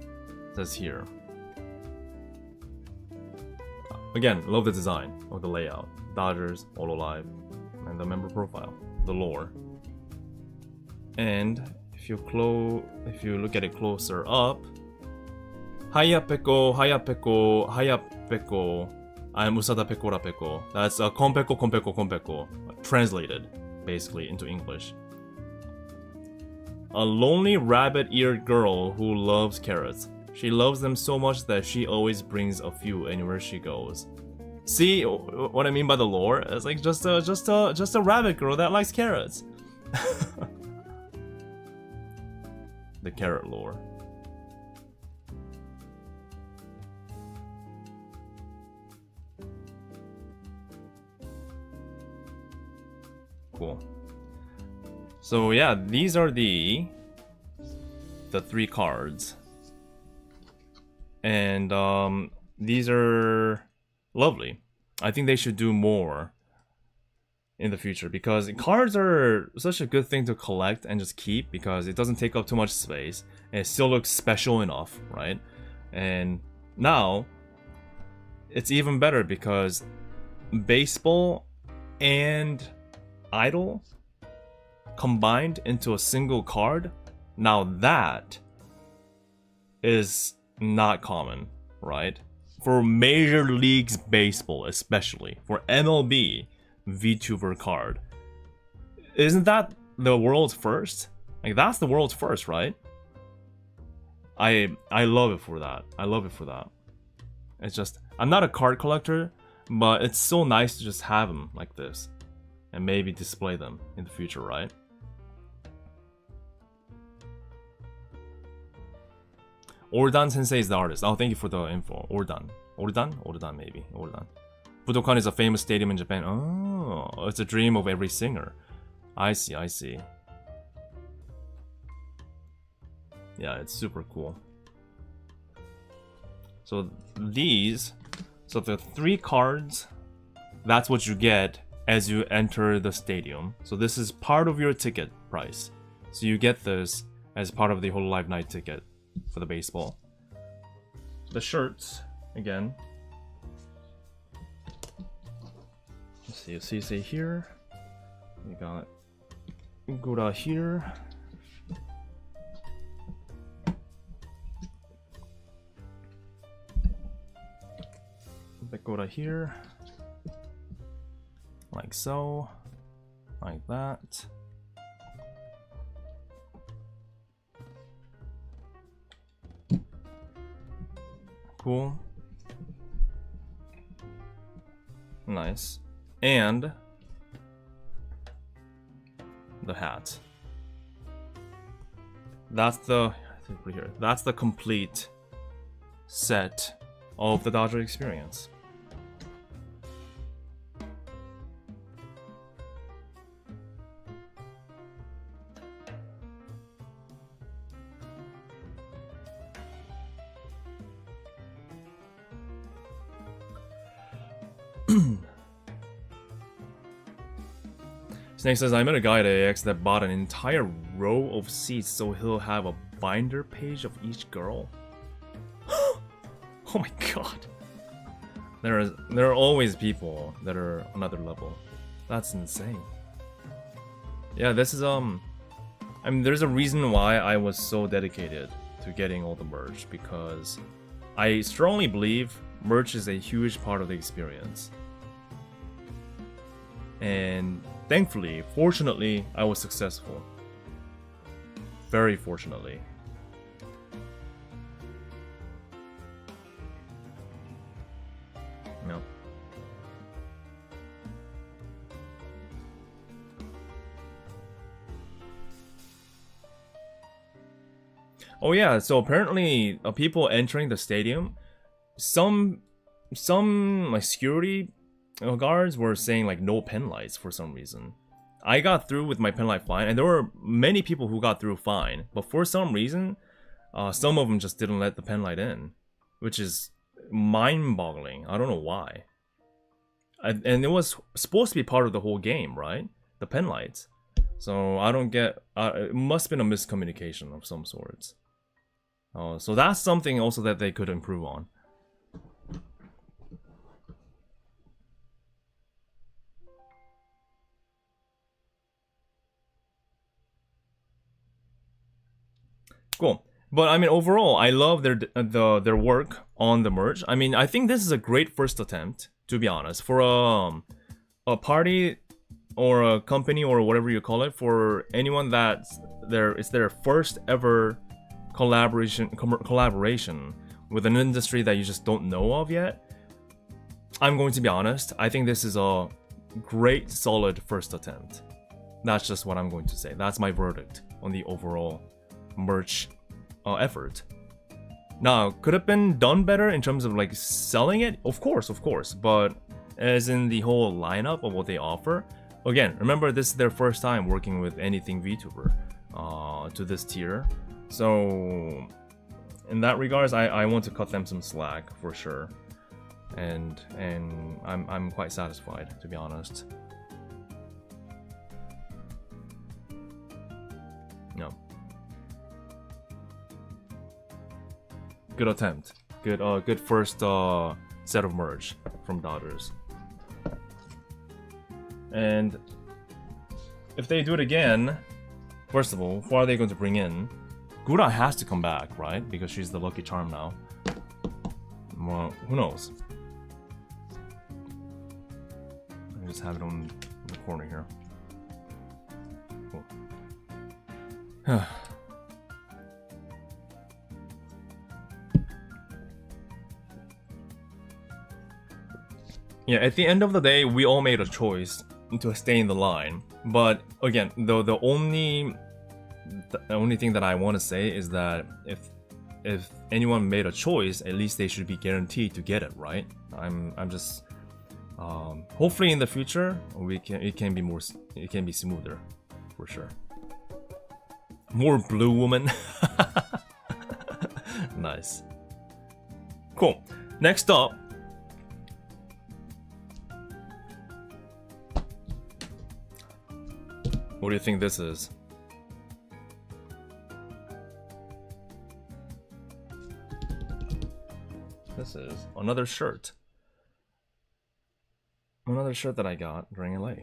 [SPEAKER 2] it says here. Again, love the design of the layout. Dodgers, hololive, and the member profile, the lore. And if you look at it closer up, Haya Peko, I'm Usada Pecora Peko. That's Konpeko, translated basically into English. A lonely rabbit-eared girl who loves carrots. She loves them so much that she always brings a few anywhere she goes. See what I mean by the lore? It's like just a rabbit girl that likes carrots. The carrot lore. Cool. So yeah, these are the 3 cards. And these are lovely. I think they should do more in the future because cards are such a good thing to collect and just keep because it doesn't take up too much space and it still looks special enough, right? And now it's even better because baseball and Idol combined into a single card, now that is not common, right? For Major Leagues Baseball, especially for MLB VTuber card, isn't that the world's first? Like that's the world's first, right? I love it for that. I love it for that. It's just I'm not a card collector, but it's so nice to just have them like this and maybe display them in the future, right? Ordan Sensei is the artist. Oh, thank you for the info. Ordan maybe. Ordan. Budokan is a famous stadium in Japan. Oh, it's a dream of every singer. I see, I see. Yeah, it's super cool. So the 3 cards, that's what you get as you enter the stadium. So this is part of your ticket price. So you get this as part of the hololive night ticket for the baseball. The shirts, again. Let's see, CC here. We got Gura here. Gura here. Like so. Like that. Cool. Nice. And the hat. That's the That's the complete set of the Dodger experience. Snake says, I met a guy at AX that bought an entire row of seats so he'll have a binder page of each girl. Oh my god. There are always people that are another level. That's insane. Yeah, this is I mean, there's a reason why I was so dedicated to getting all the merch, because I strongly believe merch is a huge part of the experience. And thankfully, fortunately, I was successful. Very fortunately. No. Oh yeah, so apparently people entering the stadium, some like security guards were saying like no pen lights for some reason. I got through with my pen light fine, and there were many people who got through fine, but for some reason, some of them just didn't let the pen light in, which is mind-boggling. I don't know why. And it was supposed to be part of the whole game, right? The pen lights. So I don't get. It must have been a miscommunication of some sorts. So that's something also that they could improve on. Cool. But I mean, overall, I love their work on the merch. I mean, I think this is a great first attempt, to be honest, for a party or a company or whatever you call it, for anyone that it's their first ever collaboration with an industry that you just don't know of yet. I'm going to be honest, I think this is a great, solid first attempt. That's just what I'm going to say. That's my verdict on the overall merch effort. Now, could have been done better in terms of like selling it? Of course. But as in the whole lineup of what they offer, again, remember this is their first time working with anything VTuber to this tier. So in that regards, I want to cut them some slack for sure. And I'm quite satisfied, to be honest. No. Good attempt. Good first set of merge from Dodgers. And if they do it again, first of all, who are they going to bring in? Gura has to come back, right? Because she's the lucky charm now. Well, who knows? I just have it on the corner here. Cool. Yeah, at the end of the day, we all made a choice to stay in the line. But again, the only thing that I want to say is that if anyone made a choice, at least they should be guaranteed to get it, right? I'm just hopefully in the future it can be smoother, for sure. More blue woman. Nice. Cool. Next up. What do you think this is? This is another shirt. Another shirt that I got during LA.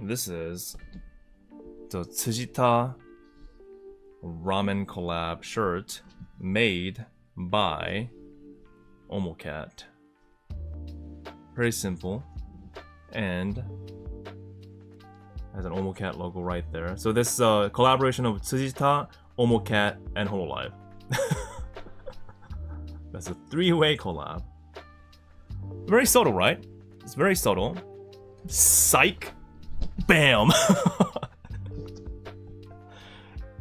[SPEAKER 2] This is the Tsujita ramen collab shirt made by Omocat. Very simple, and has an Omocat logo right there. So this is a collaboration of Tsujita, Omocat, and Hololive. That's a three-way collab. Very subtle, right? It's very subtle. Psych. Bam.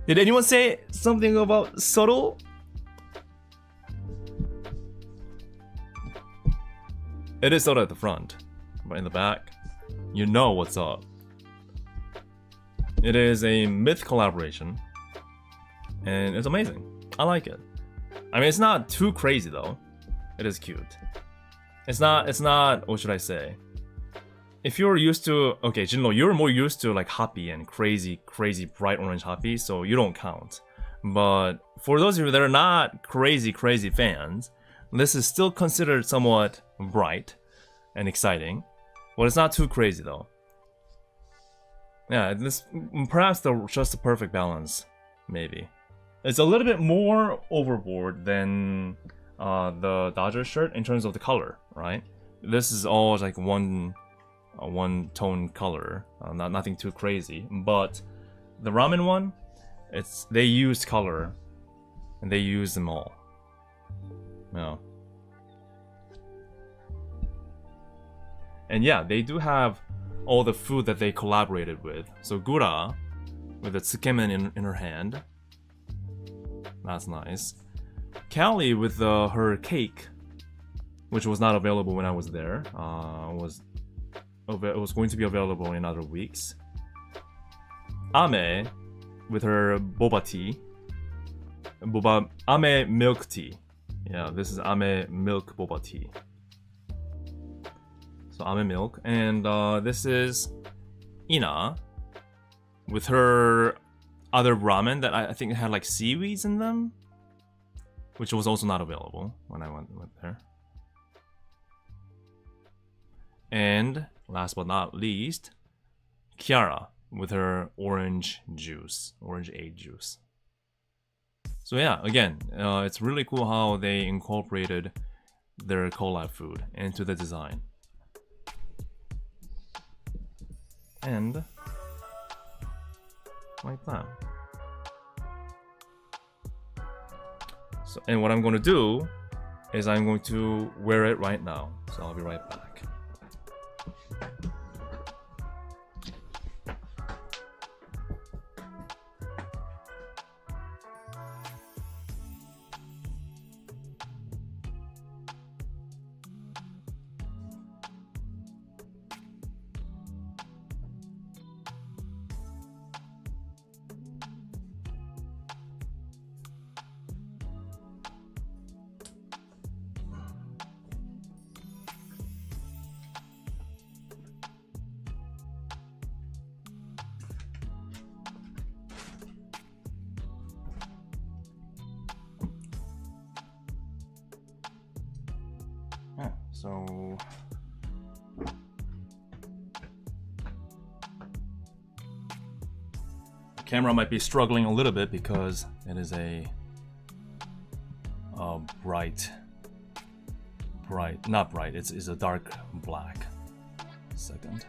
[SPEAKER 2] Did anyone say something about subtle? It is subtle at the front, but in the back, you know what's up. It is a Myth collaboration, and it's amazing. I like it. I mean, it's not too crazy though. It is cute. It's not, what should I say? If you're used to, okay, Jinlo, you're more used to like happy and crazy bright orange happy, so you don't count. But for those of you that are not crazy fans, this is still considered somewhat bright and exciting. But it's not too crazy though. Yeah, this perhaps just the perfect balance, maybe. It's a little bit more overboard than the Dodgers shirt in terms of the color, right? This is all like one tone color, nothing too crazy. But the ramen one, they used color, and they used them all. Yeah. And yeah, they do have all the food that they collaborated with. So Gura, with the tsukemen in her hand. That's nice. Callie with her cake, which was not available when I was there. It was going to be available in other weeks. Ame with her boba tea. Ame milk tea. Yeah, this is Ame milk boba tea. So Ame milk. And this is Ina with her other ramen that I think had like seaweeds in them, which was also not available when I went there. And last but not least, Kiara with her orange aid juice. So yeah, again, it's really cool how they incorporated their collab food into the design. And like that. So, and what I'm going to do is I'm going to wear it right now. So I'll be right back. So the camera might be struggling a little bit because it is a not bright, it's a dark black. Second.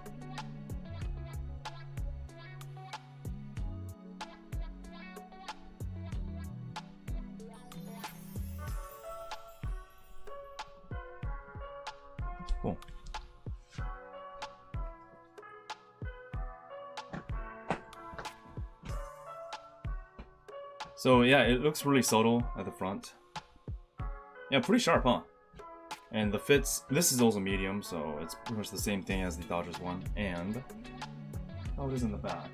[SPEAKER 2] Cool. So yeah, it looks really subtle at the front. Yeah, pretty sharp, huh? And the fits, this is also medium, so it's pretty much the same thing as the Dodgers one. And how it is in the back.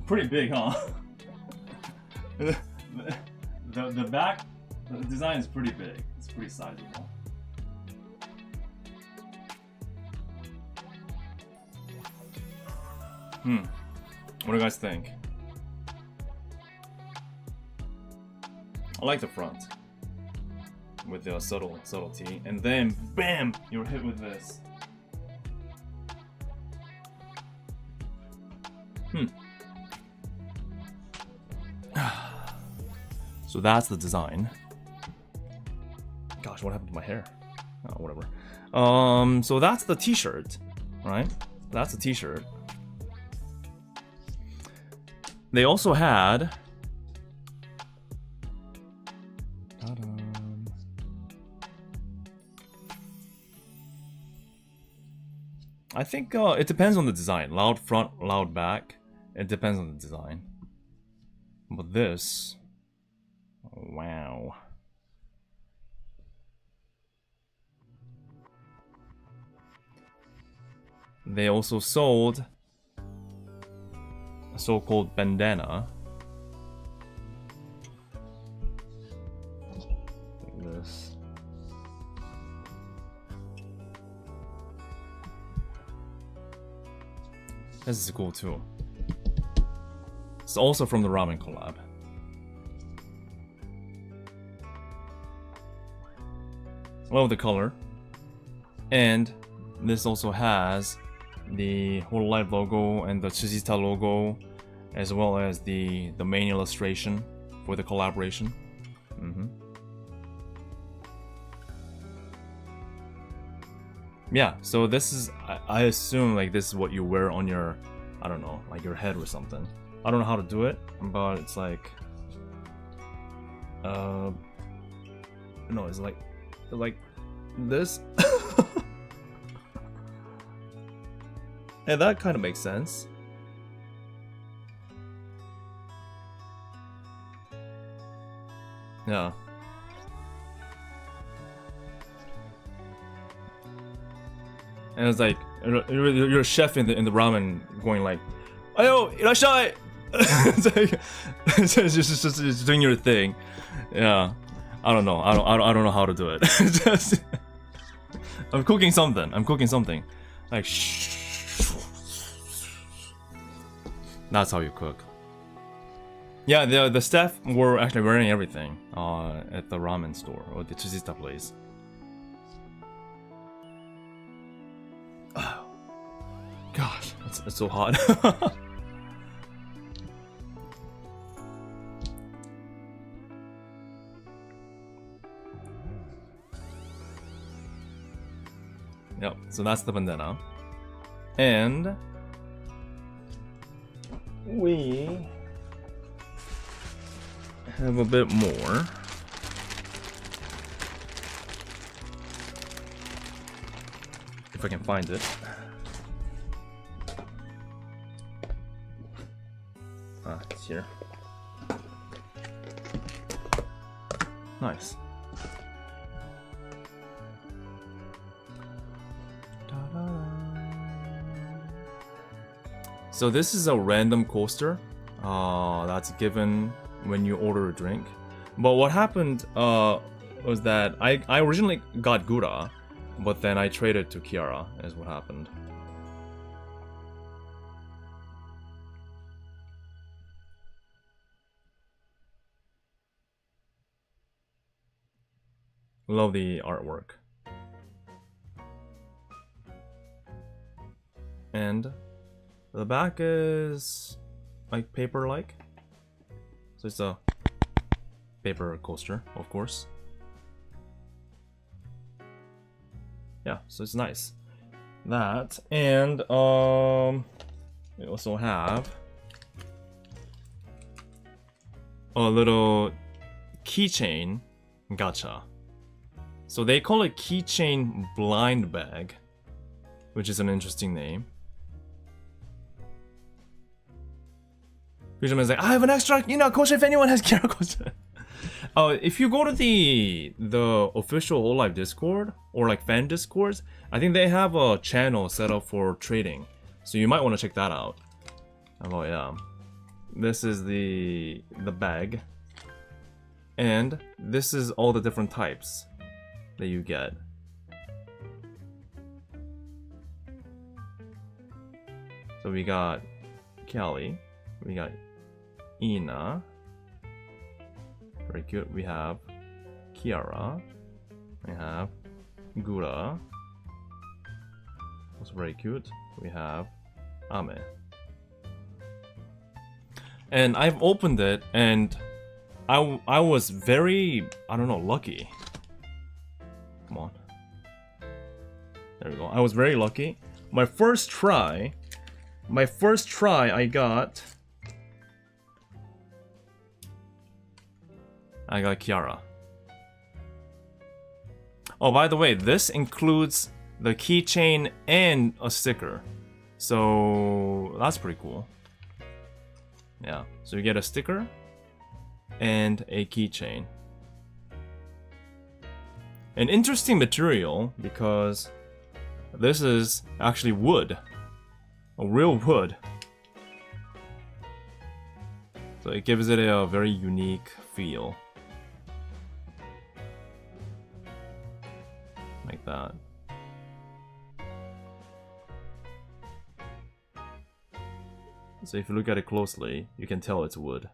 [SPEAKER 2] Pretty big, huh? the back, the design is pretty big. It's pretty sizable. What do you guys think? I like the front with the subtlety, and then bam, you're hit with this. So that's the design. Gosh, what happened to my hair? Oh, whatever. So that's the t-shirt, right? That's the t-shirt. They also had I think it depends on the design. Loud front, loud back. It depends on the design. But this, oh, wow. They also sold a so-called bandana. Like this. This is cool too. It's also from the ramen collab. Love the color. And this also has the hololive logo and the Tsujita logo, as well as the main illustration for the collaboration. Yeah, so this is, I assume like this is what you wear on your, I don't know, like your head or something. I don't know how to do it, but it's like, no, it's like this. And that kind of makes sense. Yeah. And it's like you're a chef in the ramen going like, "Ayo, irashai!" It's like it's just doing your thing. Yeah, I don't know. I don't know how to do it. Just, I'm cooking something. Like shh. That's how you cook. Yeah, the staff were actually wearing everything at the ramen store or the Tsujita place. Oh, gosh, it's so hot. Yep. So that's the bandana. And we have a bit more. If I can find it. Ah, it's here. Nice. So this is a random coaster that's given when you order a drink. But what happened was that I originally got Gura, but then I traded to Kiara, is what happened. Love the artwork. And the back is like paper-like. So it's a paper coaster, of course. Yeah, so it's nice. That, and we also have a little keychain gacha. So they call it keychain blind bag, which is an interesting name. Fisherman is like, I have an extra, coaster if anyone has Kiara coaster. If you go to the official hololive Discord or like fan Discords, I think they have a channel set up for trading, so you might want to check that out. Oh yeah, this is the bag, and this is all the different types that you get. So we got Kelly, we got Ina. Very cute. We have Kiara. We have Gura. Also very cute. We have Ame. And I've opened it, and I was very, lucky. Come on. There we go. I was very lucky. My first try, I got Kiara. Oh, by the way, this includes the keychain and a sticker. So that's pretty cool. Yeah, so you get a sticker and a keychain. An interesting material because this is actually wood. A real wood. So it gives it a very unique feel. Like that. So if you look at it closely, you can tell it's wood.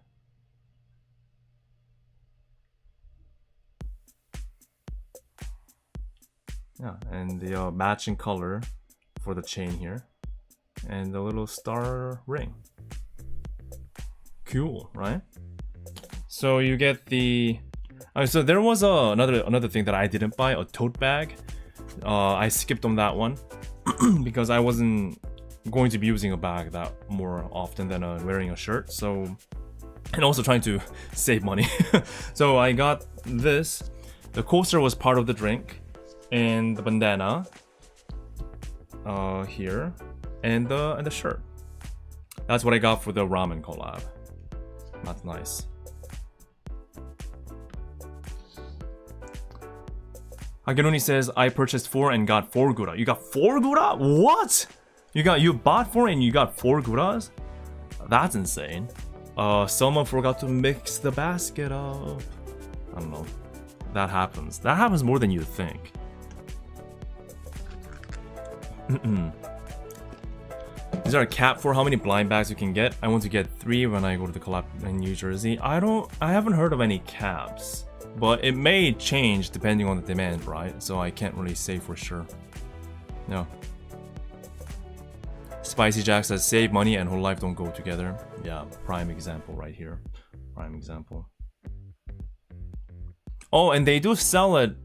[SPEAKER 2] Yeah, and the matching color for the chain here. And the little star ring. Cool, right? So you get the... so there was another thing that I didn't buy, a tote bag. I skipped on that one because I wasn't going to be using a bag that more often than wearing a shirt. So, and also trying to save money. So I got this. The coaster was part of the drink, and the bandana here, and the shirt. That's what I got for the ramen collab. That's nice. Hagenoni says, I purchased 4 and got 4 gura. You got 4 gura? What? You bought 4 and you got 4 guras? That's insane. Someone forgot to mix the basket up. I don't know. That happens. That happens more than you think. Is there a cap for how many blind bags you can get? I want to get 3 when I go to the collab in New Jersey. I haven't heard of any caps. But it may change depending on the demand, right? So I can't really say for sure. No. Spicy Jack says, save money and whole life don't go together. Yeah, prime example right here. Prime example. Oh, and they do sell it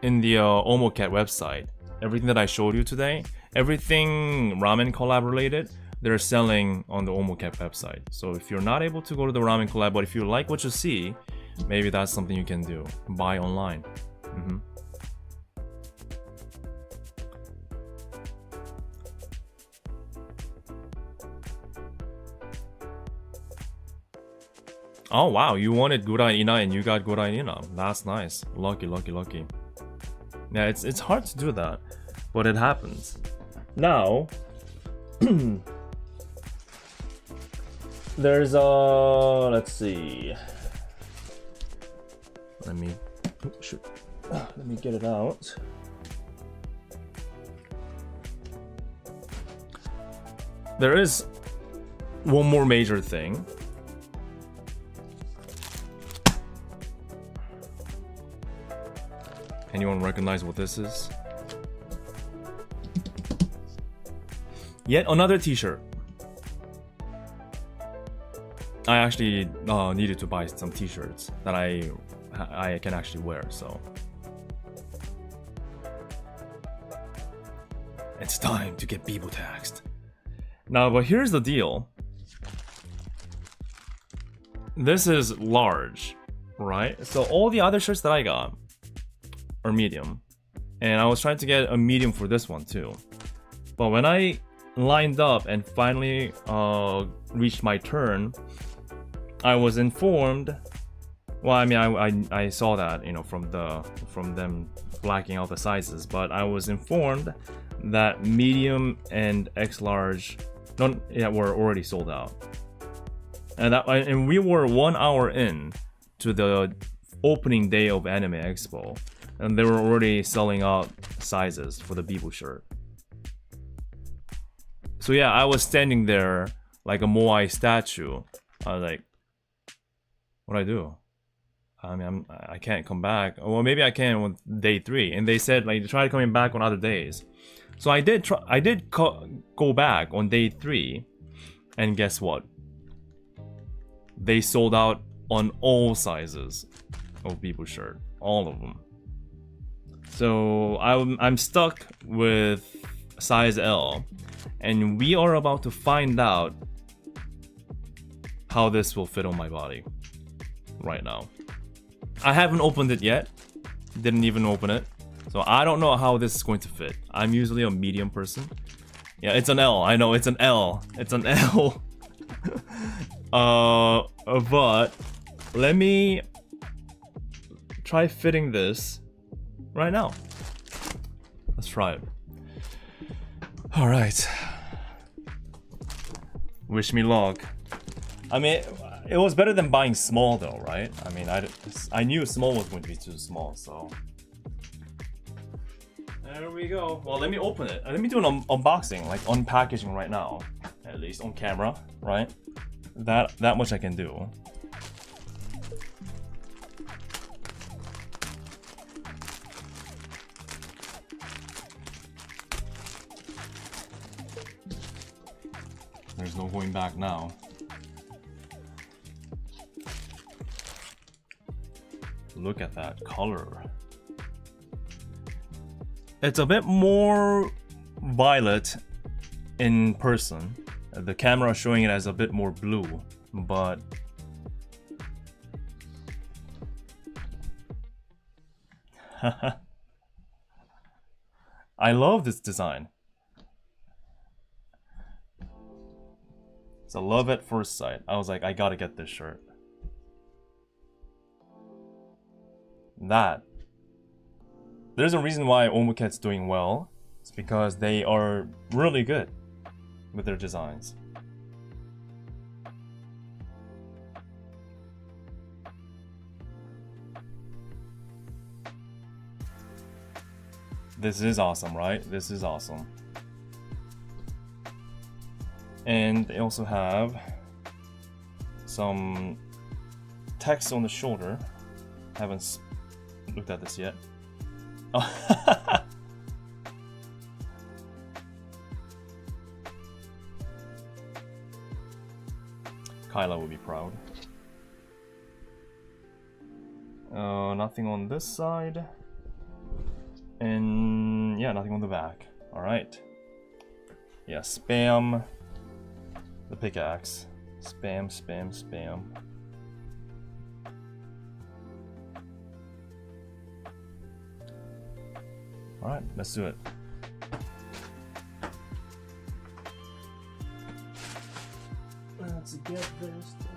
[SPEAKER 2] in the OmoCat website. everything that I showed you today, everything ramen collab related, they're selling on the Omocat website. So if you're not able to go to the ramen collab, but if you like what you see, maybe that's something you can do. Buy online. Oh wow, you wanted Gurai Ina and you got Gurai Ina. That's nice. Lucky, lucky, lucky. Yeah, it's hard to do that, but it happens. Now, there's let's see. Let me get it out. There is one more major thing. Anyone recognize what this is? Yet another t-shirt. I actually needed to buy some t-shirts that I can actually wear, so it's time to get Bibo taxed. Now, but here's the deal. This is large, right? So all the other shirts that I got are medium, and I was trying to get a medium for this one too. But when I lined up and finally reached my turn, I was informed. Well, I mean, I saw that, you know, from them blacking out the sizes, but I was informed that medium and X large were already sold out, and we were 1 hour in to the opening day of Anime Expo, and they were already selling out sizes for the Bibo shirt. So yeah, I was standing there like a Moai statue. I was like, what do I do? I mean, I can't come back. Well, maybe I can on day 3. And they said like try coming back on other days. So I did go back on day 3, and guess what? They sold out on all sizes of Bibo shirt, all of them. So I'm stuck with size L, and we are about to find out how this will fit on my body right now. I haven't opened it yet, didn't even open it, so I don't know how this is going to fit. I'm usually a medium person. Yeah, it's an L. I know it's an L. It's an L. But let me try fitting this right now. Let's try it. All right. Wish me luck. I mean, it was better than buying small though, right? I mean, I knew small was going to be too small, so there we go. Well, let me open it. Let me do an unboxing, like unpackaging right now, at least on camera, right? That much I can do. There's no going back now. Look at that color. It's a bit more violet in person. The camera showing it as a bit more blue, but I love this design. It's a love at first sight. I was like, I gotta get this shirt. There's a reason why Omuket's doing well. It's because they are really good with their designs. This is awesome, right? This is awesome. And they also have some text on the shoulder. Haven't looked at this yet. Oh. Kyla will be proud. Nothing on this side. And
[SPEAKER 1] yeah, nothing on the back. All right. Yeah, spam the pickaxe. Spam, spam, spam. All right, let's do it. Let's get this done.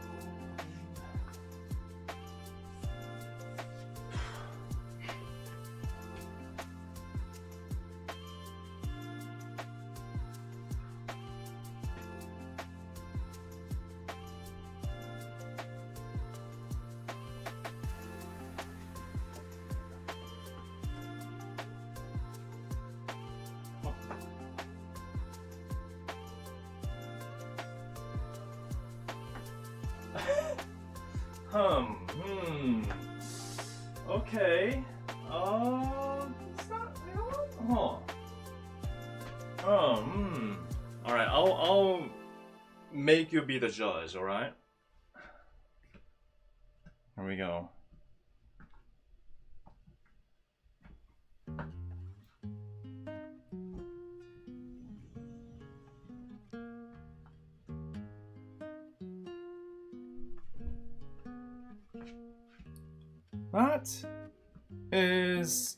[SPEAKER 1] Okay. It's not, you know what? All right. I'll make you be the judge. All right. Here we go. That is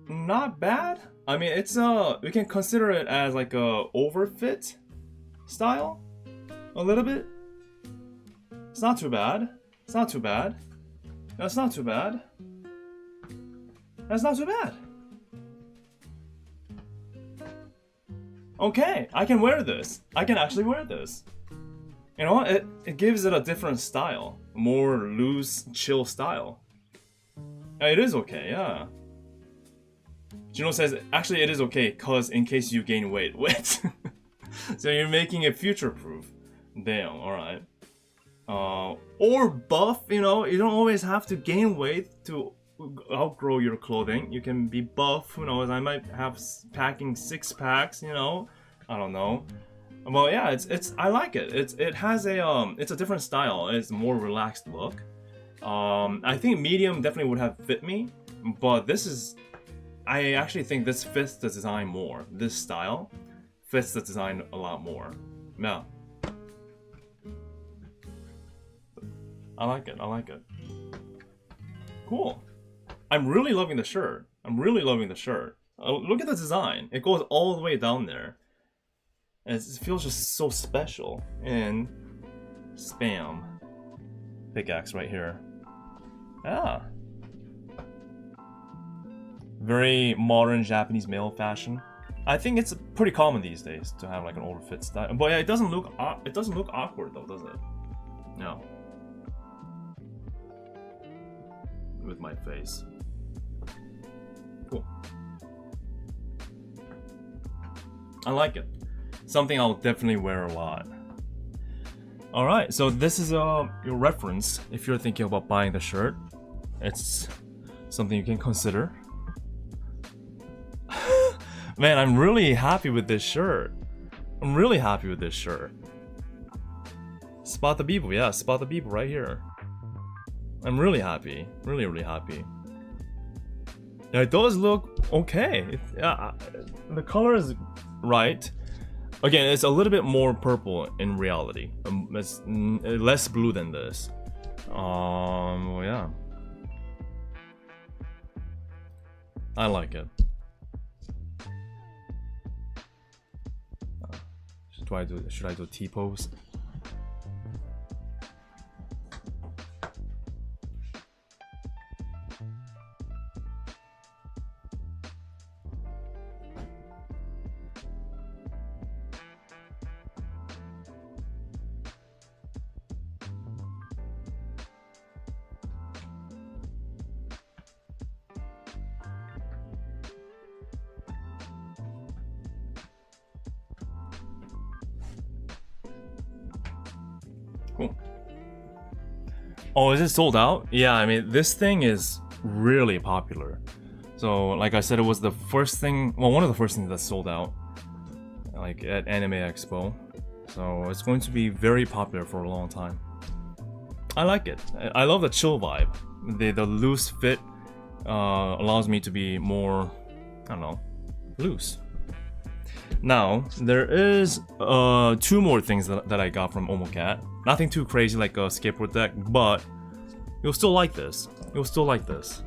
[SPEAKER 1] not bad. I mean, it's we can consider it as like a overfit style a little bit. It's not too bad. It's not too bad. That's not too bad. That's not too bad. Okay, I can wear this. I can actually wear this. You know, it gives it a different style, more loose, chill style. It is okay, yeah. Juno says, actually it is okay, cause in case you gain weight. Wait. So you're making it future-proof. Damn, alright. Or buff, you know, you don't always have to gain weight to outgrow your clothing. You can be buff, who knows, I might have packing 6 packs, you know. I don't know. Well, yeah, it's I like it. It has a it's a different style. It's a more relaxed look. I think medium definitely would have fit me, but this is, I actually think this fits the design more. This style fits the design a lot more. Yeah. I like it. I like it. Cool. I'm really loving the shirt. I'm really loving the shirt. Look at the design. It goes all the way down there. And it feels just so special. And spam. Pickaxe right here. Ah. Very modern Japanese male fashion. I think it's pretty common these days to have like an overfit style. But yeah, it doesn't look awkward though, does it? No. With my face. Cool. I like it. Something I'll definitely wear a lot. Alright, so this is your reference if you're thinking about buying the shirt. It's something you can consider. Man, I'm really happy with this shirt. I'm really happy with this shirt. Spot the Bibu, yeah, spot the Bibu right here. I'm really happy. Really, really happy. Yeah, it does look okay. The color is right. Again, it's a little bit more purple in reality. It's less blue than this. Well, yeah. I like it. Should I do T-pose? Cool. Oh, is it sold out? Yeah, I mean, this thing is really popular. So, like I said, it was the first thing, well, one of the first things that sold out, like at Anime Expo. So it's going to be very popular for a long time. I like it. I love the chill vibe, the loose fit,
[SPEAKER 2] allows me to be more, I don't know, loose. Now, there is 2 more things that I got from Omocat. Nothing too crazy like a skateboard deck, but you'll still like this. You'll still like this.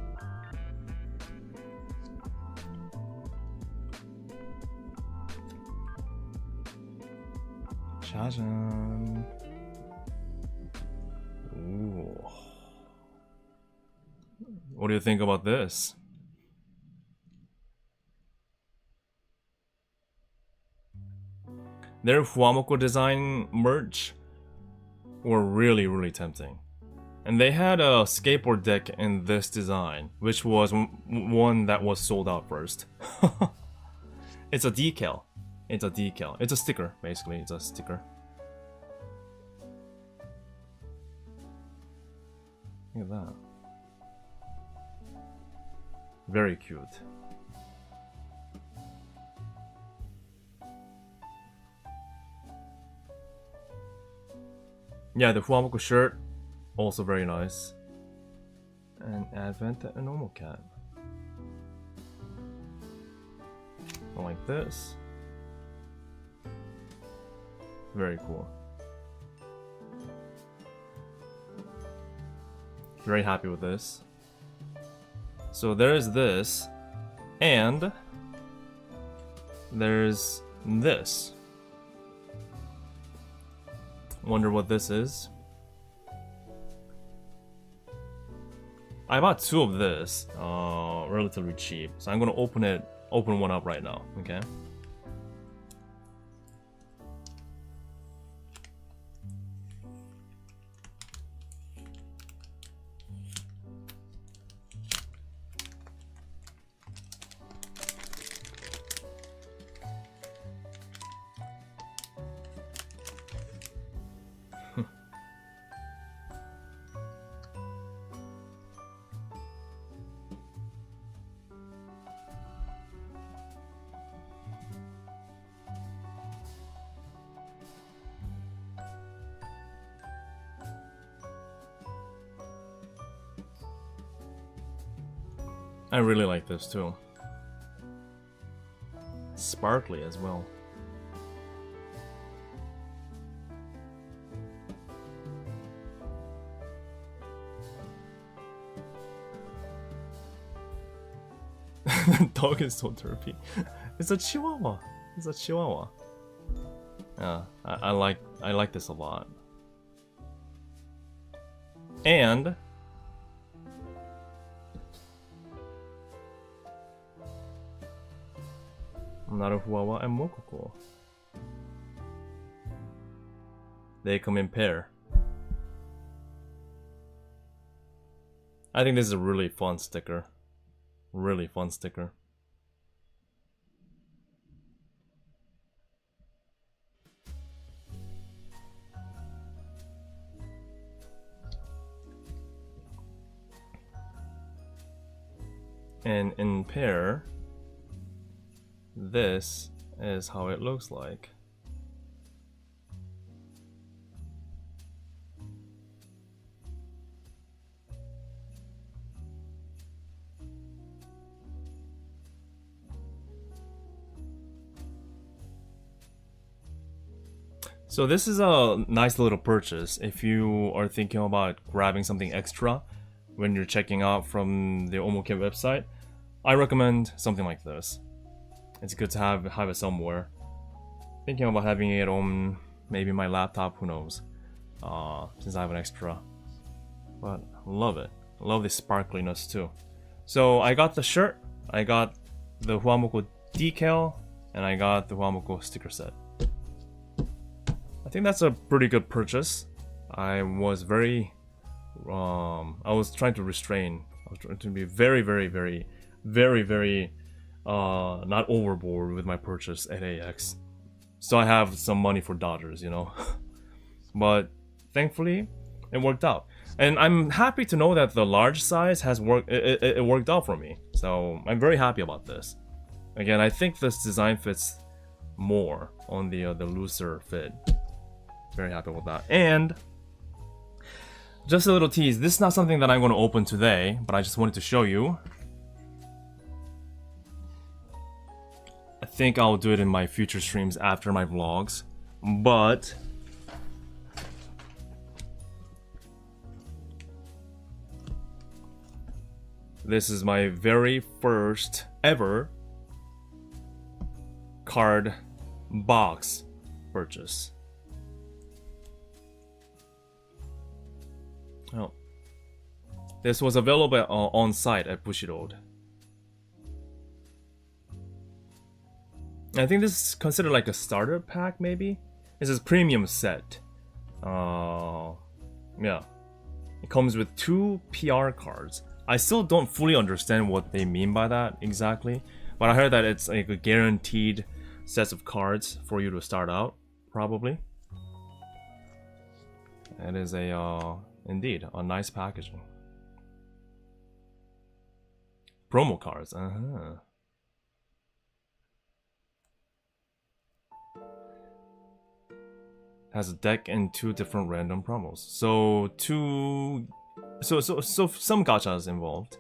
[SPEAKER 2] 짜잔. Ooh. What do you think about this? Their Fuamoko design merch were really tempting. And they had a skateboard deck in this design, which was one that was sold out first. It's a decal. It's a decal. It's a sticker, basically. It's a sticker. Look at that. Very cute. Yeah, the Fuamoko shirt, also very nice. And Advent and Normal Cat. Like this. Very cool. Very happy with this. So there's this, and there's this. Wonder what this is. I bought 2 of this, relatively cheap. So I'm gonna open one up right now. Okay. I really like this too. Sparkly as well. The dog is so derpy. It's a Chihuahua. It's a Chihuahua. Yeah, I like this a lot. And Naruhuawa and Mokoko. They come in pair. I think this is a really fun sticker. Really fun sticker. And in pair, this is how it looks like. So this is a nice little purchase if you are thinking about grabbing something extra when you're checking out from the Omoke website. I recommend something like this. It's good to have it somewhere. Thinking about having it on maybe my laptop, who knows, since I have an extra. But love it. Love the sparkliness too. So I got the shirt, I got the Huamoko decal, and I got the Huamoko sticker set. I think that's a pretty good purchase. I was very, I was trying to restrain. I was trying to be very not overboard with my purchase at AX. So I have some money for Dodgers, you know. But thankfully, it worked out. And I'm happy to know that the large size has worked. It worked out for me. So I'm very happy about this. Again, I think this design fits more on the looser fit. Very happy with that. And just a little tease. This is not something that I'm going to open today, but I just wanted to show you. think I'll do it in my future streams after my vlogs, but this is my very first ever card box purchase. Oh. This was available on site at Bushiroad. I think this is considered like a starter pack, maybe? This is premium set. Yeah. It comes with 2 PR cards. I still don't fully understand what they mean by that exactly, but I heard that it's like a guaranteed set of cards for you to start out, probably. It is a, indeed, a nice packaging. Promo cards, Has a deck and 2 different random promos. So some gachas involved.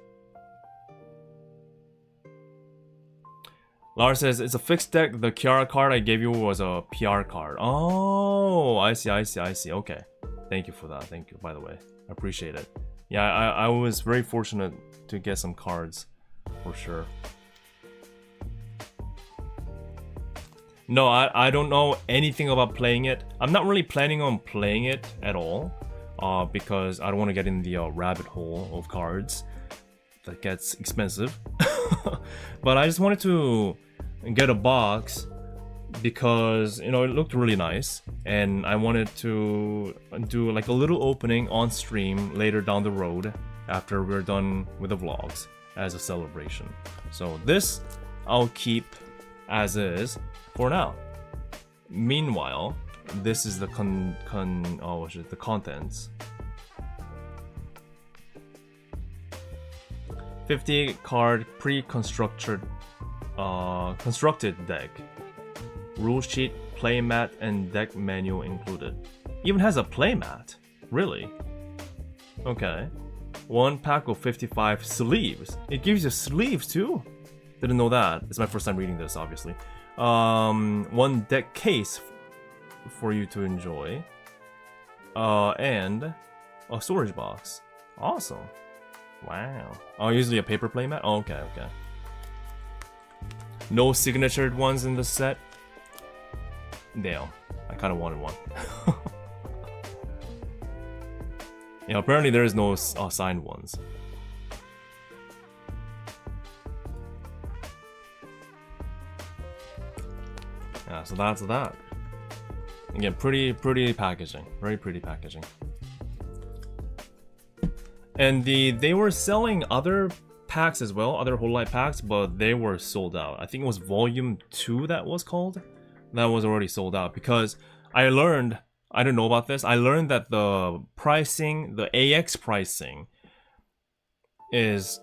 [SPEAKER 2] Lars says it's a fixed deck. The Kiara card I gave you was a PR card. Oh, I see. Okay. Thank you for that. Thank you, by the way. I appreciate it. Yeah, I was very fortunate to get some cards, for sure. No, I don't know anything about playing it. I'm not really planning on playing it at all, because I don't want to get in the rabbit hole of cards that gets expensive. But I just wanted to get a box because, you know, it looked really nice, and I wanted to do like a little opening on stream later down the road after we're done with the vlogs as a celebration. So this I'll keep as is for now. Meanwhile, this is the the contents. 50 card pre-constructed constructed deck. Rule sheet, playmat, and deck manual included. Even has a playmat. Really? Okay. 1 pack of 55 sleeves. It gives you sleeves too? Didn't know that. It's my first time reading this, obviously. 1 deck case for you to enjoy. And a storage box. Awesome. Wow. Oh, usually a paper playmat? Oh, okay. No signatured ones in the set. Damn. I kind of wanted one. Yeah, apparently there is no signed ones. Yeah, so that's that. Again, pretty packaging. Very pretty packaging. And they were selling other packs as well, other hololive packs, but they were sold out. I think it was volume 2 that was called. That was already sold out because I learned, I didn't know about this, I learned that the pricing, the AX pricing is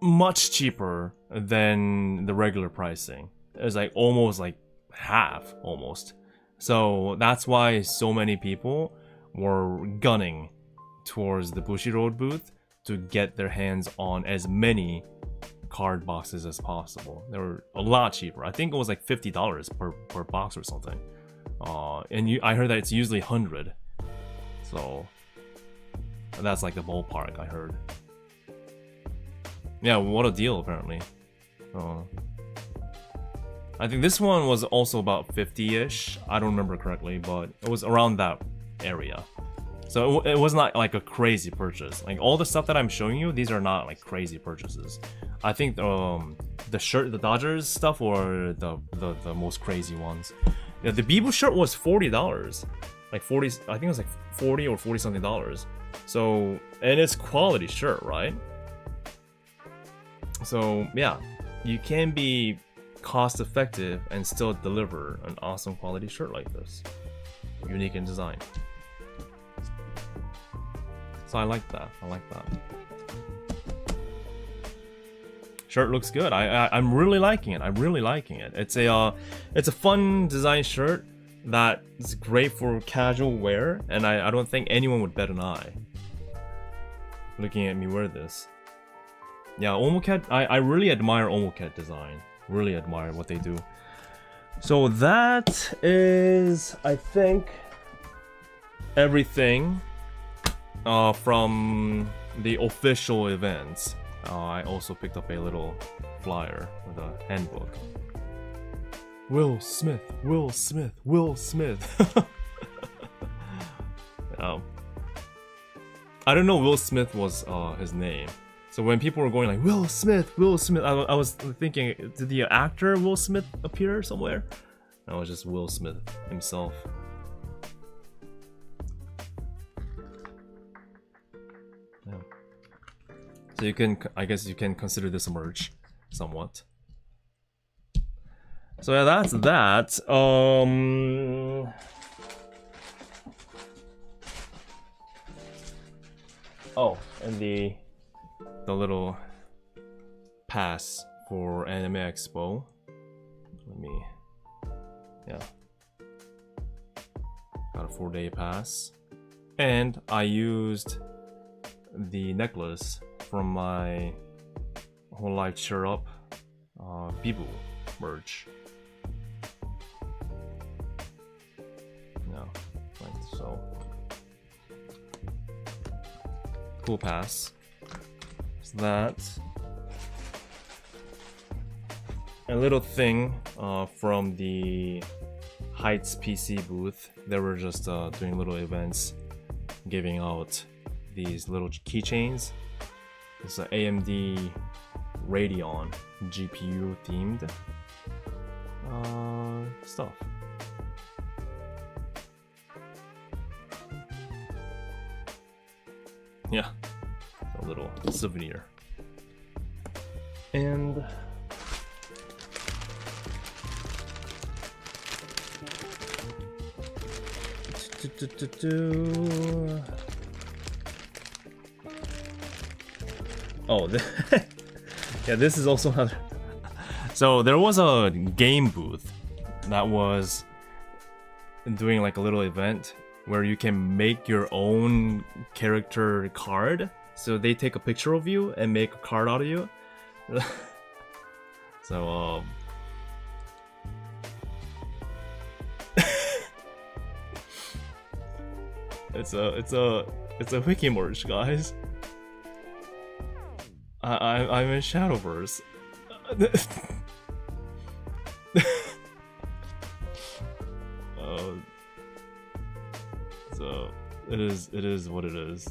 [SPEAKER 2] much cheaper than the regular pricing. It's like almost like half almost. So that's why so many people were gunning towards the Bushiroad booth to get their hands on as many card boxes as possible. They were a lot cheaper. I think it was like $50 per box or something. And I heard that it's usually 100. So that's like the ballpark, I heard. Yeah, what a deal apparently. I think this one was also about 50-ish. I don't remember correctly, but it was around that area. So it was not like a crazy purchase. Like all the stuff that I'm showing you, these are not like crazy purchases. I think the shirt, the Dodgers stuff, were the most crazy ones. Yeah, the Bebo shirt was $40, like 40. I think it was like 40 or 40 something dollars. So, and it's quality shirt, right? So yeah, you can be cost effective and still deliver an awesome quality shirt like this, unique in design. So I like that. Shirt looks good. I'm really liking it. It's a fun design shirt that is great for casual wear, and I don't think anyone would bet an eye looking at me wear this. Yeah, Omocat. I really admire Omocat design. Really admire what they do. So that is, I think, everything from the official events. I also picked up a little flyer with a handbook. Will Smith, Will Smith, Will Smith. I don't know Will Smith was his name. So when people were going like Will Smith, I was thinking, did the actor Will Smith appear somewhere? No, it was just Will Smith himself. Yeah. So you can, I guess you can consider this a merch, somewhat. So yeah, that's that. Oh, and the little pass for Anime Expo. Let me, yeah, got a 4-day pass, and I used the necklace from my hololive cheer up Bibu merch. Yeah, like so. Cool pass. So that. A little thing from the Heights PC booth. They were just doing little events, giving out these little keychains. It's an AMD Radeon GPU themed stuff. Yeah, a little souvenir. And oh, yeah, this is also another. So there was a game booth that was doing like a little event where you can make your own character card. So they take a picture of you and make a card out of you. So it's a wiki merch, guys. I'm in Shadowverse. So it is what it is.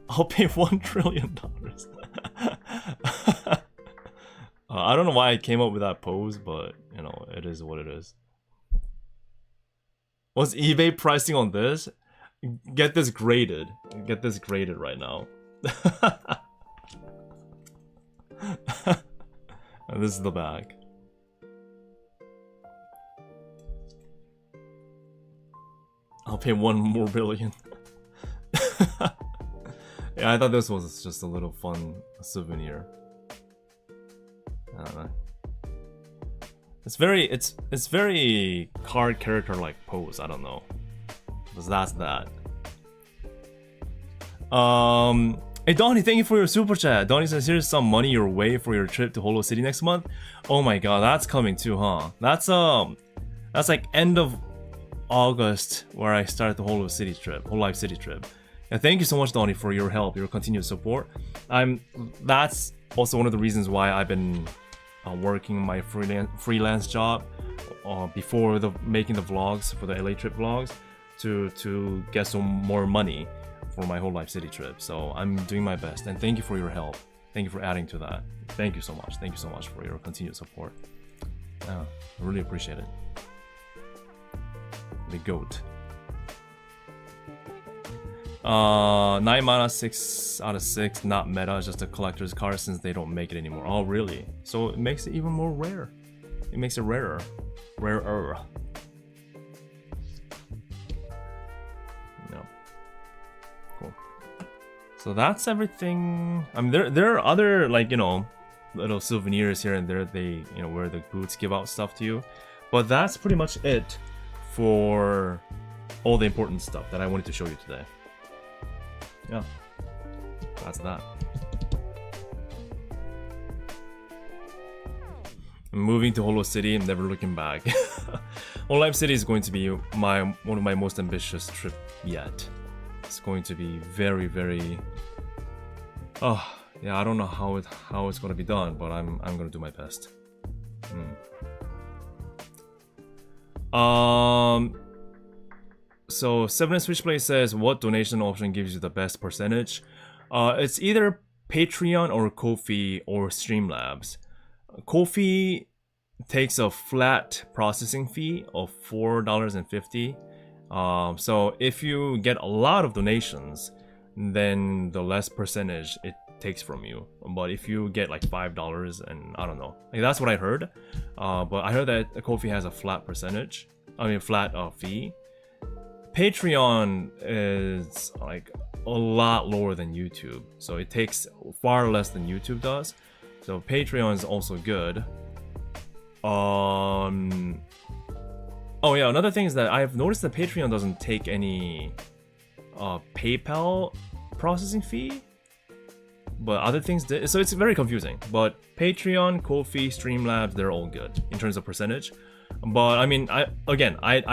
[SPEAKER 2] I'll pay $1 trillion. I don't know why I came up with that pose, but you know, it is what it is. What's eBay pricing on this? Get this graded. Get this graded right now. And this is the bag. I'll pay $1 billion. Yeah, I thought this was just a little fun souvenir. I don't know. It's very card character like pose. I don't know. But that's that. Hey Donnie, thank you for your super chat. Donnie says here's some money your way for your trip to Holo City next month. Oh my god, that's coming too, huh? That's like end of August where I start the Holo City trip, Hololive City trip. And thank you so much, Donnie, for your help, your continued support. That's also one of the reasons why I've been working my freelance job before making the vlogs for the LA trip vlogs to get some more money for my Hololive City trip. So I'm doing my best, and thank you for your help. Thank you for adding to that. Thank you so much. Thank you so much for your continued support. I really appreciate it. The GOAT. 9 mana, 6 out of 6, not meta, just a collector's card since they don't make it anymore. Oh, really? So it makes it even more rare. It makes it rarer. Rarer. No. Cool. So that's everything. I mean, there are other, like, you know, little souvenirs here and there. They, you know, where the boots give out stuff to you. But that's pretty much it for all the important stuff that I wanted to show you today. Yeah, that's that. moving to Holo City, never looking back. Hololive City is going to be one of my most ambitious trip yet. It's going to be very, very. Oh yeah, I don't know how it's going to be done, but I'm going to do my best. So 7 Switchblade says, what donation option gives you the best percentage? It's either Patreon or Ko-fi or Streamlabs. Ko-fi takes a flat processing fee of $4.50. So if you get a lot of donations, then the less percentage it takes from you. But if you get like $5, and I don't know, like that's what I heard. But I heard that Ko-fi has a flat percentage. I mean, flat fee. Patreon is like a lot lower than YouTube, so it takes far less than YouTube does. So Patreon is also good. Oh yeah, another thing is that I've noticed that Patreon doesn't take any PayPal processing fee, but other things did. So it's very confusing. But Patreon, Ko-fi, Streamlabs, they're all good in terms of percentage. But I mean, I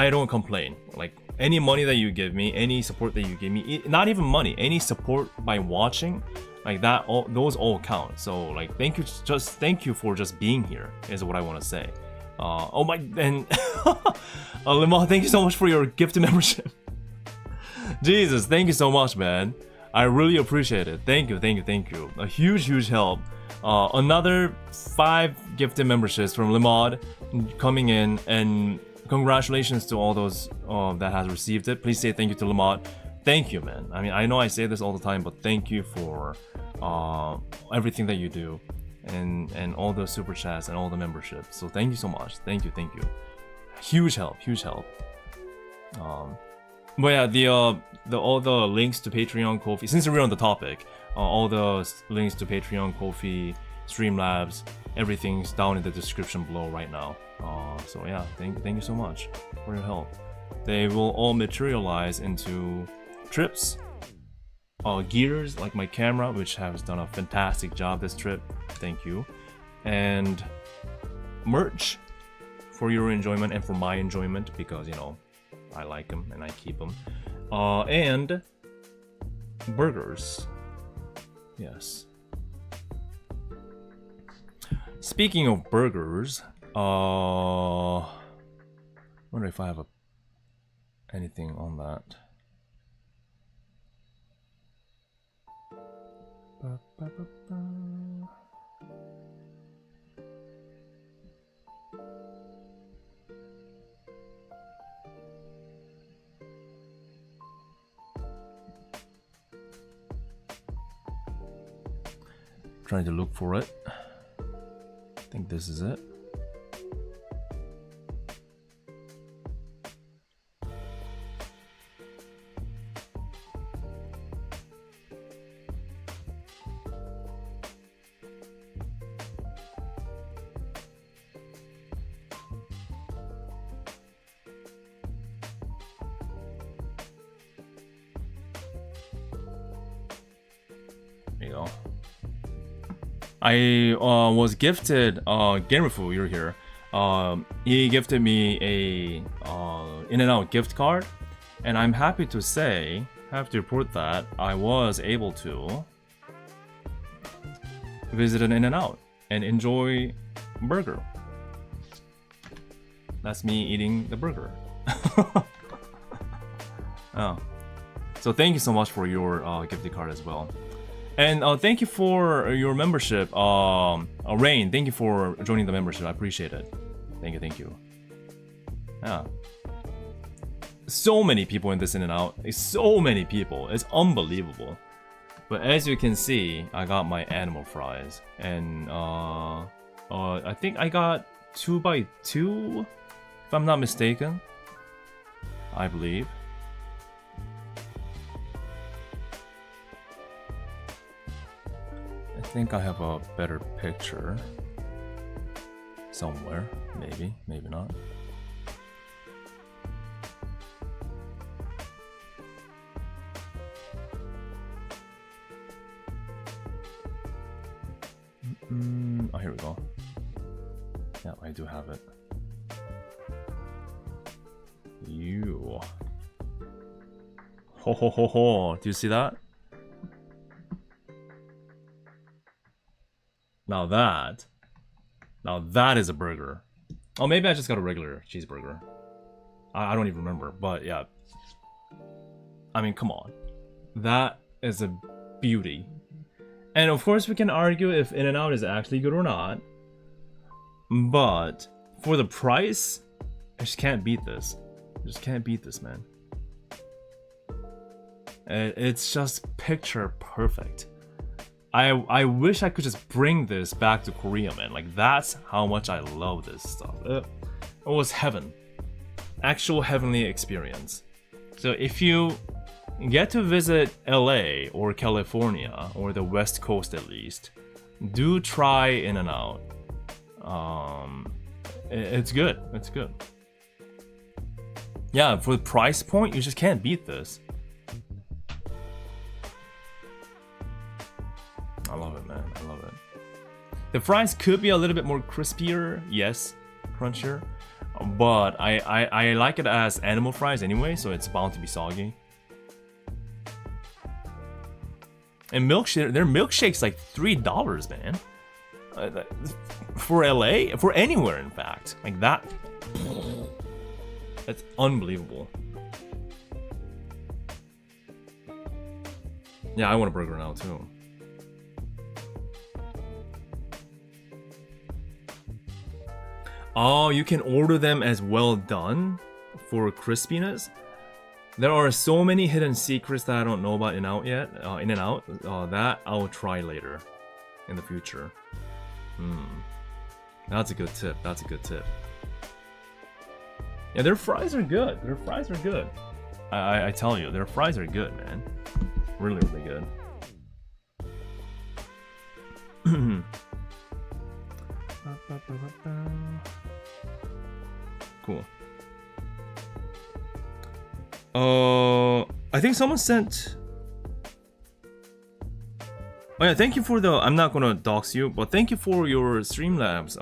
[SPEAKER 2] don't complain. Like any money that you give me, any support that you give me, not even money, any support by watching, like that, those all count. So like, thank you for just being here is what I want to say. Oh my, and Limo, thank you so much for your gifted membership. Jesus, thank you so much, man. I really appreciate it. Thank you. A huge help. Another 5 gifted memberships from Limod coming in, and congratulations to all those that has received it. Please say thank you to Limod. Thank you, man. I mean, I know I say this all the time, but thank you for everything that you do, and all the super chats and all the memberships. So thank you so much. Thank you. Huge help. But yeah, all the links to Patreon, Ko-fi. Since we're on the topic, all the links to Patreon, Ko-fi, Streamlabs, everything's down in the description below right now. So yeah, thank you so much for your help. They will all materialize into trips, gears like my camera, which has done a fantastic job this trip. Thank you, and merch for your enjoyment and for my enjoyment, because you know I like them and I keep them, and burgers. Yes. Speaking of burgers, wonder if I have anything on that. Trying to look for it. I think this is it. There you go. I was gifted Genrifu, you're here. He gifted me a In-N-Out gift card, and I'm happy to report that I was able to visit an In-N-Out and enjoy a burger. That's me eating the burger. Oh. So thank you so much for your gifted card as well. And thank you for your membership, Rain. Thank you for joining the membership. I appreciate it. Thank you. Yeah. So many people in this In-N-Out. So many people. It's unbelievable. But as you can see, I got my animal fries, and I think I got 2x2, if I'm not mistaken. I believe. I think I have a better picture somewhere. Maybe not. Oh, here we go. Yeah, I do have it. You. Ho ho ho ho. Do you see that? Now that is a burger. Oh, maybe I just got a regular cheeseburger. I don't even remember, but yeah. I mean, come on. That is a beauty. And of course we can argue if In-N-Out is actually good or not. But for the price, I just can't beat this. I just can't beat this, man. It's just picture perfect. I wish I could just bring this back to Korea, man. Like, that's how much I love this stuff. It was heaven. Actual heavenly experience. So if you get to visit LA or California, or the West Coast at least, do try In-N-Out. It's good. It's good. Yeah, for the price point, you just can't beat this. I love it, man. I love it. The fries could be a little bit more crispier, yes, crunchier, but I like it as animal fries anyway, so it's bound to be soggy. And milkshake, their milkshake's like $3, man. For LA, for anywhere, in fact, like that. That's unbelievable. Yeah, I want a burger now too. Oh, you can order them as well done for crispiness. There are so many hidden secrets that I don't know about In-N-Out yet. In-N-Out, that I'll try later in the future. That's a good tip. That's a good tip. Yeah, their fries are good. Their fries are good. I tell you, their fries are good, man. Really, really good. Cool. I think someone sent. Oh yeah, thank you for the. I'm not gonna dox you, but thank you for your Streamlabs.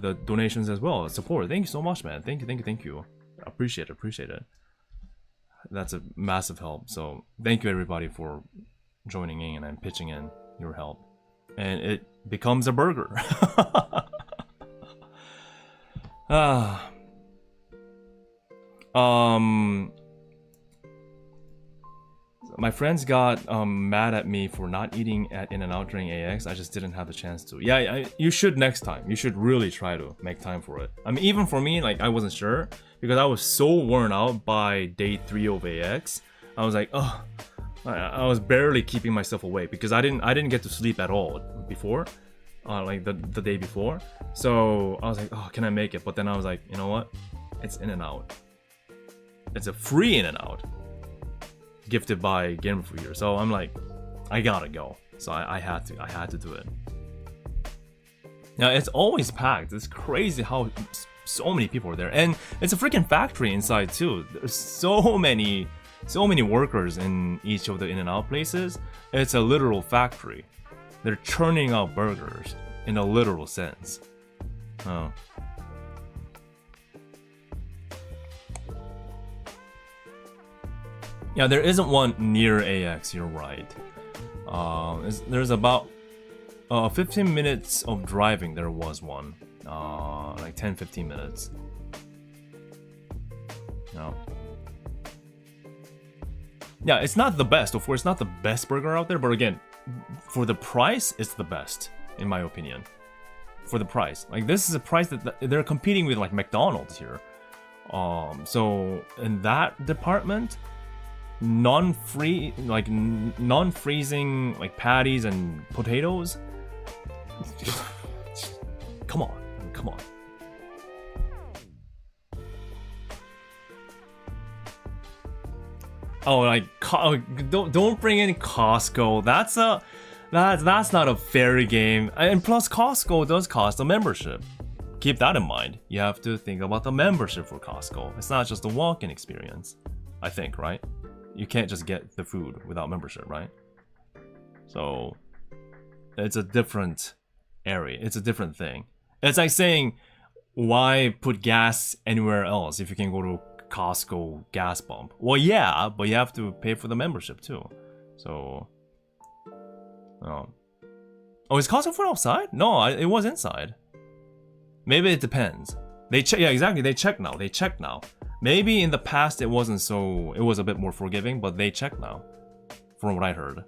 [SPEAKER 2] The donations as well, support. Thank you so much, man. Thank you. Appreciate it. That's a massive help. So thank you everybody for joining in and pitching in your help, and it becomes a burger. My friends got mad at me for not eating at In-N-Out during AX. I just didn't have the chance to. Yeah, you should next time. You should really try to make time for it. I mean, even for me, like, I wasn't sure because I was so worn out by day 3 of AX. I was like, oh, I was barely keeping myself awake because I didn't get to sleep at all before, like the day before. So I was like, oh, can I make it? But then I was like, you know what? It's In-N-Out. It's a free In-N-Out. Gifted by Game of the Year, so I'm like, I gotta go. So I had to do it. Now it's always packed. It's crazy how so many people are there, and it's a freaking factory inside too. There's so many workers in each of the In-N-Out places. It's a literal factory. They're churning out burgers in a literal sense. Oh. Yeah, there isn't one near AX, you're right. There's about 15 minutes of driving, there was one. Like 10-15 minutes. No. Yeah, it's not the best, of course, not the best burger out there, but again, for the price, it's the best, in my opinion. For the price. Like, this is a price that they're competing with, like, McDonald's here. So, in that department, non-freezing like patties and potatoes. Come on. Oh, like don't bring in Costco. That's not a fair game. And plus, Costco does cost a membership. Keep that in mind. You have to think about the membership for Costco. It's not just a walk-in experience. I think, right? You can't just get the food without membership, right? So it's a different area. It's a different thing. It's like saying, why put gas anywhere else if you can go to Costco gas pump? Well, yeah, but you have to pay for the membership too. So, oh, is Costco food outside? No, it was inside. Maybe it depends. They check. Yeah, exactly. They check now. They check now. Maybe in the past it wasn't so. It was a bit more forgiving, but they check now, from what I heard.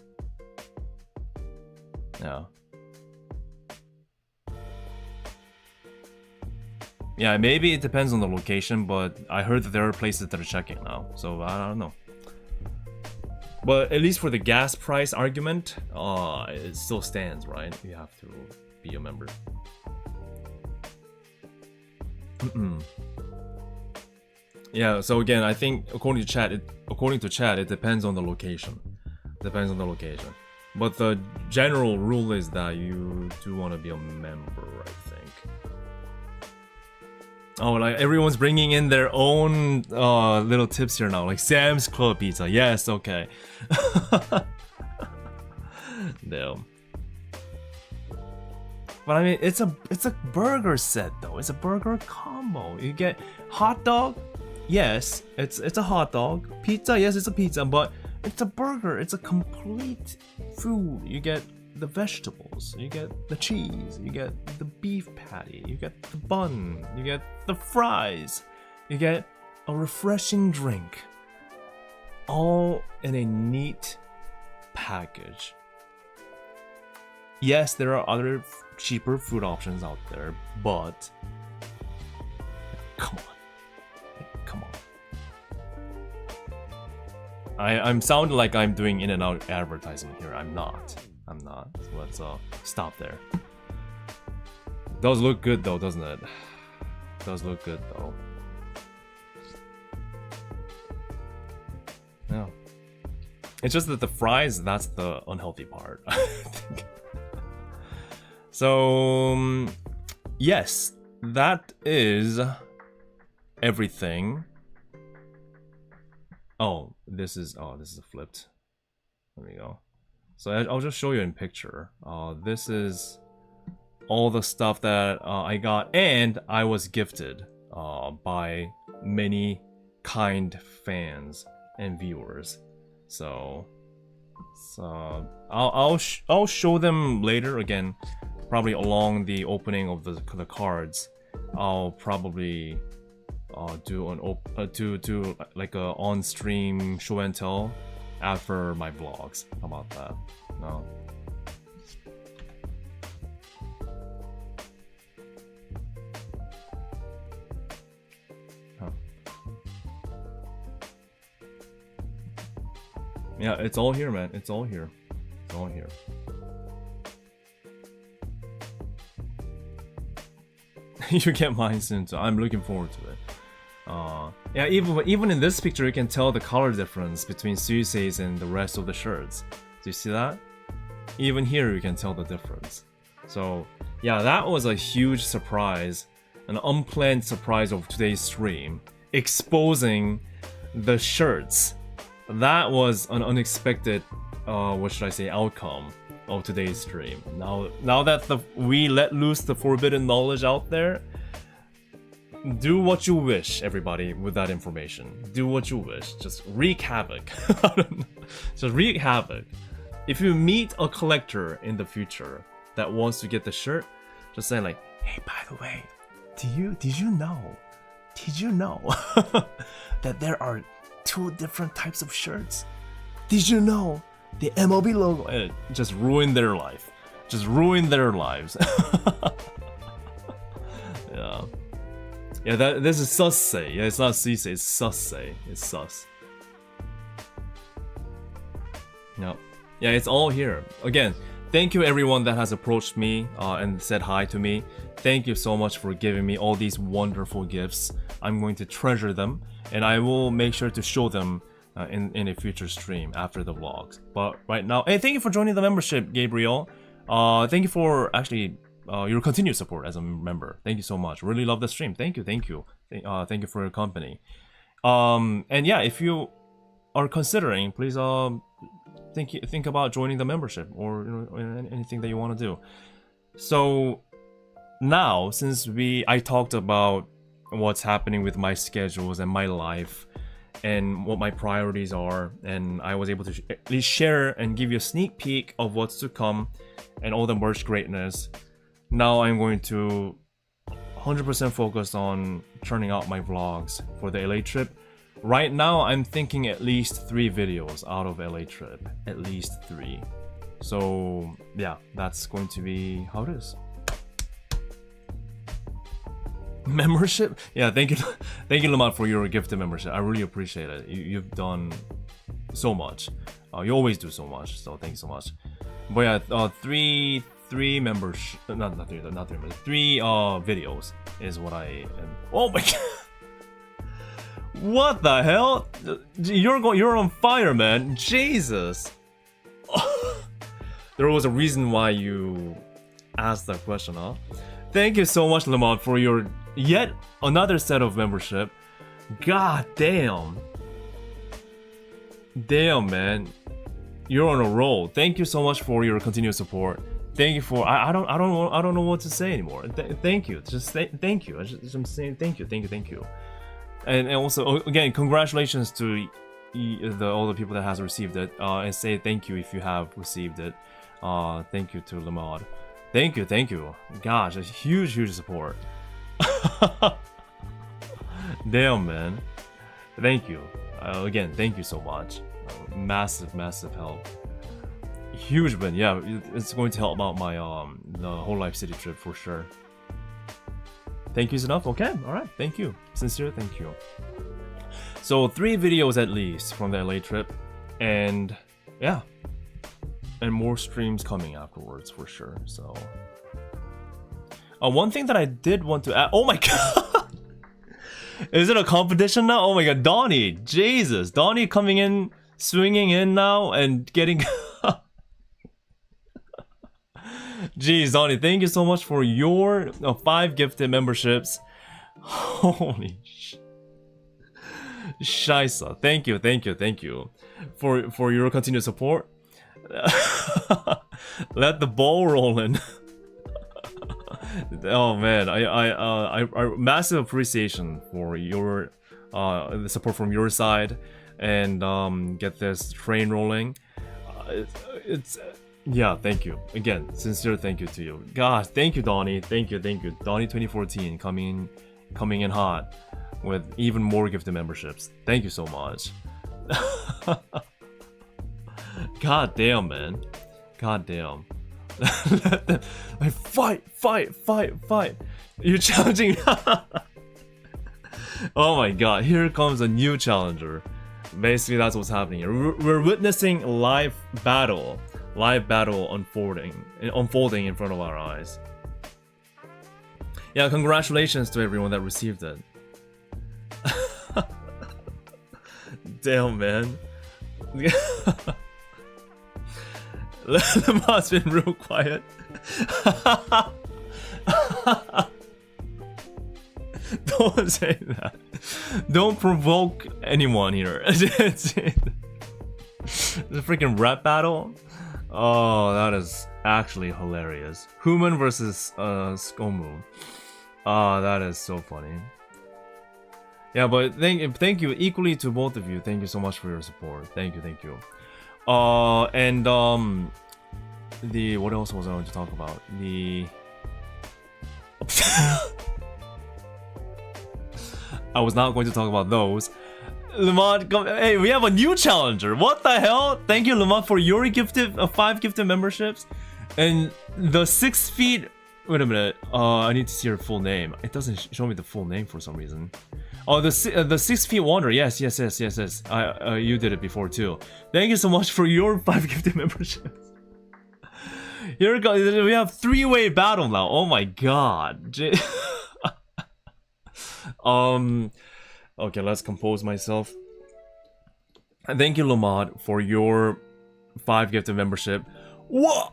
[SPEAKER 2] Yeah. Yeah, maybe it depends on the location, but I heard that there are places that are checking now, so I don't know. But at least for the gas price argument, it still stands, right? You have to be a member. Yeah, so again, I think according to chat, it depends on the location. Depends on the location. But the general rule is that you do want to be a member, I think. Oh, like everyone's bringing in their own little tips here now, like Sam's Club pizza. Yes, okay. Damn. But I mean, it's a burger set though. It's a burger combo. You get hot dog. Yes, it's a hot dog. Pizza. Yes, it's a pizza, but it's a burger. It's a complete food. You get the vegetables, you get the cheese, you get the beef patty, you get the bun, you get the fries, you get a refreshing drink, all in a neat package. Yes, there are other cheaper food options out there, but come on. I'm sounding like I'm doing In-N-Out advertisement here. I'm not. So let's stop there. Does look good though, doesn't it? Does look good though. Yeah. It's just that the fries, that's the unhealthy part, I think. So yes, that is everything. Oh, this is flipped. There we go. So I'll just show you in picture. This is all the stuff that I got, and I was gifted by many kind fans and viewers. So I'll show them later again, probably along the opening of the cards. I'll probably do like a on-stream show and tell after my vlogs. How about that? No. Huh. Yeah, it's all here, man. It's all here. It's all here. You get mine soon, so I'm looking forward to it. Yeah, even in this picture, you can tell the color difference between Suisei's and the rest of the shirts. Do you see that? Even here, you can tell the difference. So yeah, that was a huge surprise, an unplanned surprise of today's stream, exposing the shirts. That was an unexpected, what should I say, outcome of today's stream. Now that we let loose the forbidden knowledge out there, do what you wish, everybody, with that information. Do what you wish. Just wreak havoc. Just wreak havoc. If you meet a collector in the future that wants to get the shirt, just say like, hey, by the way, did you know that there are 2 different types of shirts? Did you know the MLB logo? Just ruin their life. Just ruin their lives. Yeah. Yeah, this is sus. Yeah, it's not Suisei, it's sus. It's sus. No. Yeah, it's all here. Again, thank you everyone that has approached me and said hi to me. Thank you so much for giving me all these wonderful gifts. I'm going to treasure them, and I will make sure to show them in a future stream after the vlogs. But right now, hey, thank you for joining the membership, Gabriel. Thank you for actually your continued support as a member. Thank you so much. Really love the stream. Thank you. Thank you for your company. And yeah, if you are considering, please think about joining the membership, or anything that you want to do. So now, since I talked about what's happening with my schedules and my life and what my priorities are, and I was able to at least share and give you a sneak peek of what's to come and all the merch greatness. Now I'm going to 100% focus on churning out my vlogs for the LA trip. Right now I'm thinking at least 3 videos out of LA trip, at least 3. So yeah, that's going to be how it is. Membership? Yeah, thank you Lamont, for your gifted membership. I really appreciate it. You've done so much. You always do so much, so thank you so much. But yeah, three members, not three members, 3 videos is what I am. Oh my god. What the hell? You're on fire, man. Jesus. There was a reason why you asked that question, huh? Thank you so much, Lamont, for your yet another set of membership. God damn. Damn, man. You're on a roll. Thank you so much for your continued support. Thank you for I don't know what to say anymore. Thank you. Just thank you. I'm saying thank you. And also again, congratulations to all the people that has received it. And say thank you if you have received it. Thank you to Lamont. Thank you. Gosh, a huge support. Damn, man. Thank you. Again, thank you so much. Massive help. Huge win. Yeah, it's going to help out my the hololive city trip for sure. Thank you is enough? Okay, alright, thank you. Sincere thank you. So 3 videos at least from the LA trip, and yeah. And more streams coming afterwards for sure. So one thing that I did want to add, oh my god. Is it a competition now? Oh my god, Donnie, Jesus. Donnie coming in, swinging in now and getting Jeez, Donnie, thank you so much for your 5 gifted memberships. Holy Shaisa. Thank you for your continued support. Let the ball roll in. Oh man, I massive appreciation for your the support from your side, and get this train rolling. It's yeah, thank you again, sincere thank you to you. God, thank you, Donnie. Thank you, Donnie 2014 coming in hot with even more gifted memberships. Thank you so much. God damn, man. God damn. Let them, like, fight. You're challenging. Oh my god, here comes a new challenger. Basically, that's what's happening here. We're witnessing live battle unfolding in front of our eyes. Yeah, congratulations to everyone that received it. Damn, man. Lamar's been real quiet. Don't say that. Don't provoke anyone here. It's a freaking rap battle. Oh, that is actually hilarious. Human versus Skomu. Oh, that is so funny. Yeah, but thank you equally to both of you. Thank you so much for your support. Thank you. And the what else was I going to talk about? The I was not going to talk about those. Lamont, hey, we have a new challenger. What the hell? Thank you, Lamont, for your gifted 5 gifted memberships, and the 6 feet. Wait a minute. I need to see her full name. It doesn't show me the full name for some reason. Oh, the 6 feet wonder. Yes. You did it before too. Thank you so much for your 5 gifted memberships. Here we go. We have 3-way battle now. Oh my god. Okay, let's compose myself. Thank you, Lamont, for your 5 gifted membership. What?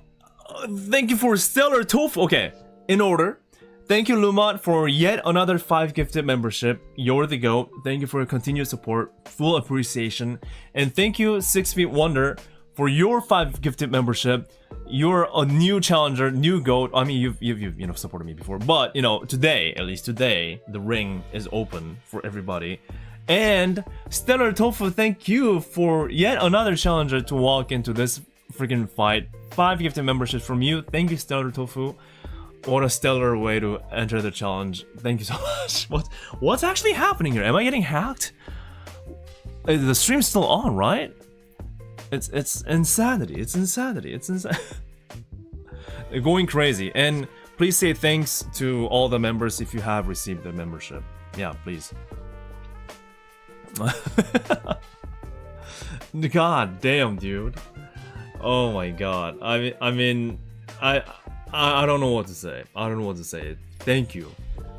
[SPEAKER 2] Thank you for Stellar Tofu. Okay, in order. Thank you, Lumot, for yet another 5 gifted membership. You're the GOAT. Thank you for your continued support. Full appreciation. And thank you, 6 Feet Wonder, for your 5 gifted membership. you're a new challenger, new GOAT. I mean, you've supported me before, but today, at least today, the ring is open for everybody. And Stellar Tofu, thank you for yet another challenger to walk into this freaking fight. 5 gifted memberships from you. Thank you, Stellar Tofu. What a stellar way to enter the challenge. Thank you so much. What's actually happening here? Am I getting hacked? The stream's still on, right? It's insanity. It's insanity. It's insanity. They're going crazy. And please say thanks to all the members if you have received the membership. Yeah, please. God damn, dude. Oh my god. I mean, I don't know what to say. I don't know what to say. Thank you.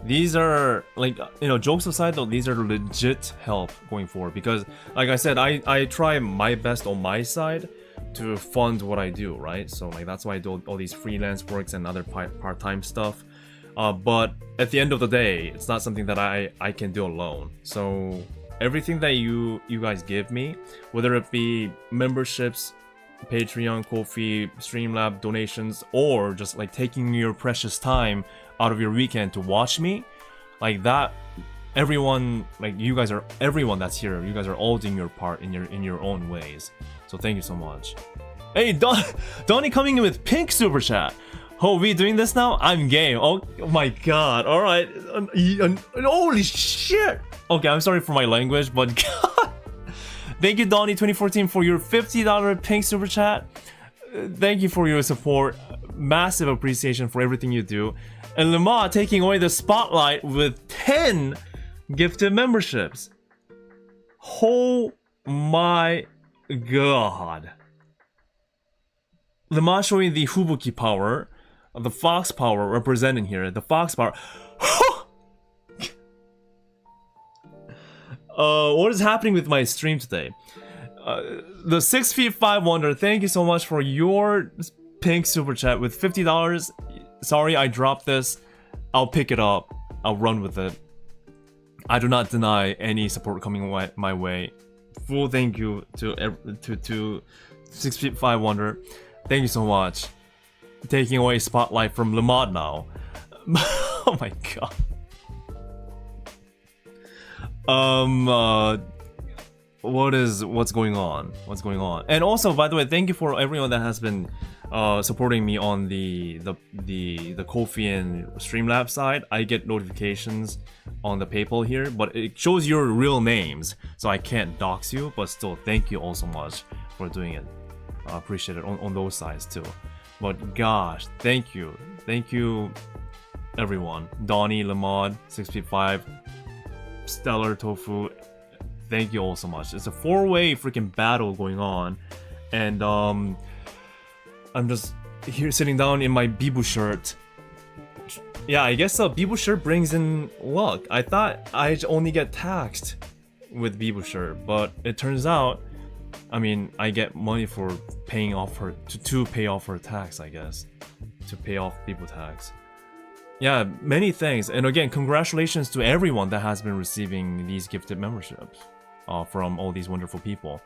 [SPEAKER 2] These are like, jokes aside though, these are legit help going forward because like I said, I try my best on my side to fund what I do, right? So like that's why I do all these freelance works and other part-time stuff. But at the end of the day, it's not something that I can do alone. So everything that you guys give me, whether it be memberships, Patreon, Ko-fi, Streamlab, donations, or just like taking your precious time out of your weekend to watch me, like that, everyone, like you guys are, everyone that's here, you guys are all doing your part in your own ways. So thank you so much. Hey, Donnie coming in with pink super chat. Oh, we doing this now? I'm game. Oh my god. All right. Holy shit. Okay, I'm sorry for my language, but god. Thank you, Donnie 2014, for your $50 pink super chat. Thank you for your support. Massive appreciation for everything you do. And Lama taking away the spotlight with 10 gifted memberships. Oh my god. Lama showing the Fubuki power, the Fox power representing here. The Fox power. What is happening with my stream today? The 6'5" Wonder, thank you so much for your pink super chat with $50. Sorry I dropped this. I'll pick it up. I'll run with it. I do not deny any support coming my way. Full thank you to 6'5" Wonder. Thank you so much. Taking away spotlight from Lamad now. Oh my god. What's going on? What's going on? And also, by the way, thank you for everyone that has been supporting me on the Ko-fi and Streamlabs side. I get notifications on the PayPal here, but it shows your real names, so I can't dox you. But still, thank you all so much for doing it. I appreciate it on those sides too. But gosh, thank you, everyone. Donnie, Lamad, 6'5", Stellar Tofu. Thank you all so much. It's a 4-way freaking battle going on, and I'm just here sitting down in my Bibu shirt. Yeah, I guess a Bibu shirt brings in luck. I thought I'd only get taxed with Bibu shirt, but it turns out, I mean, I get money for paying off her to pay off her tax, I guess, to pay off Bibu tax. Yeah, many thanks, and again, congratulations to everyone that has been receiving these gifted memberships from all these wonderful people.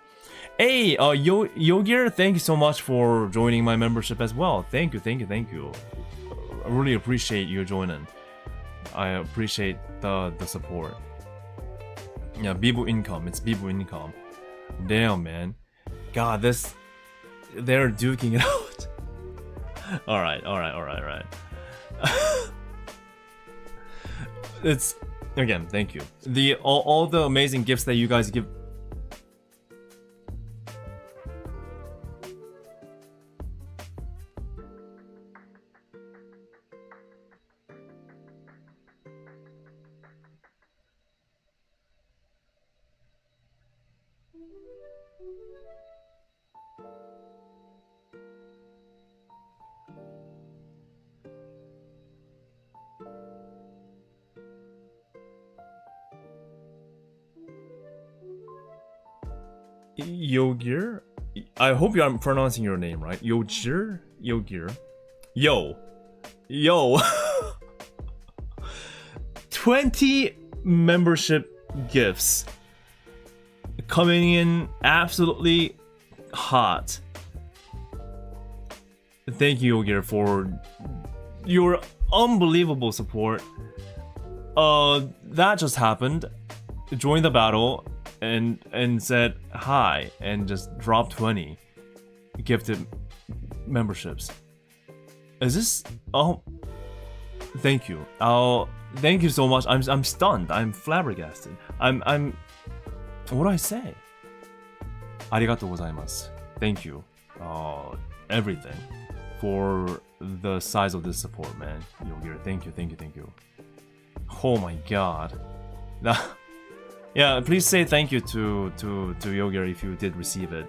[SPEAKER 2] Hey, Yogir, thank you so much for joining my membership as well. Thank you. I really appreciate you joining. I appreciate the support. Yeah, Bibu income. It's Bibu income. Damn, man. God, they're duking it out. All right. It's again, thank you. All the amazing gifts that you guys give. Yogir? I hope I'm pronouncing your name right. Yogir? Yo. 20 membership gifts coming in absolutely hot. thank you, Yogir, for your unbelievable support. That just happened. Joined the battle and said hi and just dropped 20 gifted memberships. Is this? Oh, thank you. Thank you so much. I'm stunned. I'm flabbergasted. I'm. What do I say? Arigatou gozaimasu. Thank you. Everything for the size of this support, man. Yogir, thank you. Oh my god. Yeah, please say thank you to Yogir if you did receive it.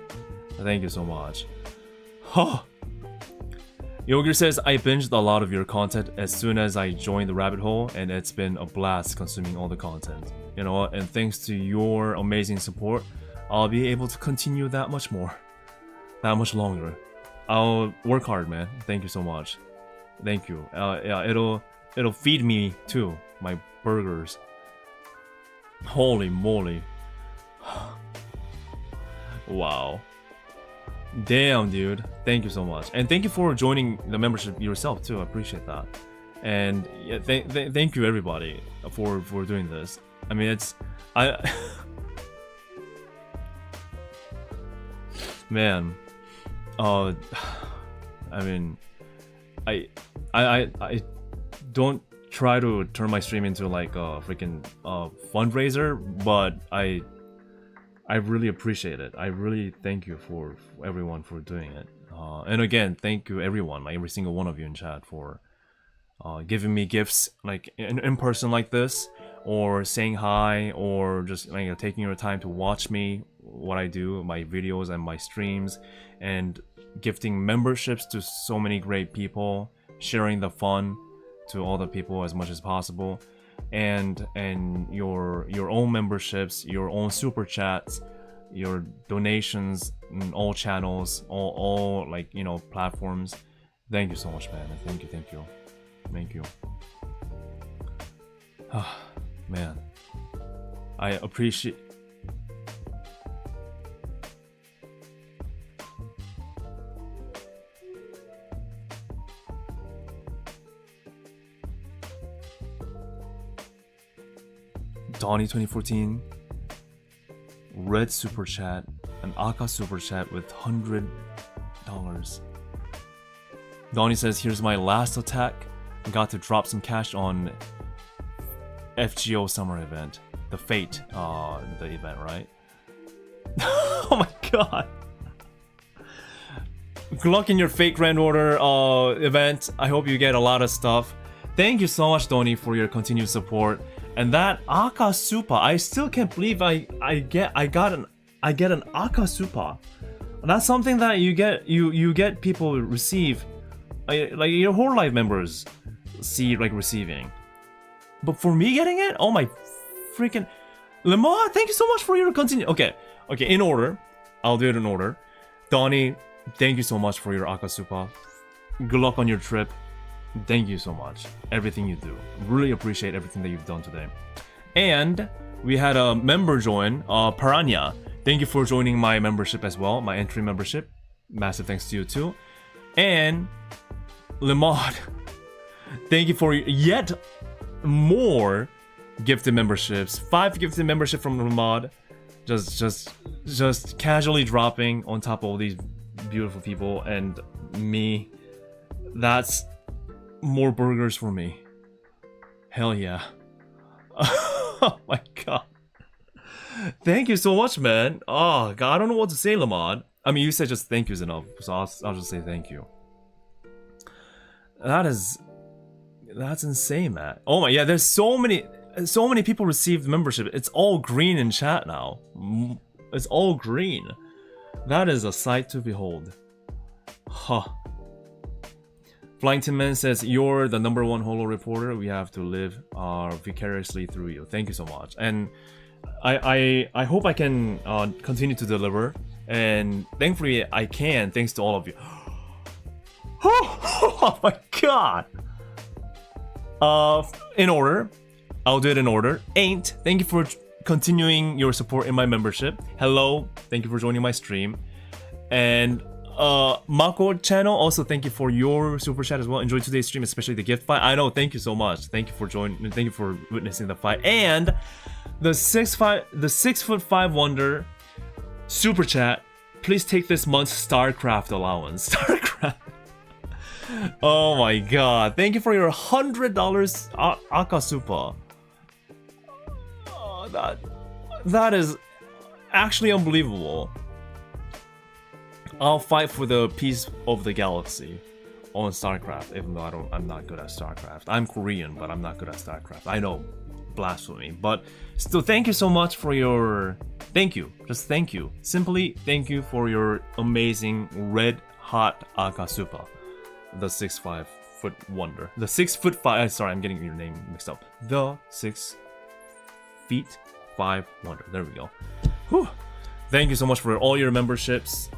[SPEAKER 2] Thank you so much. Yogir says, I binged a lot of your content as soon as I joined the rabbit hole, and it's been a blast consuming all the content. You know what? And thanks to your amazing support, I'll be able to continue that much more. That much longer. I'll work hard, man. Thank you so much. Thank you. Yeah, it'll feed me too. My burgers. Holy moly. Wow. Damn, dude. Thank you so much. And thank you for joining the membership yourself too. I appreciate that. And yeah, thank you everybody for doing this. I mean, man. I mean, I don't try to turn my stream into like a freaking fundraiser, but I really appreciate it. I really thank you for everyone for doing it. And again, thank you everyone, every single one of you in chat for giving me gifts like in person like this, or saying hi, or just taking your time to watch me, what I do, my videos and my streams, and gifting memberships to so many great people, sharing the fun to all the people as much as possible, and your own memberships, your own super chats, your donations in all channels, all like platforms. Thank you so much, man. Thank you. Man, I appreciate. Donnie 2014, red super chat, an Aka super chat with $100. Donnie says, here's my last attack. Got to drop some cash on FGO summer event, the Fate, the event, right? Oh my god. Good luck in your Fate Grand Order event. I hope you get a lot of stuff. Thank you so much, Donnie, for your continued support. And that Aka Supa, I still can't believe I get an Aka Supa. That's something that you get people receive, like your hololive members see receiving. But for me getting it, oh my freaking Lemar, thank you so much for your continue. Okay, in order, I'll do it in order. Donnie, thank you so much for your Aka Supa. Good luck on your trip. Thank you so much. Everything you do. Really appreciate everything that you've done today. And we had a member join, Piranha. Thank you for joining my membership as well, my entry membership. Massive thanks to you too. And Lemod, thank you for yet more gifted memberships. 5 gifted membership from Lemod. Just casually dropping on top of all these beautiful people and me. That's more burgers for me. Hell yeah. Oh my god. Thank you so much, man. Oh god, I don't know what to say, Lamont. I mean, you said just thank you is enough, so I'll just say thank you. That's insane, man. Oh my, yeah, there's so many people received membership. It's all green in chat now. It's all green. That is a sight to behold. Huh. Flying Tin Man says, you're the #1 holo reporter. We have to live vicariously through you. Thank you so much. And I hope I can continue to deliver. And thankfully I can, thanks to all of you. Oh my god. In order. I'll do it in order. Ain't, thank you for continuing your support in my membership. Hello, thank you for joining my stream. And Mako channel, also thank you for your super chat as well. Enjoy today's stream, especially the gift fight. I know, thank you so much. Thank you for joining, thank you for witnessing the fight. And the 6'5" wonder super chat. Please take this month's StarCraft allowance. StarCraft. Oh my god. Thank you for your $100 Akasupa. Oh, that is actually unbelievable. I'll fight for the peace of the galaxy on StarCraft, even though I'm not good at StarCraft. I'm Korean, but I'm not good at StarCraft. I know, blasphemy, but still, thank you so much for your... Thank you, just thank you. Simply thank you for your amazing red hot Akasupa, the 6'5" wonder, the 6'5". Sorry, I'm getting your name mixed up. The 6'5" wonder. There we go. Whew. Thank you so much for all your memberships,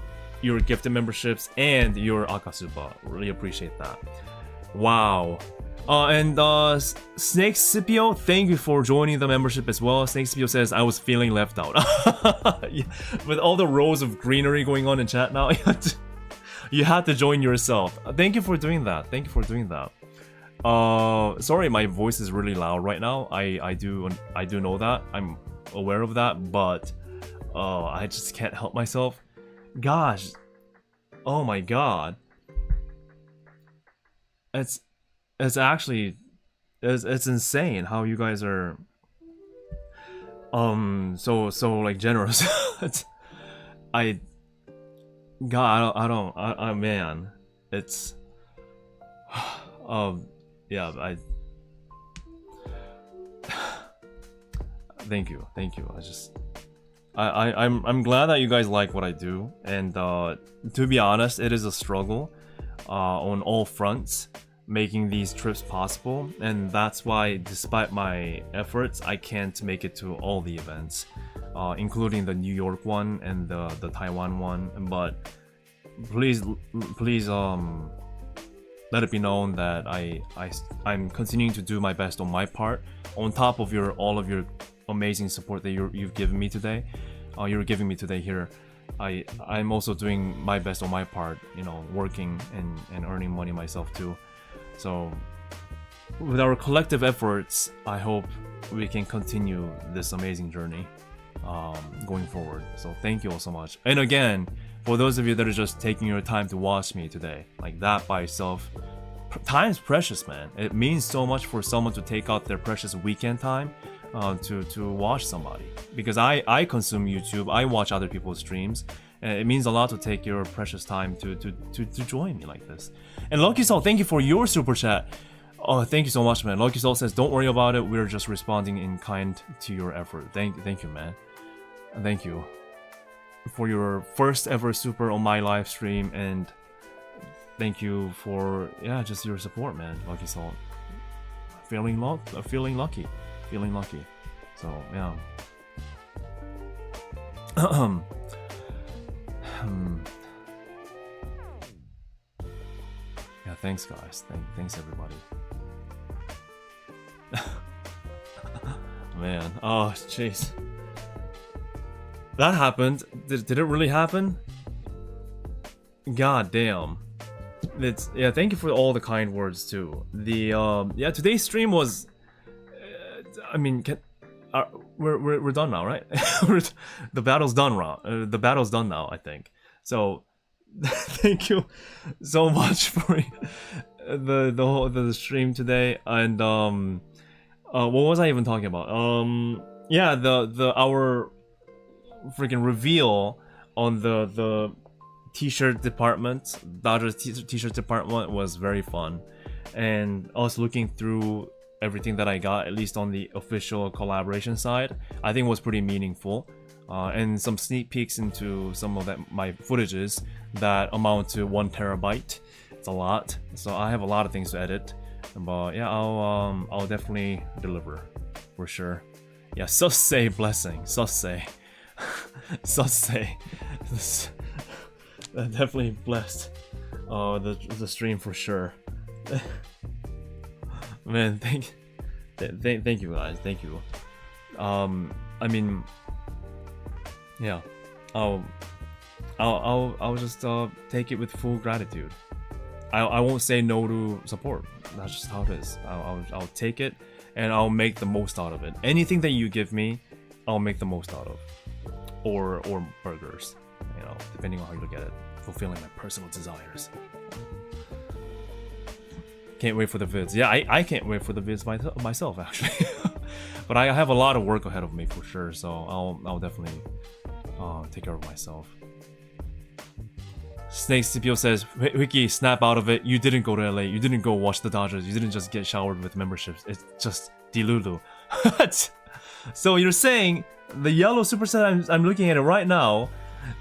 [SPEAKER 2] your gifted memberships, and your Akasupa. Really appreciate that. Wow. And Snake Scipio, thank you for joining the membership as well. Snake Scipio says, I was feeling left out. Yeah, with all the rows of greenery going on in chat now, you had to join yourself. Thank you for doing that. Thank you for doing that. Sorry, my voice is really loud right now. I do know that. I'm aware of that, but I just can't help myself. Gosh, oh my god, it's actually it's insane how you guys are so like generous. I man, it's yeah, thank you. I'm glad that you guys like what I do, and to be honest, it is a struggle on all fronts making these trips possible, and that's why despite my efforts I can't make it to all the events, including the New York one and the Taiwan one. But please let it be known that I'm continuing to do my best on my part, on top of all of your amazing support that you've given me today. You're giving me today here. I'm also doing my best on my part, you know, working and earning money myself too. So with our collective efforts, I hope we can continue this amazing journey going forward. So thank you all so much. And again, for those of you that are just taking your time to watch me today, like that by itself, time's precious, man. It means so much for someone to take out their precious weekend time to watch somebody, because I consume YouTube, I watch other people's streams, and it means a lot to take your precious time to join me like this. And Lucky Soul, thank you for your super chat. Oh, thank you so much, man. Lucky Soul says, don't worry about it, we're just responding in kind to your effort. Thank you, man. Thank you for your first ever super on my live stream, and thank you for just your support, man. Lucky Soul, feeling lucky. So yeah. Yeah, thanks guys. Thanks everybody. Man, oh jeez. That happened. Did it really happen? God damn. Thank you for all the kind words too. Today's stream was I mean, we're done now, right? The battle's done, the battle's done now, I think. So, thank you so much for the stream today. And what was I even talking about? Our freaking reveal on the t-shirt department, Dodgers t-shirt department was very fun, and us looking through everything that I got, at least on the official collaboration side, I think was pretty meaningful, and some sneak peeks into some of my footages that amount to 1 terabyte. It's a lot, so I have a lot of things to edit, but yeah, I'll definitely deliver for sure. Yeah, Sussei blessing, Sussei. Sussei. Definitely blessed the stream for sure. Man, thank you guys, thank you. I mean, yeah, I'll just take it with full gratitude. I won't say no to support. That's just how it is. I'll take it and I'll make the most out of it. Anything that you give me, I'll make the most out of. Or burgers, you know, depending on how you look at it. Fulfilling my personal desires. Can't wait for the vids. Yeah, I can't wait for the vids myself actually. But I have a lot of work ahead of me for sure, so I'll definitely take care of myself. Snake CPO says, Wiki, snap out of it. You didn't go to LA. You didn't go watch the Dodgers. You didn't just get showered with memberships. It's just Dilulu. What? So you're saying the yellow superset I'm looking at it right now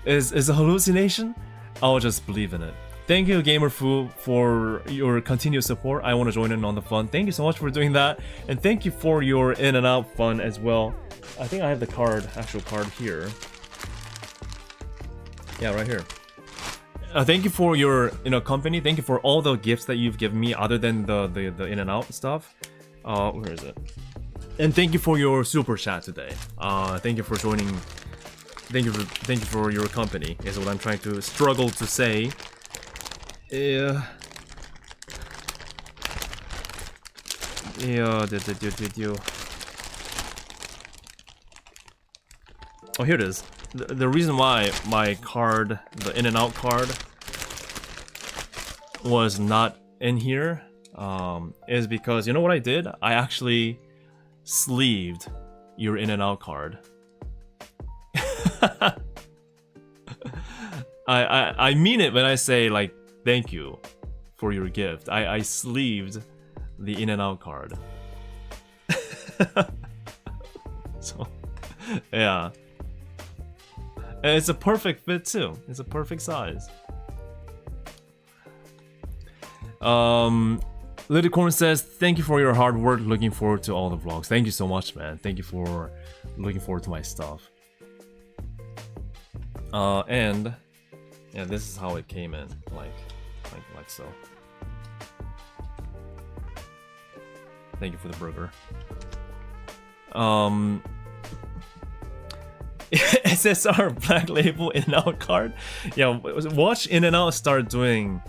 [SPEAKER 2] is a hallucination? I'll just believe in it. Thank you, GamerFu, for your continued support. I want to join in on the fun. Thank you so much for doing that. And thank you for your in and out fun as well. I think I have the actual card here. Yeah, right here. Thank you for your company. Thank you for all the gifts that you've given me other than the in and out stuff. Where is it? And thank you for your super chat today. Thank you for joining. Thank you for your company is what I'm trying to struggle to say. Oh, here it is. The reason why my card, the in and out card, was not in here is because, you know what I did? I actually sleeved your in and out card. I mean it when I say, like, thank you for your gift. I sleeved the in and out card. So, yeah. And it's a perfect fit too. It's a perfect size. Lidicorn says, thank you for your hard work. Looking forward to all the vlogs. Thank you so much, man. Thank you for looking forward to my stuff. And yeah, this is how it came in, like so. Thank you for the burger. SSR Black Label In and Out card. Yeah, watch In and Out start doing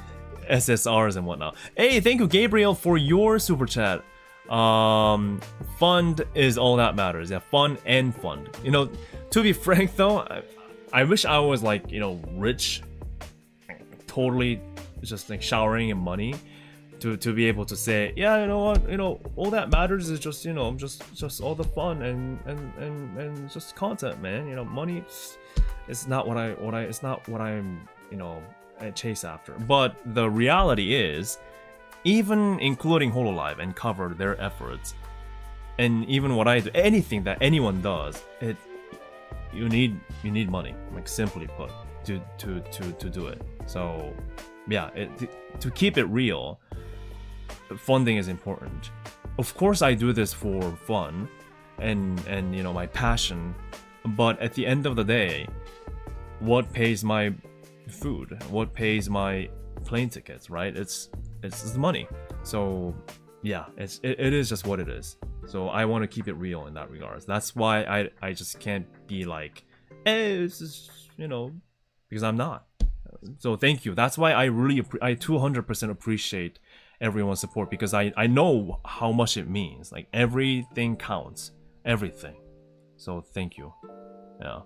[SPEAKER 2] SSRs and whatnot. Hey, thank you, Gabriel, for your super chat. Fund is all that matters. Yeah, fun and fund. You know, to be frank though, I wish I was like, you know, rich, totally just like showering in money to be able to say, yeah, you know what, you know, all that matters is just, you know, just all the fun and just content, man. You know, money is not what it's not what I'm, you know, I chase after. But the reality is, even including hololive and cover their efforts, and even what I do, anything that anyone does, you need money, like simply put, to do it. So yeah, to keep it real, funding is important. Of course I do this for fun and you know, my passion, but at the end of the day, what pays my food, what pays my plane tickets, right? It's the money. So yeah, it is just what it is. So I want to keep it real in that regards. That's why I just can't be like, hey, this is, you know, because I'm not. So thank you. That's why I 200% appreciate everyone's support, because I know how much it means. Like, everything counts, everything. So thank you. Yeah.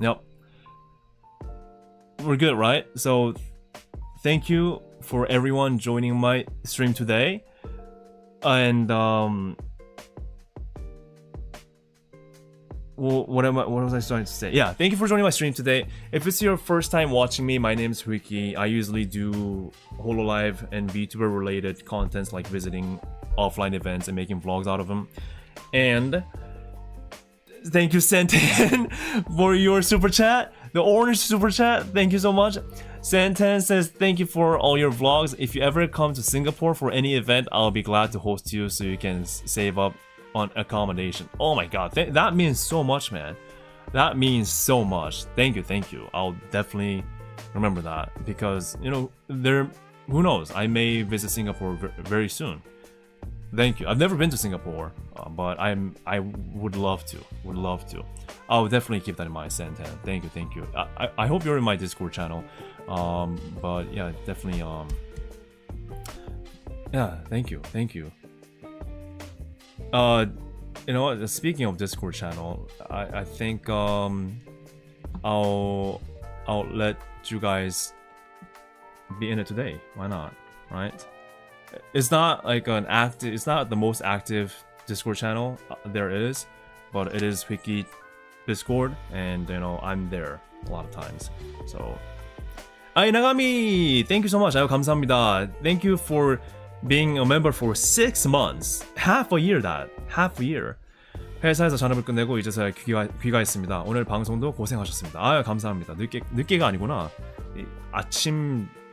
[SPEAKER 2] Yep. We're good, right? So thank you for everyone joining my stream today. And well, what was I starting to say? Yeah, thank you for joining my stream today. If it's your first time watching me, my name is Wiki. I usually do hololive and VTuber related contents, like visiting offline events and making vlogs out of them. And thank you, Santan, for your super chat. The orange super chat, thank you so much. Santan says, thank you for all your vlogs. If you ever come to Singapore for any event, I'll be glad to host you so you can save up on accommodation. Oh my god, that means so much, man. That means so much. Thank you. I'll definitely remember that, because, you know, who knows, I may visit Singapore very soon. Thank you. I've never been to Singapore, but I would love to. Would love to. I'll definitely keep that in mind, Santan. Thank you, thank you. I hope you're in my Discord channel. But yeah, definitely. Yeah, thank you, thank you. You know what? Speaking of Discord channel, I think I'll let you guys be in it today. Why not? Right? It's not like an active. It's not the most active Discord channel there is, but it is Wiki Discord, and you know I'm there a lot of times. So, Nagami, thank you so much. 아유 감사합니다. Thank you for being a member for 6 months, half a year. Half a year. 회사에서 잔업을 끝내고 이제서야 귀가했습니다. 오늘 방송도 고생하셨습니다. 아유 감사합니다. 늦게가 아니구나.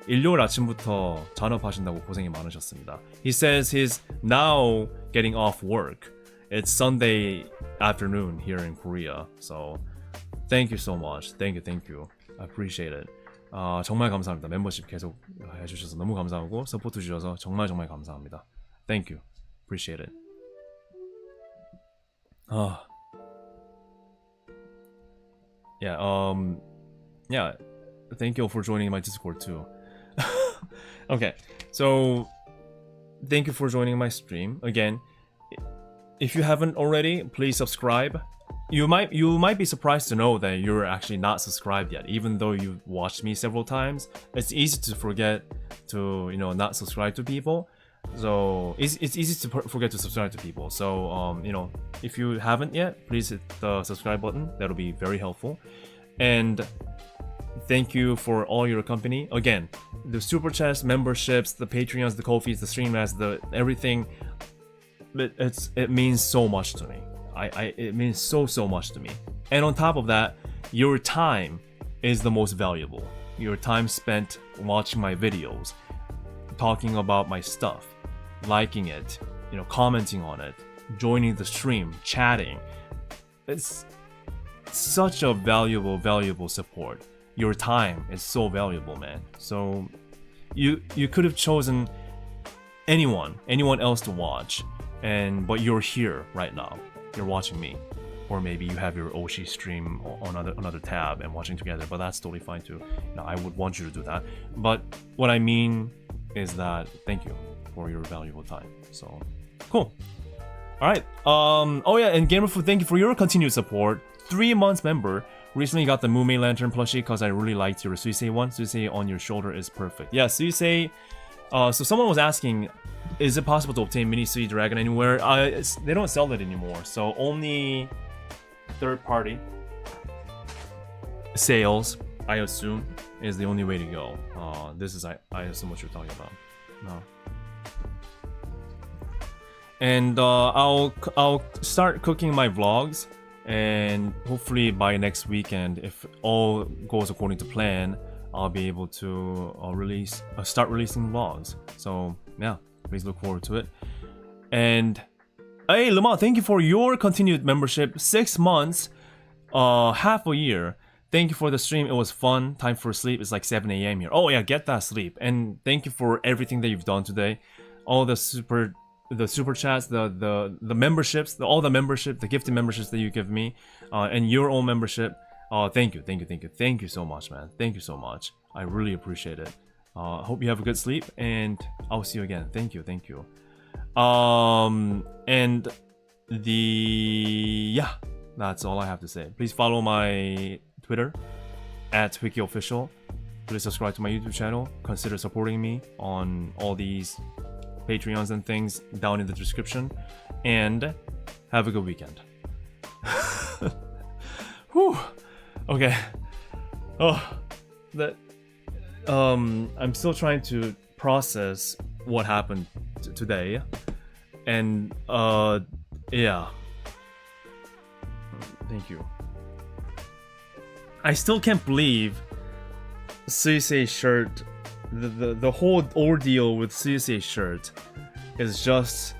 [SPEAKER 2] 일요일 아침부터 잔업하신다고 고생이 많으셨습니다. He says he's now getting off work. It's Sunday afternoon here in Korea. So thank you so much. Thank you. I appreciate it. 정말 감사합니다. 멤버십 계속 해주셔서 너무 감사하고 서포트 주셔서 정말 감사합니다. Thank you. Appreciate it. Yeah. Thank you all for joining my Discord too. Okay, so thank you for joining my stream again. If you haven't already, please subscribe. You might be surprised to know that you're actually not subscribed yet, even though you've watched me several times. It's easy to forget to not subscribe to people. So it's easy to forget to subscribe to people. So if you haven't yet, please hit the subscribe button. That'll be very helpful. And thank you for all your company. Again, the super chats, memberships, the Patreons, the Ko-fis, the stream ads, the everything. It means so much to me. It means so much to me. And on top of that, your time is the most valuable. Your time spent watching my videos, talking about my stuff, liking it, commenting on it, joining the stream, chatting. It's such a valuable support. Your time is so valuable, man. So you could have chosen anyone else to watch, but you're here right now. You're watching me, or maybe you have your Oshi stream on another tab and watching together. But that's totally fine too. I would want you to do that. But what I mean is that thank you for your valuable time. So cool. All right. Oh yeah, and Gamerfood, thank you for your continued support. 3 months member. Recently got the Mume Lantern plushie because I really liked your Suisei one. Suisei on your shoulder is perfect. Yeah, Suisei. So someone was asking, is it possible to obtain Mini Sui Dragon anywhere? They don't sell it anymore. So only third-party sales, I assume, is the only way to go. This is, I assume, what you're talking about. No. And I'll start cooking my vlogs. And hopefully by next weekend, if all goes according to plan, I'll be able to start releasing vlogs. So yeah, please look forward to it. And hey, Lama, thank you for your continued membership. 6 months, half a year. Thank you for the stream. It was fun. Time for sleep. It's like 7 a.m. here. Oh yeah, get that sleep. And thank you for everything that you've done today. All the super chats, the memberships, all the membership, the gifted memberships that you give me, and your own membership. Thank you so much, man. Thank you so much. I really appreciate it. Hope you have a good sleep, and I'll see you again. Thank you. And that's all I have to say. Please follow my Twitter @WikiOfficial. Please subscribe to my YouTube channel. Consider supporting me on all these Patreons and things down in the description, and have a good weekend. Whew. Okay. I'm still trying to process what happened today, and yeah. Thank you. I still can't believe Suisei's shirt. The whole ordeal with Suisei's shirt is just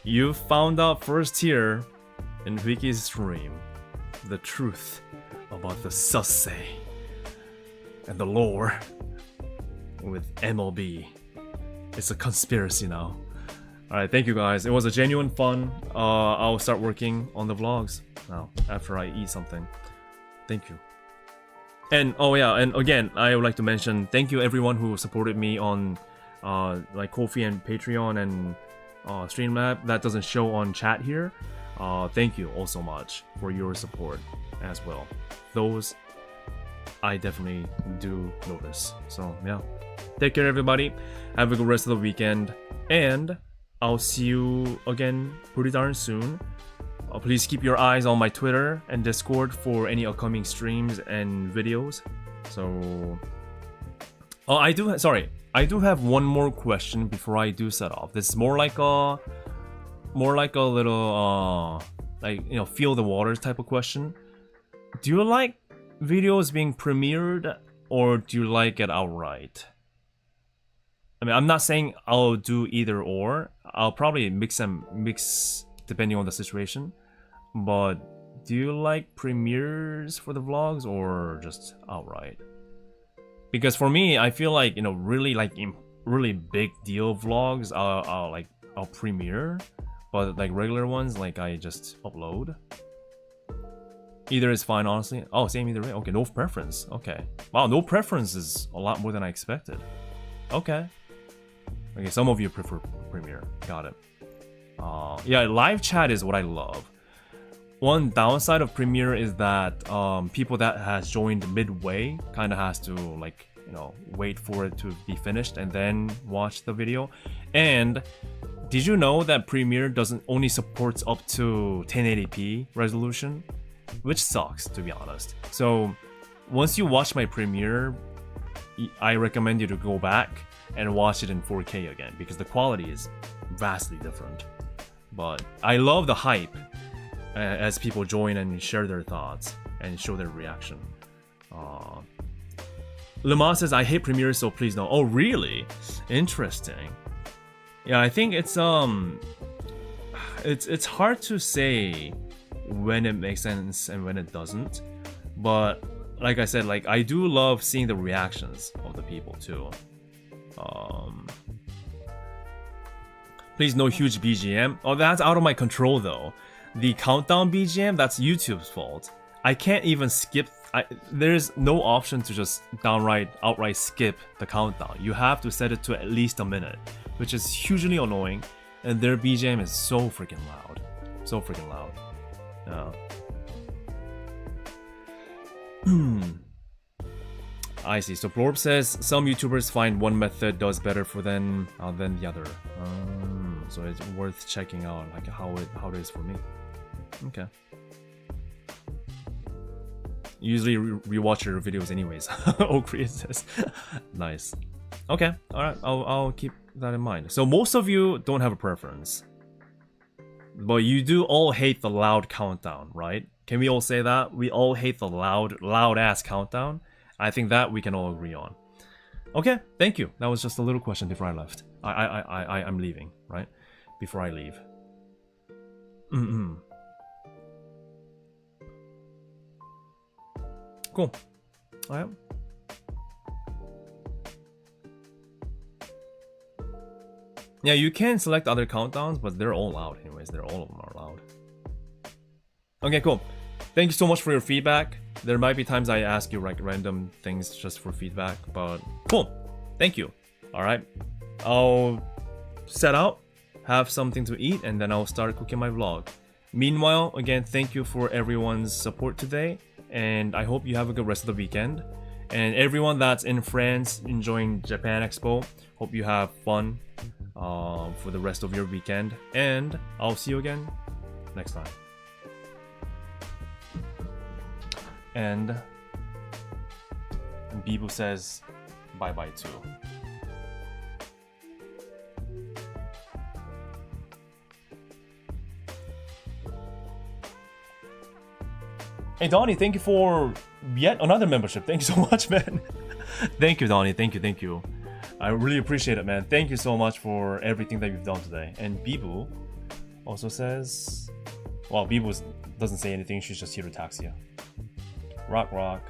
[SPEAKER 2] you found out first here in Wiki's stream the truth about the Suisei and the lore. with MLB. It's a conspiracy now. Alright, thank you guys. It was a genuine fun. I'll start working on the vlogs now after I eat something. Thank you. And oh yeah, and again, I would like to mention thank you everyone who supported me on like Ko-fi and Patreon and Streamlab. That doesn't show on chat here. Thank you all so much for your support as well. Those I definitely do notice. So yeah, take care everybody. Have a good rest of the weekend, and I'll see you again pretty darn soon. Please keep your eyes on my Twitter and Discord for any upcoming streams and videos. So, oh, I do have one more question before I do set off. This is more like a little like, you know, feel the waters type of question. Do you like videos being premiered, or do you like it outright? I mean, I'm not saying I'll do either or. I'll probably mix depending on the situation. But do you like premieres for the vlogs or just outright? Because for me, I feel like, you know, really big deal vlogs I'll premiere, but like regular ones, like I just upload. Either is fine, honestly. Oh, same either way. Okay, no preference. Okay. Wow, no preference is a lot more than I expected. Okay. Okay, some of you prefer premiere. Got it. Yeah, live chat is what I love. One downside of Premiere is that people that has joined midway kind of has to, like, you know, wait for it to be finished and then watch the video. And did you know that Premiere only supports up to 1080p resolution, which sucks, to be honest. So once you watch my Premiere, I recommend you to go back and watch it in 4K again, because the quality is vastly different. But I love the hype as people join and share their thoughts and show their reaction. Lemon says, I hate Premiere, so please no. Oh, really? Interesting. Yeah, I think it's hard to say when it makes sense and when it doesn't. But like I said, like, I do love seeing the reactions of the people too. Please no huge BGM. Oh, that's out of my control though. The countdown BGM, that's YouTube's fault. I can't even skip. There's no option to just outright skip the countdown. You have to set it to at least a minute, which is hugely annoying. And their BGM is so freaking loud. So freaking loud. Yeah. I see. So Blorb says some YouTubers find one method does better for them than the other. So it's worth checking out, like how it is for me. Okay. Usually rewatch your videos anyways. Oh, Korea says. Nice. Okay. All right. I'll keep that in mind. So most of you don't have a preference, but you do all hate the loud countdown, right? Can we all say that? We all hate the loud ass countdown. I think that we can all agree on. Okay, thank you. That was just a little question before I left. I'm leaving, right? Before I leave. Cool. Alright. Yeah, you can select other countdowns, but they're all loud anyways. All of them are loud. Okay, cool. Thank you so much for your feedback. There might be times I ask you like random things just for feedback, but cool. Thank you. Alright. I'll set out, have something to eat, and then I'll start cooking my vlog. Meanwhile, again, thank you for everyone's support today, and I hope you have a good rest of the weekend. And everyone that's in France enjoying Japan Expo, hope you have fun for the rest of your weekend, and I'll see you again next time. And Bibu says bye-bye too. Hey Donnie, thank you for yet another membership. Thank you so much, man. Thank you, Donnie. Thank you. I really appreciate it, man. Thank you so much for everything that you've done today. And Bibu also says, well, Bibu doesn't say anything. She's just here to tax you. Rock.